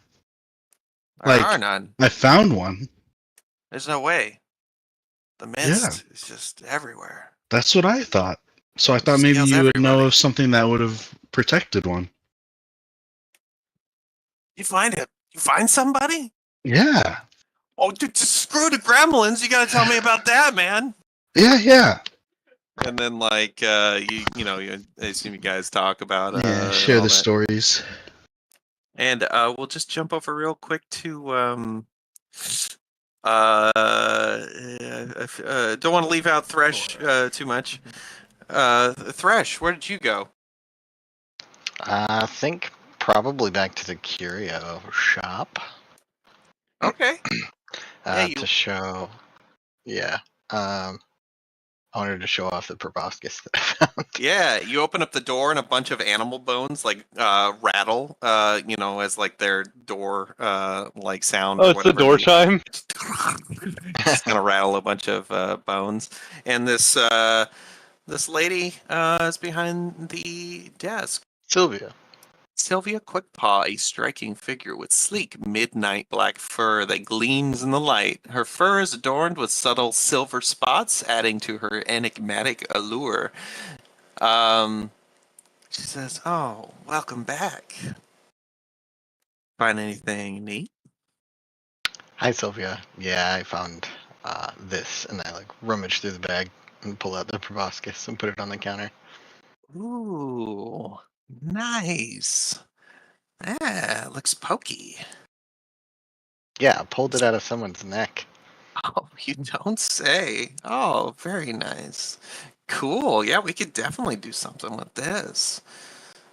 There are none. I found one. There's no way. The mist is just everywhere. That's what I thought. So I thought maybe you would know of something that would have protected one. You find it? You find somebody? Yeah. Oh, dude, screw the gremlins. You gotta tell me about that, man. Yeah. And then, like, I assume you guys talk about share the stories. And we'll just jump over real quick to don't want to leave out Thresh too much. Thresh, where did you go? I think probably back to the curio shop. Okay. To show, I wanted to show off the proboscis that I found. Yeah, you open up the door and a bunch of animal bones like rattle, as like their door like sound. Oh, it's the door chime. Just gonna rattle a bunch of bones, and this lady is behind the desk. Sylvia Quickpaw, a striking figure with sleek midnight black fur that gleams in the light. Her fur is adorned with subtle silver spots, adding to her enigmatic allure. She says, "Oh, welcome back. Find anything neat?" Hi, Sylvia. Yeah, I found this, and I rummage through the bag and pull out the proboscis and put it on the counter. Ooh, nice. Ah, looks pokey. Yeah, I pulled it out of someone's neck. Oh, you don't say. Oh, very nice. Cool. Yeah, we could definitely do something with this.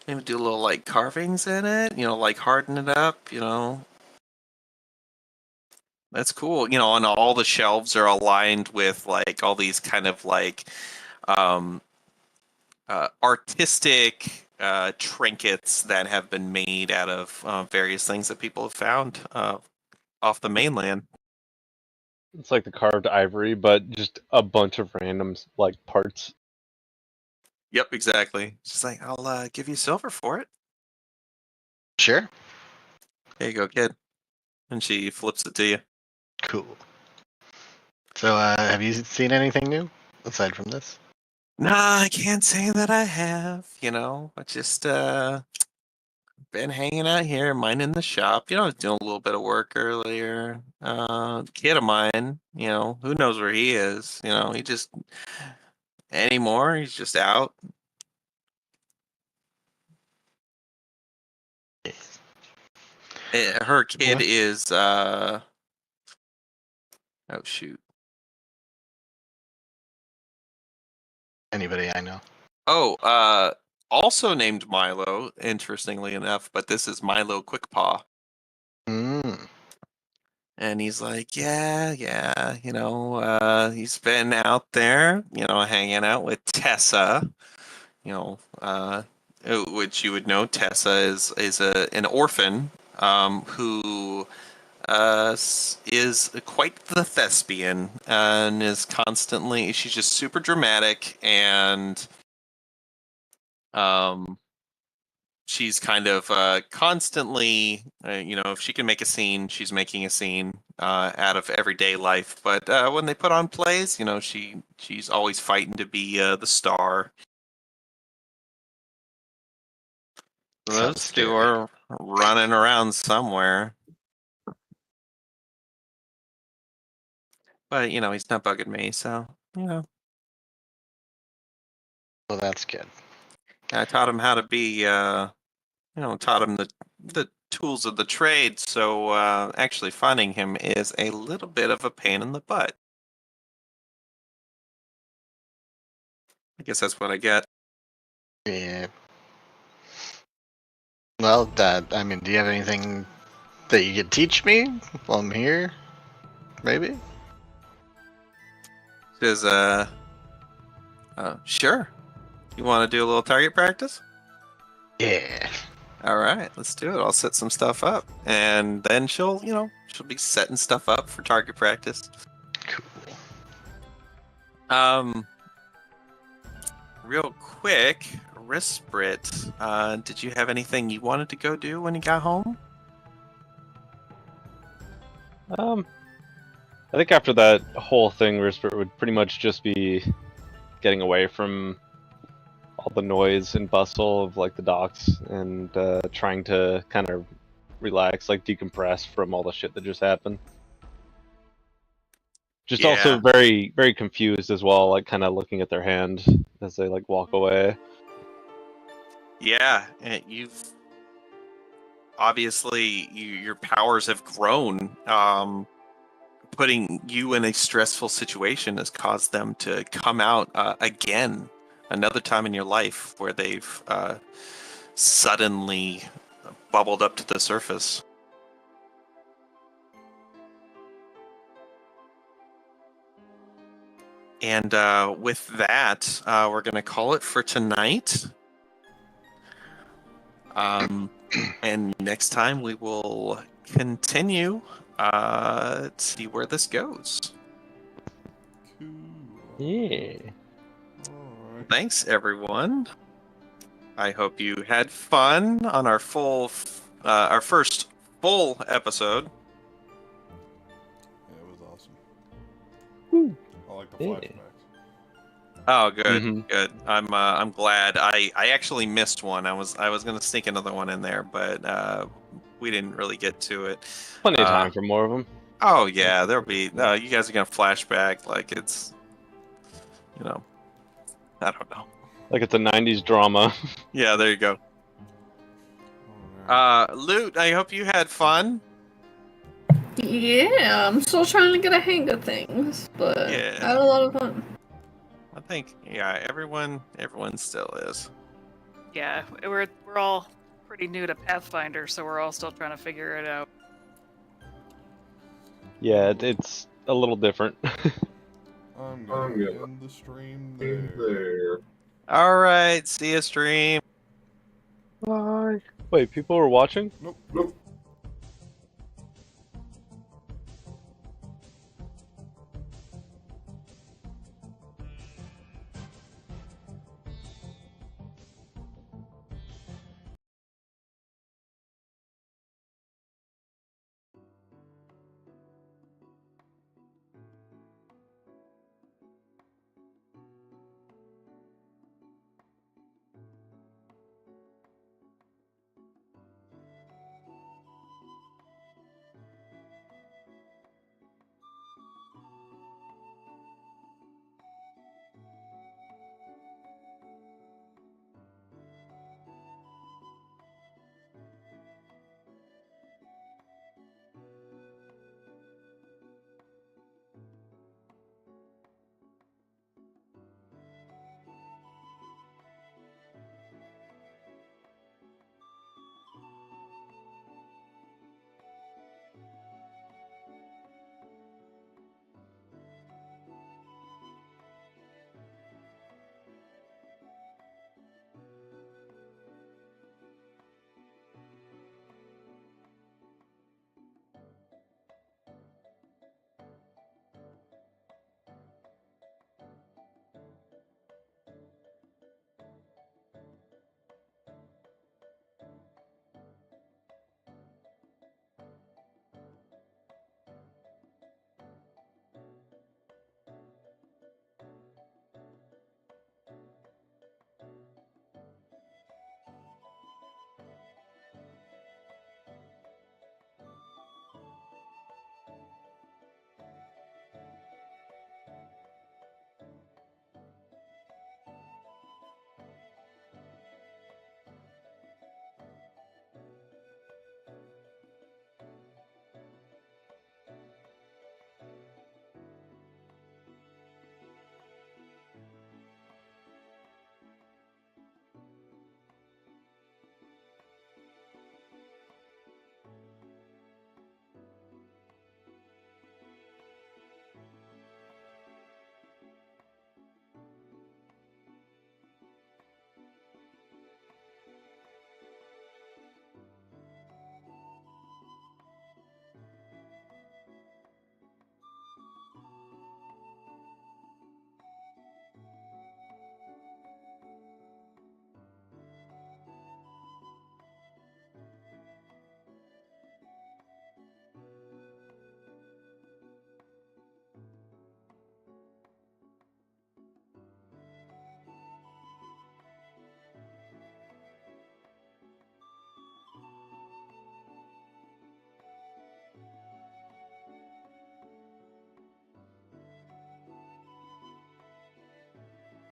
Maybe do a little like carvings in it, like harden it up, That's cool. And all the shelves are aligned with like all these kind of like artistic trinkets that have been made out of various things that people have found off the mainland. It's like the carved ivory, but just a bunch of random like parts. Yep, exactly. She's like, I'll give you silver for it. Sure. There you go, kid. And she flips it to you. Cool. So, have you seen anything new aside from this? Nah, I can't say that I have. I just been hanging out here, minding the shop. I was doing a little bit of work earlier. Kid of mine, who knows where he is? He just anymore. He's just out. Her kid What? is oh shoot. Anybody I know? Oh, also named Milo, interestingly enough, but this is Milo Quickpaw. Mm. And he's like, yeah, he's been out there, hanging out with Tessa, which you would know Tessa is an orphan, who is quite the thespian and is constantly, she's just super dramatic, and she's kind of constantly, if she can make a scene, she's making a scene out of everyday life. But when they put on plays, she's always fighting to be the star. Those two are running around somewhere. But, he's not bugging me, so, Well, that's good. I taught him how to be, taught him the tools of the trade, so actually finding him is a little bit of a pain in the butt. I guess that's what I get. Yeah. Well, do you have anything that you could teach me while I'm here? Maybe? Says, sure. You want to do a little target practice? Yeah. All right, let's do it. I'll set some stuff up, and then she'll be setting stuff up for target practice. Cool. Real quick, Risprit, did you have anything you wanted to go do when you got home? I think after that whole thing, Rispert would pretty much just be getting away from all the noise and bustle of like the docks and trying to kind of relax, like decompress from all the shit that just happened. Just also very, very confused as well, like kind of looking at their hand as they like walk away. Yeah, and you've obviously your powers have grown. Putting you in a stressful situation has caused them to come out again, another time in your life where they've suddenly bubbled up to the surface. And with that, we're going to call it for tonight. And next time we will continue to see where this goes. Cool. Yeah. Alright. Thanks, everyone. I hope you had fun on our first full episode. Yeah, it was awesome. Woo. I like the Yeah. flashbacks. Oh, good, Mhm. good. I'm glad. I actually missed one. I was gonna sneak another one in there, but we didn't really get to it. Plenty of time for more of them. Oh yeah, there'll be. You guys are gonna flashback like it's, I don't know. Like it's a 90s drama. Yeah, there you go. Alright. Loot, I hope you had fun. Yeah, I'm still trying to get a hang of things, but Yeah. I had a lot of fun. I think, everyone still is. Yeah, we're all pretty new to Pathfinder, so we're all still trying to figure it out. Yeah, it's a little different. I'm gonna end the stream there. All right, see you stream. Wait, people were watching? Nope.